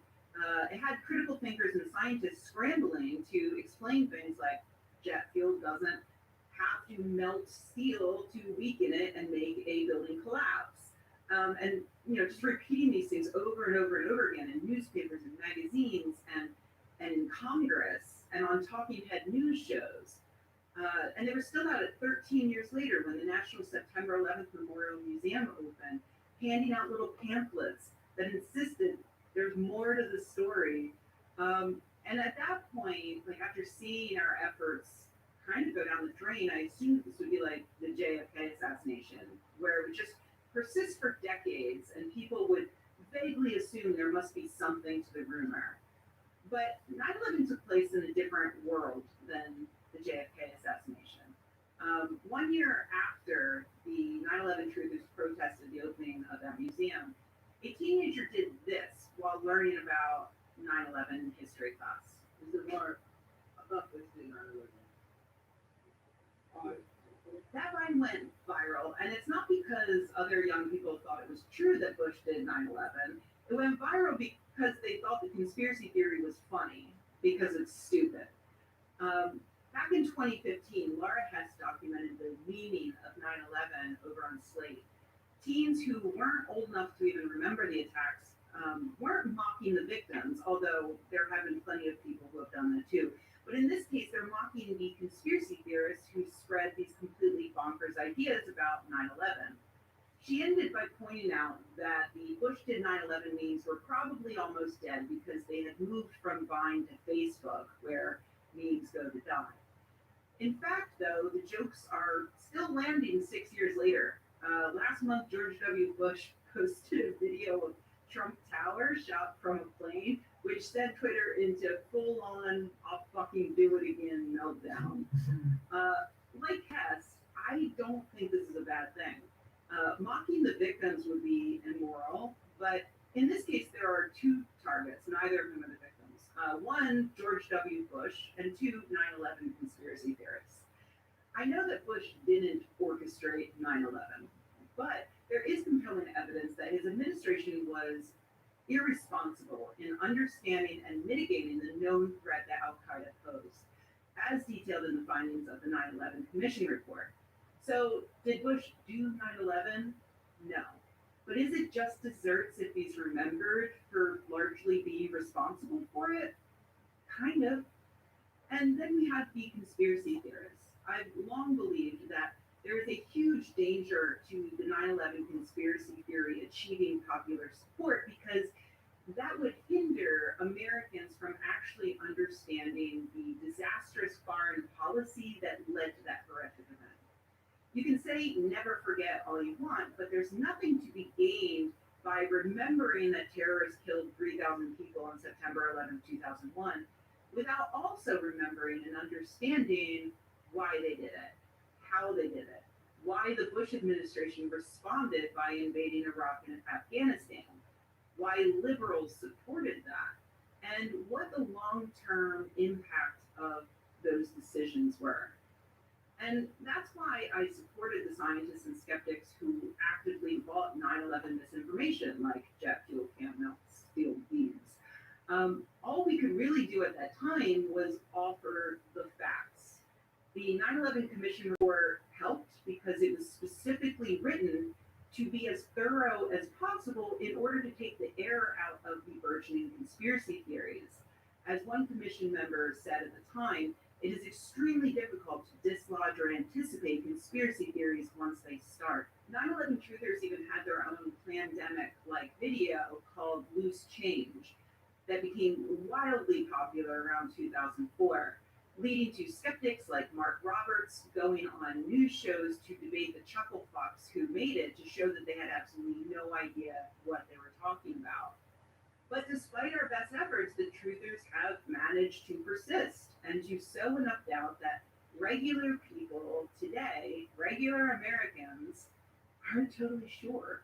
it had critical thinkers and scientists scrambling to explain things like jet fuel doesn't have to melt steel to weaken it and make a building collapse. And just repeating these things over and over and over again in newspapers and magazines and in Congress and on talking head news shows. And they were still at it 13 years later when the National September 11th Memorial Museum opened, handing out little pamphlets that insisted there's more to the story. And at that point, like after seeing our efforts kind of go down the drain, I assumed this would be like the JFK assassination, where it would just persist for decades and people would vaguely assume there must be something to the rumor. But 9/11 took place in a different world than the JFK assassination. 1 year after the 9/11 truthers protested the opening of that museum, a teenager did this while learning about 9/11 history class. Is it more about this than 9/11? That line went viral, and it's not because other young people thought it was true that Bush did 9/11. It went viral because they thought the conspiracy theory was funny because it's stupid. Back in 2015, Laura Hess documented the meaning of 9/11 over on Slate. Teens who weren't old enough to even remember the attacks weren't mocking the victims, although there have been plenty of people who have done that too. But in this case, they're mocking the conspiracy theorists who spread these completely bonkers ideas about 9/11. She ended by pointing out that the Bush did 9/11 memes were probably almost dead because they had moved from Vine to Facebook, where memes go to die. In fact, though, the jokes are still landing 6 years later. Last month, George W. Bush posted a video of Trump Tower shot from a plane, which sent Twitter into full I don't think this is a bad thing. Mocking the victims would be immoral, but in this case, there are two targets, neither of whom are the victims. One, George W. Bush, and two, 9/11 conspiracy theorists. I know that Bush didn't orchestrate 9/11, but there is compelling evidence that his administration was irresponsible in understanding and mitigating the known threat that Al Qaeda posed, as detailed in the findings of the 9/11 Commission report. So, did Bush do 9/11? No. But is it just desserts if he's remembered for largely being responsible for it? Kind of. And then we have the conspiracy theorists. I've long believed that there is a huge danger to the 9/11 conspiracy theory achieving popular support because that would hinder Americans from actually understanding the disastrous foreign policy that led to that horrific event. You can say never forget all you want, but there's nothing to be gained by remembering that terrorists killed 3,000 people on September 11, 2001, without also remembering and understanding why they did it, how they did it, why the Bush administration responded by invading Iraq and Afghanistan, why liberals supported that, and what the long-term impact of those decisions were. And that's why I supported the scientists and skeptics who actively fought 9/11 misinformation, like jet fuel can't melt steel beams. All we could really do at that time was offer the facts. The 9/11 Commission report helped because it was specifically written to be as thorough as possible in order to take the air out of the burgeoning conspiracy theories. As one commission member said at the time, it is extremely difficult to dislodge or anticipate conspiracy theories once they start. 9/11 truthers even had their own pandemic-like video called Loose Change that became wildly popular around 2004, leading to skeptics like Mark Roberts going on news shows to debate the chuckle fox who made it to show that they had absolutely no idea what they were talking about. But despite our best efforts, the truthers have managed to persist and to sow enough doubt that regular people today, regular Americans, aren't totally sure.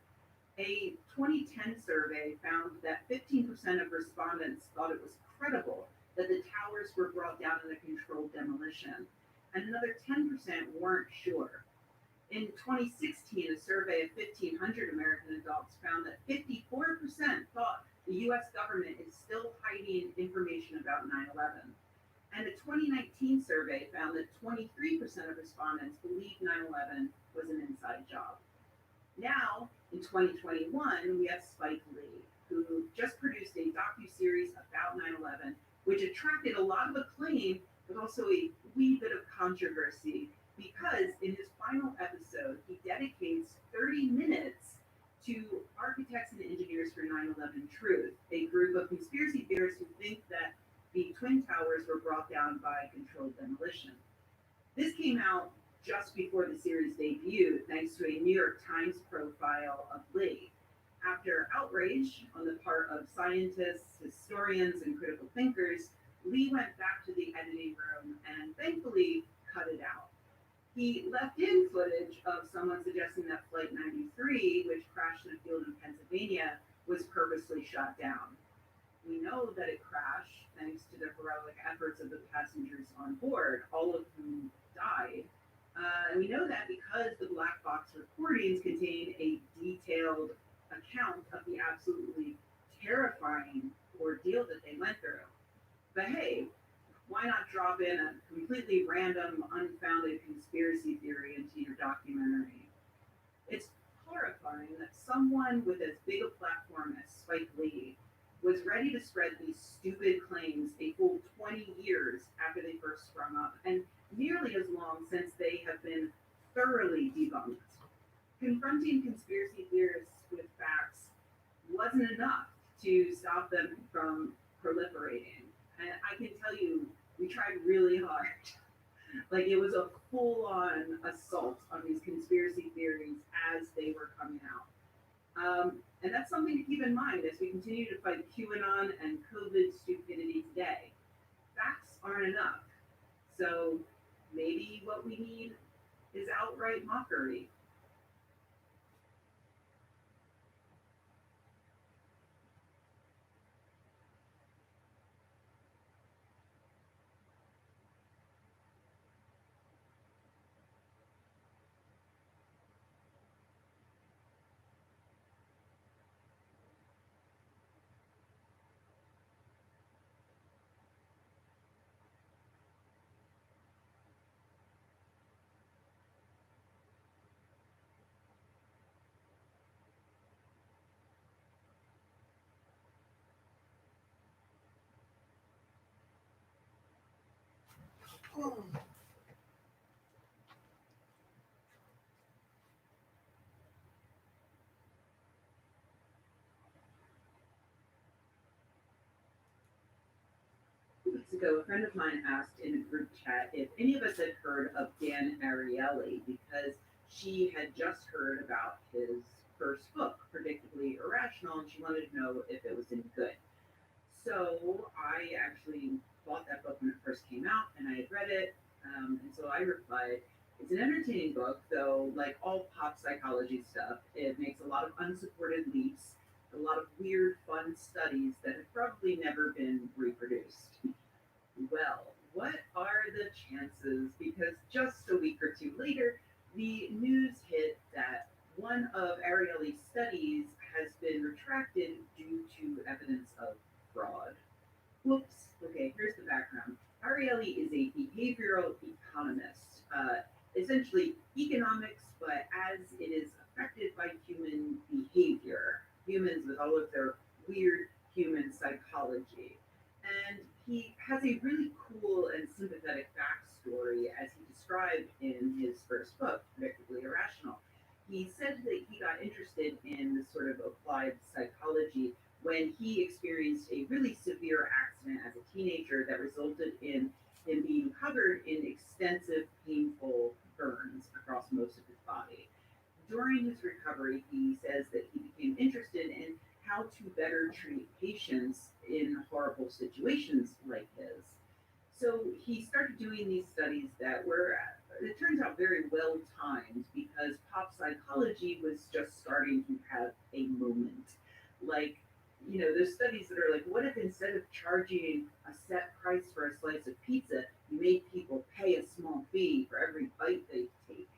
A 2010 survey found that 15% of respondents thought it was credible that the towers were brought down in a controlled demolition, and another 10% weren't sure. In 2016, a survey of 1,500 American adults found that 54% thought the US government is still hiding information about 9/11. And a 2019 survey found that 23% of respondents believed 9/11 was an inside job. Now, in 2021, we have Spike Lee, who just produced a docuseries about 9/11, which attracted a lot of acclaim, but also a wee bit of controversy, because in his final episode, he dedicates 30 minutes to architects and engineers for 9/11 Truth, a group of conspiracy theorists who think that the Twin Towers were brought down by controlled demolition. This came out just before the series debuted, thanks to a New York Times profile of Lee. After outrage on the part of scientists, historians, and critical thinkers, Lee went back to the editing room and thankfully cut it out. He left in footage of someone suggesting that Flight 93, which crashed in a field in Pennsylvania, was purposely shot down. We know that it crashed thanks to the heroic efforts of the passengers on board, all of whom died. And we know that because the black box recordings contain a detailed account of the absolutely terrifying ordeal that they went through. But hey, why not drop in a completely random, unfounded conspiracy theory into your documentary? It's horrifying that someone with as big a platform as Spike Lee was ready to spread these stupid claims a full 20 years after they first sprung up, and nearly as long since they have been thoroughly debunked. Confronting conspiracy theorists with facts wasn't enough to stop them from proliferating. And I can tell you, we tried really hard. Like, it was a full-on assault on these conspiracy theories as they were coming out. And that's something to keep in mind as we continue to fight QAnon and COVID stupidity today. Facts aren't enough. So maybe what we need is outright mockery. Weeks ago, a friend of mine asked in a group chat if any of us had heard of Dan Ariely because she had just heard about his first book, Predictably Irrational, and she wanted to know if it was any good. So I actually bought that book when it first came out, and I had read it, and so I replied, "It's an entertaining book, though, like all pop psychology stuff, it makes a lot of unsupported leaps, a lot of weird, fun studies that have probably never been reproduced." Well, what are the chances? Because just a week or two later, the news hit that one of Ariely's studies has been retracted due to evidence of fraud. Whoops. Okay, here's the background. Ariely is a behavioral economist, essentially economics, but as it is affected by human behavior, humans with all of their weird human psychology. And he has a really cool and sympathetic backstory as he described in his first book, Predictably Irrational. He said that he got interested in this sort of applied psychology when he experienced a really severe accident as a teenager that resulted in him being covered in extensive, painful burns across most of his body. During his recovery, he says that he became interested in how to better treat patients in horrible situations like his. So he started doing these studies that were, it turns out, very well timed because pop psychology was just starting to have a moment. Like, there's studies that are like, what if instead of charging a set price for a slice of pizza, you made people pay a small fee for every bite they take?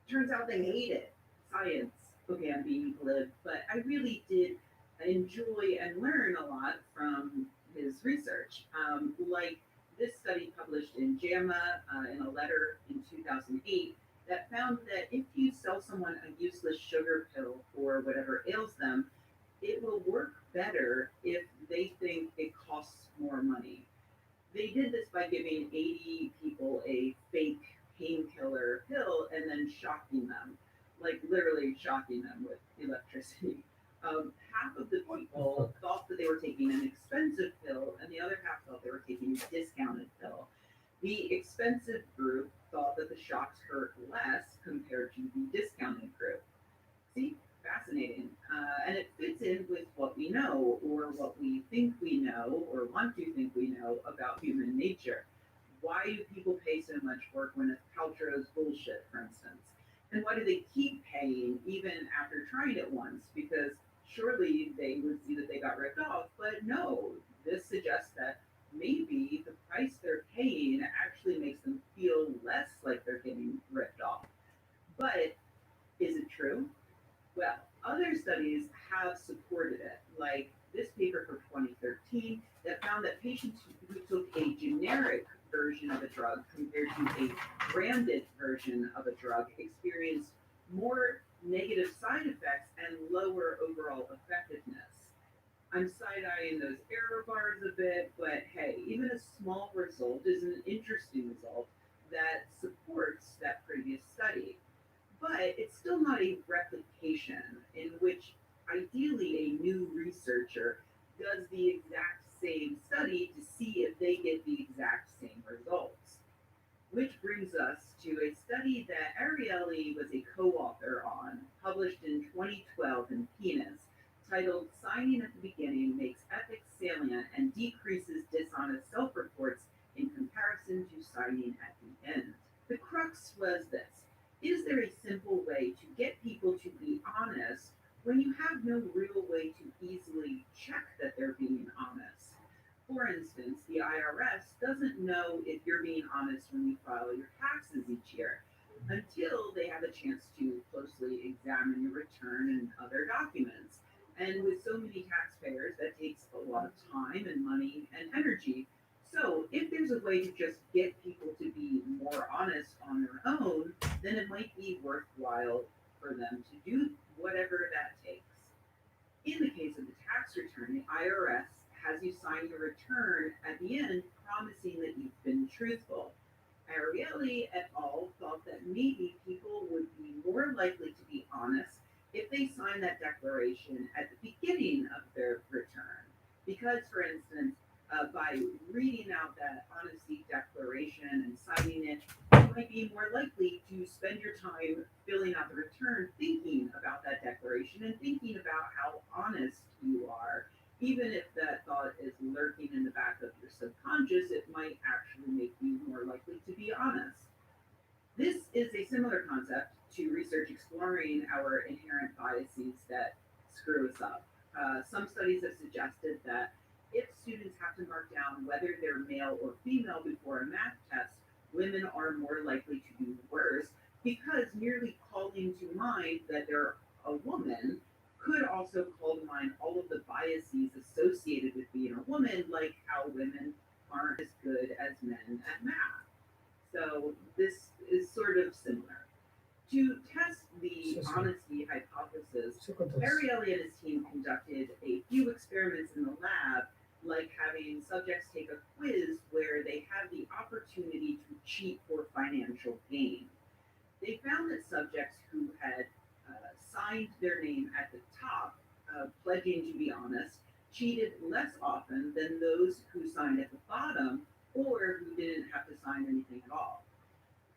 Turns out they hate it. Science. Okay, I'm being glib, but I really did enjoy and learn a lot from his research. Like this study published in JAMA in a letter in 2008 that found that if you sell someone a useless sugar pill for whatever ails them, it will work better if they think it costs more money. They did this by giving 80 people a fake painkiller pill and then shocking them, like literally shocking them with electricity. Half of the people thought that they were taking an expensive pill, and the other half thought they were taking a discounted pill. The expensive group thought that the shocks hurt less compared to the discounted group. See, fascinating. And it fits in with what we know, or what we think we know, or want to think we know about human nature. Why do people pay so much for Gwyneth Paltrow's bullshit, for instance? And why do they keep paying even after trying it once? Because surely they would see that they got ripped off, but no, this suggests that maybe the price they're paying actually makes them feel less like they're getting ripped off. But is it true? Well, other studies have supported it, like this paper from 2013 that found that patients who took a generic version of a drug compared to a branded version of a drug experienced more negative side effects and lower overall effectiveness. I'm side eyeing those error bars a bit, but hey, even a small result is an interesting result that supports that previous study. But it's still not a replication in which ideally a new researcher does the exact same study to see if they get the exact same results. Which brings us to a study that Ariely was a co author on, published in 2012 in PNAS, titled Signing at the Beginning Makes Ethics Salient and Decreases Dishonest Self Reports in Comparison to Signing at the End. The crux was this. Is there a simple way to get people to be honest when you have no real way to easily check that they're being honest? For instance, the IRS doesn't know if you're being honest when you file your taxes each year until they have a chance to closely examine your return and other documents. And with so many taxpayers, that takes a lot of time and money and energy. So, if there's a way to just get people to be more honest on their own, then it might be worthwhile for them to do whatever that takes. In the case of the tax return, the IRS has you sign your return at the end promising that you've been truthful. Ariely et al. Thought that maybe people would be more likely to be honest if they signed that declaration at the beginning of their return. Because, for instance, by reading out that honesty declaration and signing it, you might be more likely to spend your time filling out the return thinking about that declaration and thinking about how honest you are. Even if that thought is lurking in the back of your subconscious, it might actually make you more likely to be honest. This is a similar concept to research exploring our inherent biases that screw us up. Some studies have suggested that if students have to mark down whether they're male or female before a math test, women are more likely to do worse because merely calling to mind that they're a woman could also call to mind all of the biases associated with being a woman, like how women aren't as good as men at math. So this is sort of similar. To test the Sí, sí. honesty hypothesis, Sí, cuéntanos. Ariely and his team conducted a few experiments in the lab, like having subjects take a quiz where they have the opportunity to cheat for financial gain. They found that subjects who had signed their name at the top, pledging to be honest, cheated less often than those who signed at the bottom or who didn't have to sign anything at all.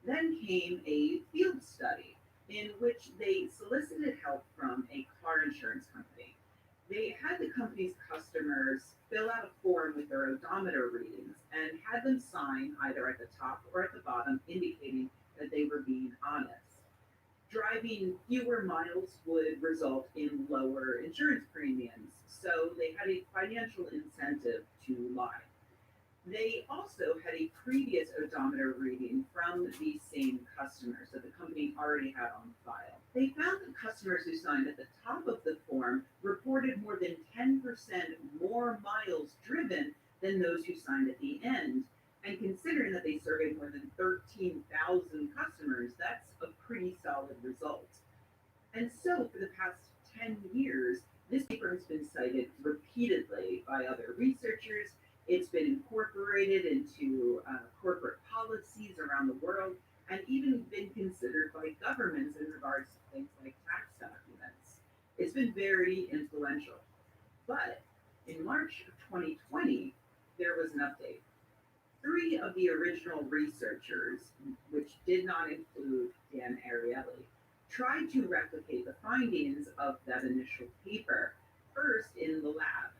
Then came a field study in which they solicited help from a car insurance company. They had the company's customers fill out a form with their odometer readings and had them sign either at the top or at the bottom, indicating that they were being honest. Driving fewer miles would result in lower insurance premiums, so they had a financial incentive to lie. They also had a previous odometer reading from the same customer, so the company already had on file. They found that customers who signed at the top of the form reported more than 10% more miles driven than those who signed at the end. And considering that they surveyed more than 13,000 customers, that's a pretty solid result. And so, for the past 10 years, this paper has been cited repeatedly by other researchers. It's been incorporated into corporate policies around the world and even been considered by governments in regards to things like tax documents. It's been very influential. But in March of 2020, there was an update. Three of the original researchers, which did not include Dan Ariely, tried to replicate the findings of that initial paper, first in the lab.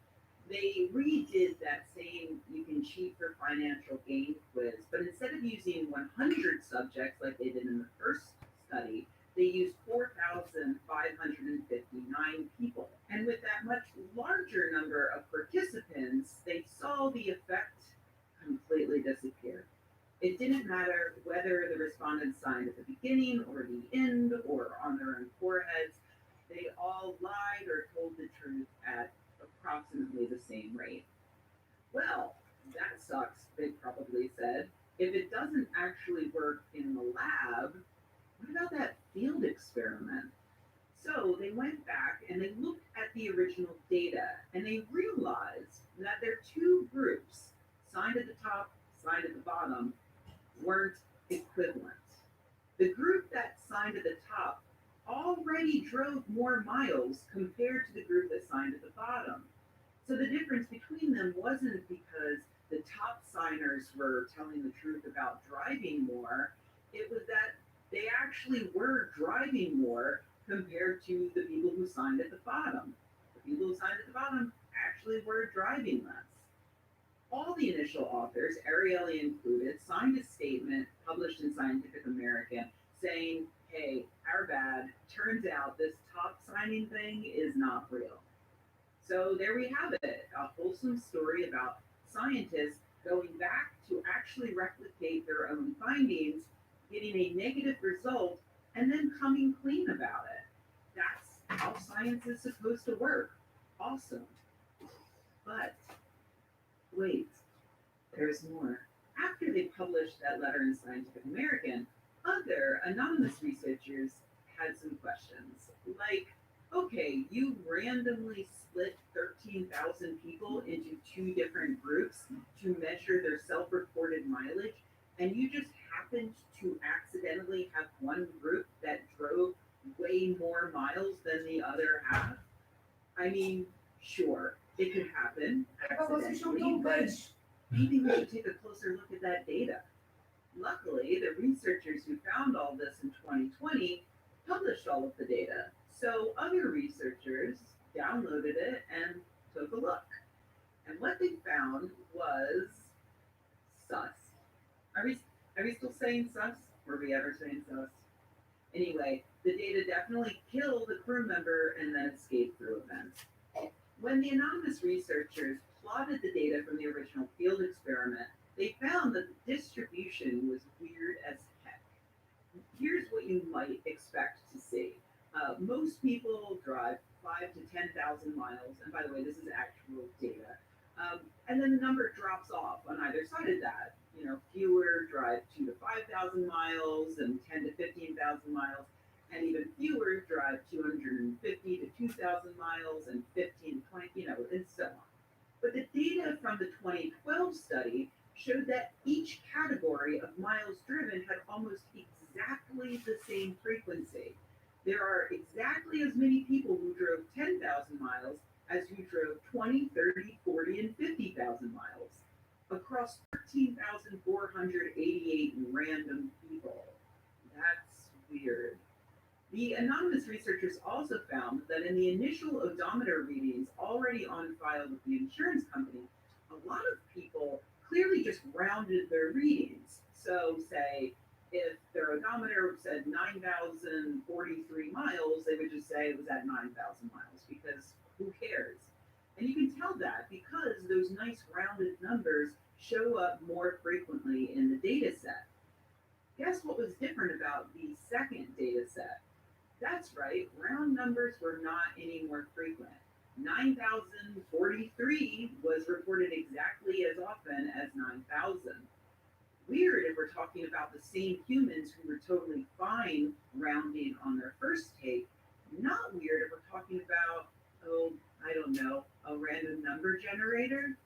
They redid that same you can cheat for financial gain quiz, but instead of using 100 subjects like they did in the first study, they used 4,559 people. And with that much larger number of participants, they saw the effect completely disappear. It didn't matter whether the respondents signed at the beginning or the end or on their own foreheads. They all lied or told the truth at approximately the same rate. Well, that sucks, they probably said. If it doesn't actually work in the lab, what about that field experiment? So they went back and they looked at the original data and they realized that their two groups, signed at the top, signed at the bottom, weren't equivalent. The group that signed at the top already drove more miles compared to the group that signed at the bottom. So the difference between them wasn't because the top signers were telling the truth about driving more, it was that they actually were driving more compared to the people who signed at the bottom. The people who signed at the bottom actually were driving less. All the initial authors, Ariely included, signed a statement published in Scientific American saying, hey, our bad. Turns out this top signing thing is not real. So there we have it, a wholesome story about scientists going back to actually replicate their own findings, getting a negative result, and then coming clean about it. That's how science is supposed to work. Awesome. But wait, there's more. After they published that letter in Scientific American, other anonymous researchers had some questions. Like, okay, you randomly split 13,000 people into two different groups to measure their self reported mileage, and you just happened to accidentally have one group that drove way more miles than the other half? I mean, sure, it could happen accidentally, but maybe we should take a closer look at that data. Luckily, the researchers who found all this in 2020 published all of the data, so other researchers downloaded it and took a look. And what they found was sus. Are we still saying sus? Were we ever saying sus? Anyway, the data definitely killed the crew member and then escaped through events. When the anonymous researchers plotted the data from the original field experiment, they found that the distribution was weird as heck. Here's what you might expect to see. Most people drive 5 to 10,000 miles, and by the way, this is actual data. And then the number drops off on either side of that. You know, fewer drive 2 to 5,000 miles, and 10 to 15,000 miles, and even fewer drive 250 to 2,000 miles, and 15 to 20, and so on. But the data from the 2012 study showed that each category of miles driven had almost exactly the same frequency. There are exactly as many people who drove 10,000 miles as who drove 20, 30, 40, and 50,000 miles across 13,488 random people. That's weird. The anonymous researchers also found that in the initial odometer readings already on file with the insurance company, a lot of people clearly just rounded their readings. So, say, if their odometer said 9,043 miles, they would just say it was at 9,000 miles because who cares? And you can tell that because those nice rounded numbers show up more frequently in the data set. Guess what was different about the second data set? That's right, round numbers were not any more frequent. 9,043 was reported exactly as often as 9,000. Weird if we're talking about the same humans who were totally fine rounding on their first take. Not weird if we're talking about, oh, I don't know, a random number generator.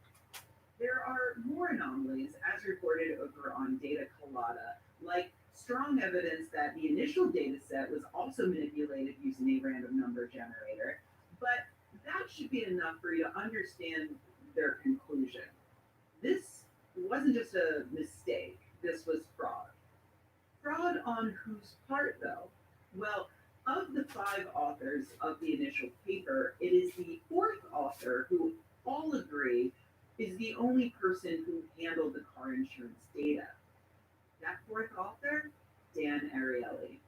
There are more anomalies as reported over on Data Colada, like strong evidence that the initial data set was also manipulated using a random number generator, but that should be enough for you to understand their conclusion. This wasn't just a mistake, this was fraud. Fraud on whose part, though? Well, of the 5 authors of the initial paper, it is the fourth author who all agree is the only person who handled the car insurance data. That fourth author, Dan Ariely.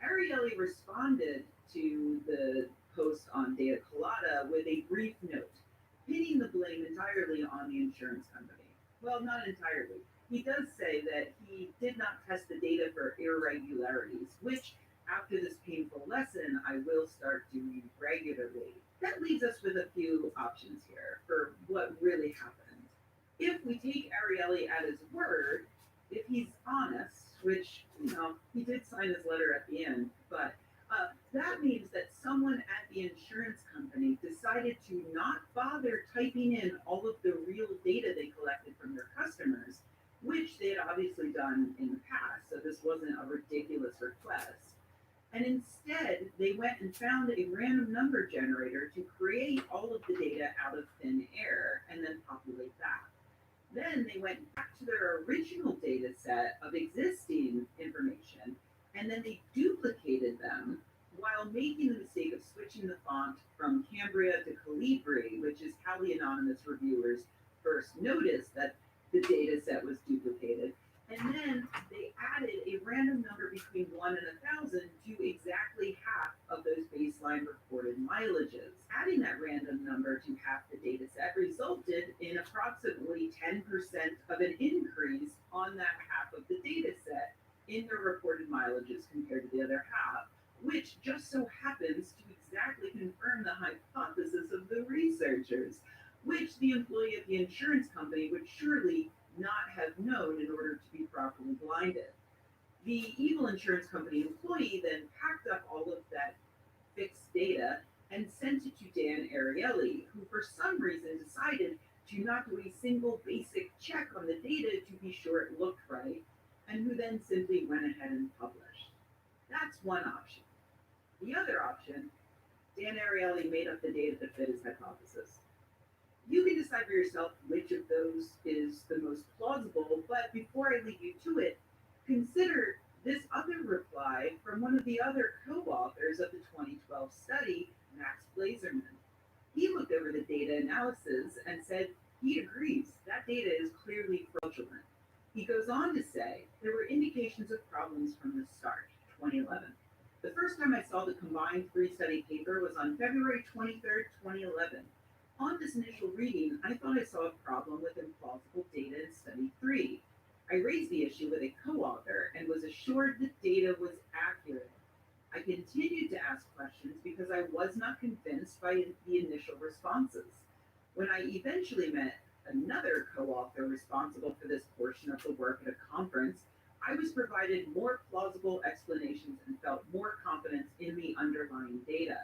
Ariely responded to the post on Data Colada with a brief note, pinning the blame entirely on the insurance company. Well, not entirely. He does say that he did not test the data for irregularities, which, after this painful lesson, I will start doing regularly. That leaves us with a few options here for what really happened. If we take Ariely at his word, if he's honest, which, he did sign his letter at the end, but that means that someone at the insurance company decided to not bother typing in all of the real data they collected from their customers, which they had obviously done in the past, so this wasn't a ridiculous request. And instead, they went and found a random number generator to create all of the data out of thin air and then populate that. Then they went back to their original data set of existing information, and then they duplicated them while making the mistake of switching the font from Cambria to Calibri, which is how the anonymous reviewers first noticed that the data set was duplicated. And then they added a random number between 1 and 1,000 other half, which just so happens to exactly confirm the hypothesis of the researchers, which the employee of the insurance company would surely not have known in order to be properly blinded. The evil insurance company employee then packed up all of that fixed data and sent it to Dan Ariely, who for some reason decided to not do a single basic check on the data to be sure it looked right, and who then simply went ahead and published. That's one option. The other option, Dan Ariely made up the data to fit his hypothesis. You can decide for yourself which of those is the most plausible, but before I lead you to it, consider this other reply from one of the other co-authors of the 2012 study, Max Blazerman. He looked over the data analysis and said he agrees that data is clearly fraudulent. He goes on to say there were indications of problems from the start, 2011. The first time I saw the combined three-study paper was on February 23rd, 2011. On this initial reading, I thought I saw a problem with implausible data in study 3. I raised the issue with a co-author and was assured the data was accurate. I continued to ask questions because I was not convinced by the initial responses. When I eventually met another co-author responsible for this portion of the work at a conference, I was provided more plausible explanations and felt more confidence in the underlying data.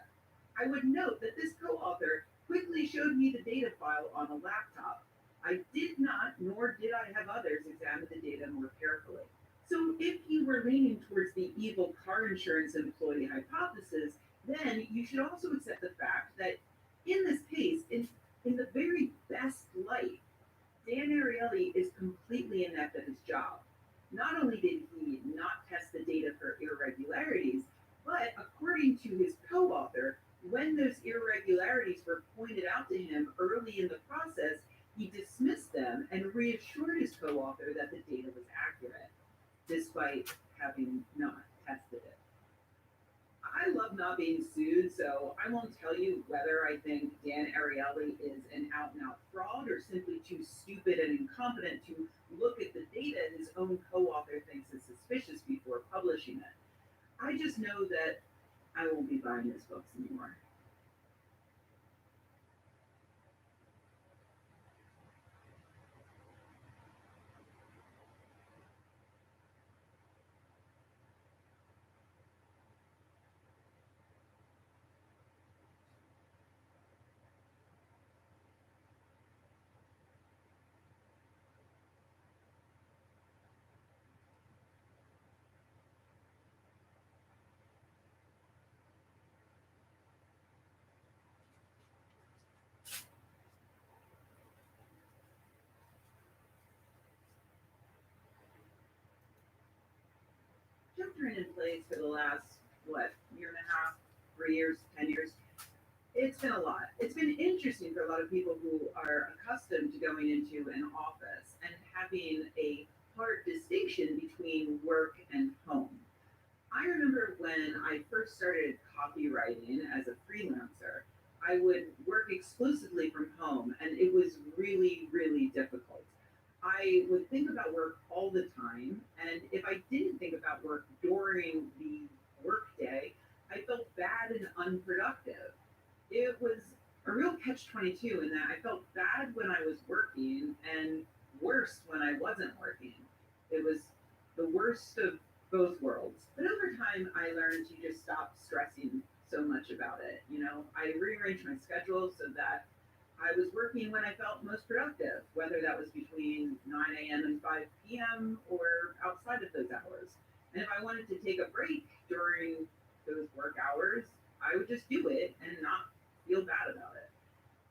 I would note that this co-author quickly showed me the data file on a laptop. I did not, nor did I have others, examine the data more carefully. So if you were leaning towards the evil car insurance employee hypothesis, then you should also accept the fact that in this case, in the very best light, Dan Ariely is completely inept at his job. Not only did he not test the data for irregularities, but according to his co-author, when those irregularities were pointed out to him early in the process, he dismissed them and reassured his co-author that the data was accurate, despite having not tested it. I love not being sued, so I won't tell you whether I think Dan Ariely is an out-and-out fraud or simply too stupid and incompetent to look at the data his own co-author thinks is suspicious before publishing it. I just know that I won't be buying his books anymore. Sheltering in place for the last, year and a half, 3 years, 10 years, it's been a lot. It's been interesting for a lot of people who are accustomed to going into an office and having a hard distinction between work and home. I remember when I first started copywriting as a freelancer, I would work exclusively from home, and it was really, really difficult. I would think about work all the time, and if I didn't think about work during the workday, I felt bad and unproductive. It was a real catch 22 in that I felt bad when I was working and worse when I wasn't working. It was the worst of both worlds. But over time, I learned to just stop stressing so much about it. I rearranged my schedule so that I was working when I felt most productive, whether that was between 9 a.m. and 5 p.m. or outside of those hours. And if I wanted to take a break during those work hours, I would just do it and not feel bad about it.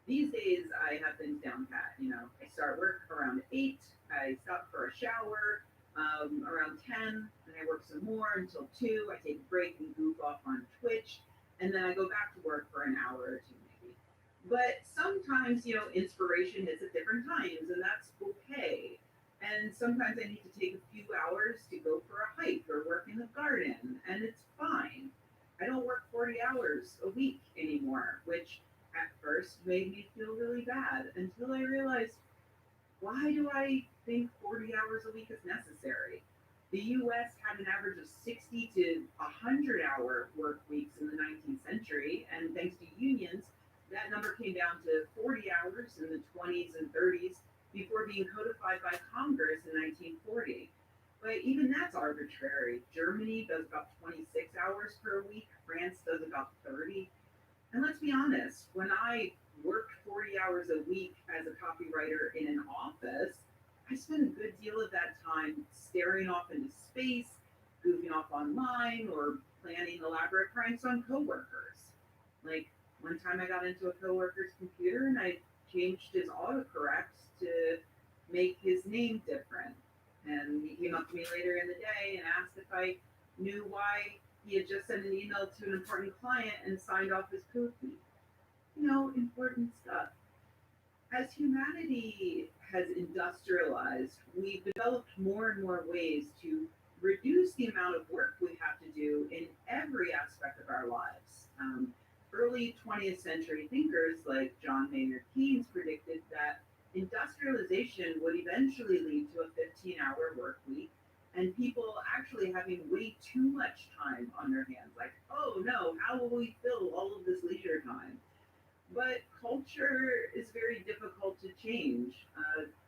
These days, I have things down pat. I start work around 8, I stop for a shower around 10, and I work some more until 2. I take a break and goof off on Twitch, and then I go back to work for an hour or two maybe. But sometimes, inspiration hits at different times, and that's okay. And sometimes I need to take a few hours to go for a hike or work in the garden, and it's fine. I don't work 40 hours a week anymore, which at first made me feel really bad until I realized, why do I think 40 hours a week is necessary? The US had an average of 60 to 100-hour work weeks in the 19th century, and thanks to unions, that number came down to 40 hours in the 20s and 30s before being codified by Congress in 1940. But even that's arbitrary. Germany does about 26 hours per week, France does about 30. And let's be honest, when I worked 40 hours a week as a copywriter in an office, I spent a good deal of that time staring off into space, goofing off online, or planning elaborate pranks on coworkers. Like one time I got into a coworker's computer and I changed his autocorrect to make his name different. And he came up to me later in the day and asked if I knew why he had just sent an email to an important client and signed off his cookie. Important stuff. As humanity has industrialized, we've developed more and more ways to reduce the amount of work we have to do in every aspect of our lives. Early 20th century thinkers like John Maynard Keynes predicted that industrialization would eventually lead to a 15-hour work week and people actually having way too much time on their hands. Like, oh no, how will we fill all of this leisure time? But culture is very difficult to change.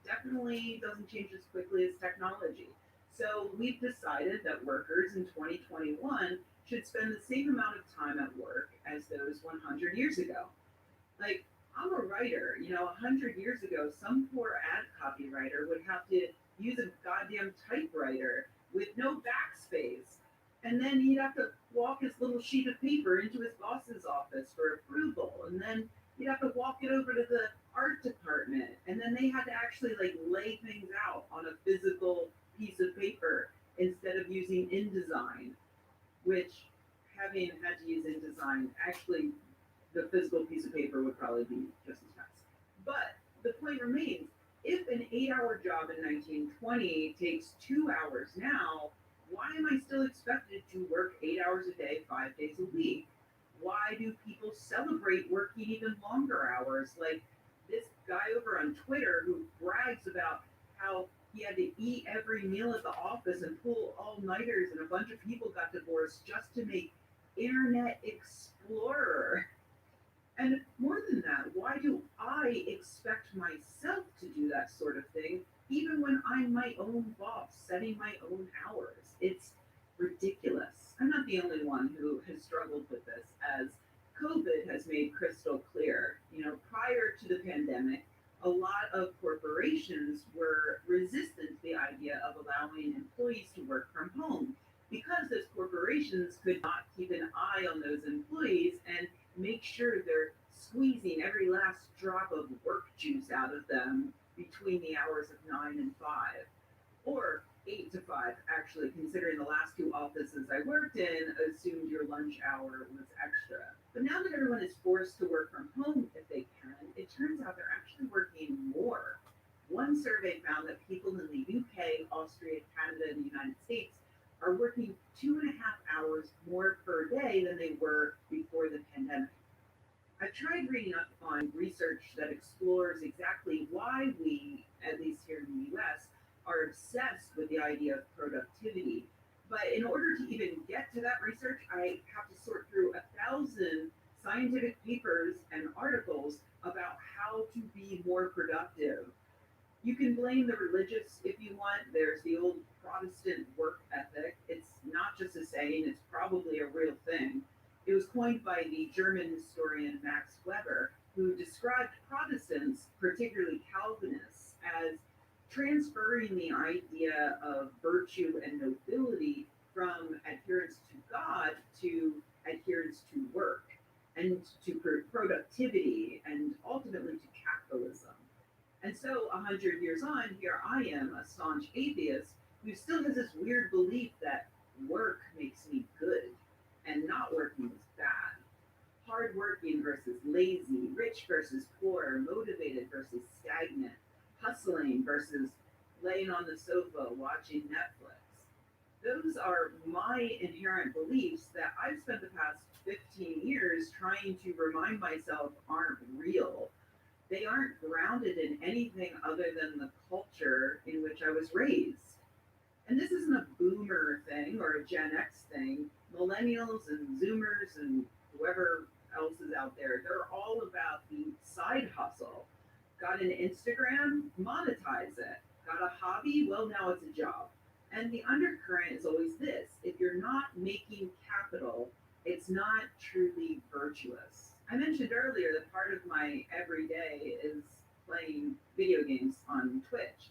Definitely doesn't change as quickly as technology. So we've decided that workers in 2021 should spend the same amount of time at work as those 100 years ago. Like, I'm a writer. 100 years ago, some poor ad copywriter would have to use a goddamn typewriter with no backspace. And then he'd have to walk his little sheet of paper into his boss's office for approval. And then he'd have to walk it over to the art department. And then they had to actually like lay things out on a physical piece of paper instead of using InDesign, which having had to use InDesign, actually the physical piece of paper would probably be just as fast. But the point remains, if an 8-hour job in 1920 takes 2 hours now, why am I still expected to work 8 hours a day, 5 days a week? Why do people celebrate working even longer hours? Like this guy over on Twitter who brags about how he had to eat every meal at the office and pull all-nighters, and a bunch of people got divorced just to make Internet Explorer. And more than that, why do I expect myself to do that sort of thing, even when I'm my own boss, setting my own hours? It's ridiculous. I'm not the only one who has struggled with this, as COVID has made crystal clear. Prior to the pandemic, a lot of corporations were resistant to the idea of allowing employees to work from home because those corporations could not keep an eye on those employees and make sure they're squeezing every last drop of work juice out of them between the hours of 9 and 5, or 8 to 5, actually, considering the last two offices I worked in assumed your lunch hour was extra. But now that everyone is forced to work from home if they can, it turns out they're actually working more. One survey found that people in the UK, Austria, Canada, and the United States are working 2.5 hours more per day than they were before the pandemic. I've tried reading up on research that explores exactly why we, at least here in the US, are obsessed with the idea of productivity. But in order to even get to that research, I have to sort through 1,000 scientific papers and articles about how to be more productive. You can blame the religious if you want. There's the old Protestant work ethic. It's not just a saying, it's probably a real thing. It was coined by the German historian Max Weber, who described Protestants, particularly Calvinists, as transferring the idea of virtue and nobility from adherence to God to adherence to work and to productivity and ultimately to capitalism. And so 100 years on, here I am, a staunch atheist, who still has this weird belief that work makes me good and not working is bad. Hard working versus lazy, rich versus poor, motivated versus stagnant, hustling versus laying on the sofa watching Netflix. Those are my inherent beliefs that I've spent the past 15 years trying to remind myself aren't real. They aren't grounded in anything other than the culture in which I was raised. And this isn't a boomer thing or a Gen X thing. Millennials and Zoomers and whoever else is out there, they're all about the side hustle. Got an Instagram? Monetize it. Got a hobby? Well, now it's a job. And the undercurrent is always this: if you're not making capital, it's not truly virtuous. I mentioned earlier that part of my everyday is playing video games on Twitch.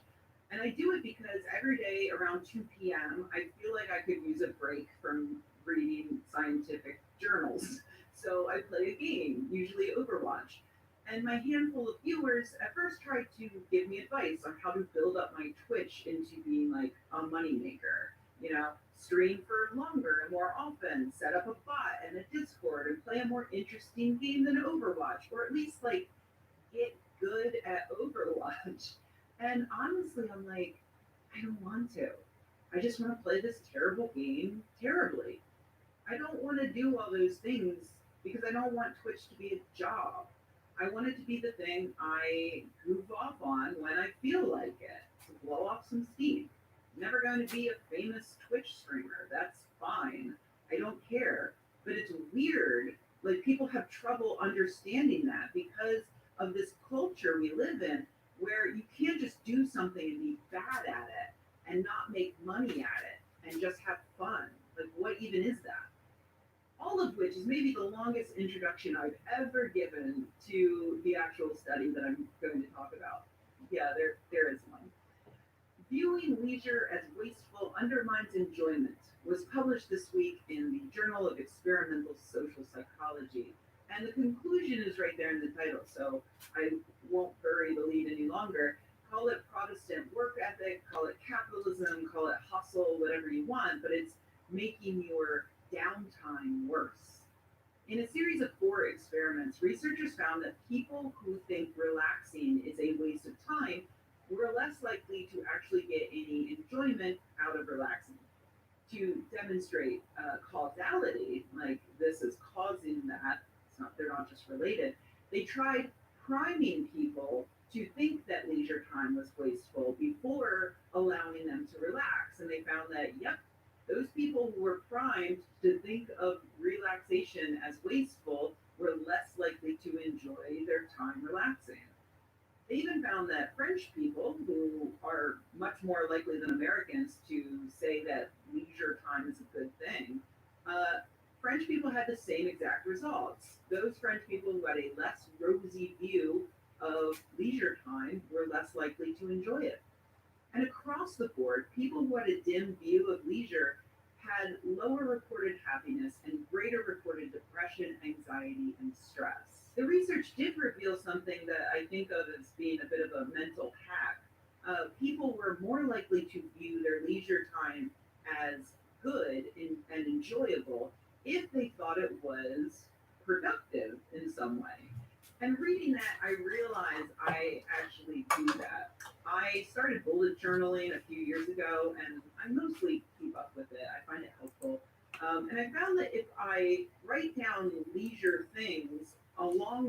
And I do it because every day around 2 p.m., I feel like I could use a break from reading scientific journals. So I play a game, usually Overwatch. And my handful of viewers at first tried to give me advice on how to build up my Twitch into being like a moneymaker. You know, stream for longer and more often, set up a bot and a Discord, and play a more interesting game than Overwatch, or at least like get good at Overwatch. And honestly, I'm like, I don't want to. I just want to play this terrible game terribly. I don't want to do all those things because I don't want Twitch to be a job. I want it to be the thing I goof off on when I feel like it, to blow off some steam. Never going to be a famous Twitch streamer. That's fine. I don't care. But it's weird. Like, people have trouble understanding that because of this culture we live in where you can't just do something and be bad at it and not make money at it and just have fun. Like, what even is that? All of which is maybe the longest introduction I've ever given to the actual study that I'm going to talk about. Yeah, there is one. Viewing leisure as wasteful undermines enjoyment was published this week in the Journal of Experimental Social Psychology. And the conclusion is right there in the title, so I won't bury the lead any longer. Call it Protestant work ethic, call it capitalism, call it hustle, whatever you want, but it's making your downtime worse. In a series of 4 experiments, researchers found that people who think relaxing is a waste of time were less likely to actually get any enjoyment out of relaxing. To demonstrate causality, like this is causing that, they're not just related, they tried priming people to think that leisure time was wasteful before allowing them to relax. And they found that, yep, those people who were primed to think of relaxation as wasteful were less likely to enjoy their time relaxing. They even found that French people, who are much more likely than Americans to say that leisure time is a good thing, French people had the same exact results. Those French people who had a less rosy view of leisure time were less likely to enjoy it. And across the board, people who had a dim view of leisure had lower reported happiness and greater reported depression, anxiety, and stress. The research did reveal something that I think of as being a bit of a mental hack. People were more likely to view their leisure time as good and enjoyable if they thought it was productive in some way. And reading that, I realized I actually do that. I started bullet journaling a few years ago, and I mostly keep up with it. I find it helpful. And I found that if I write down leisure things along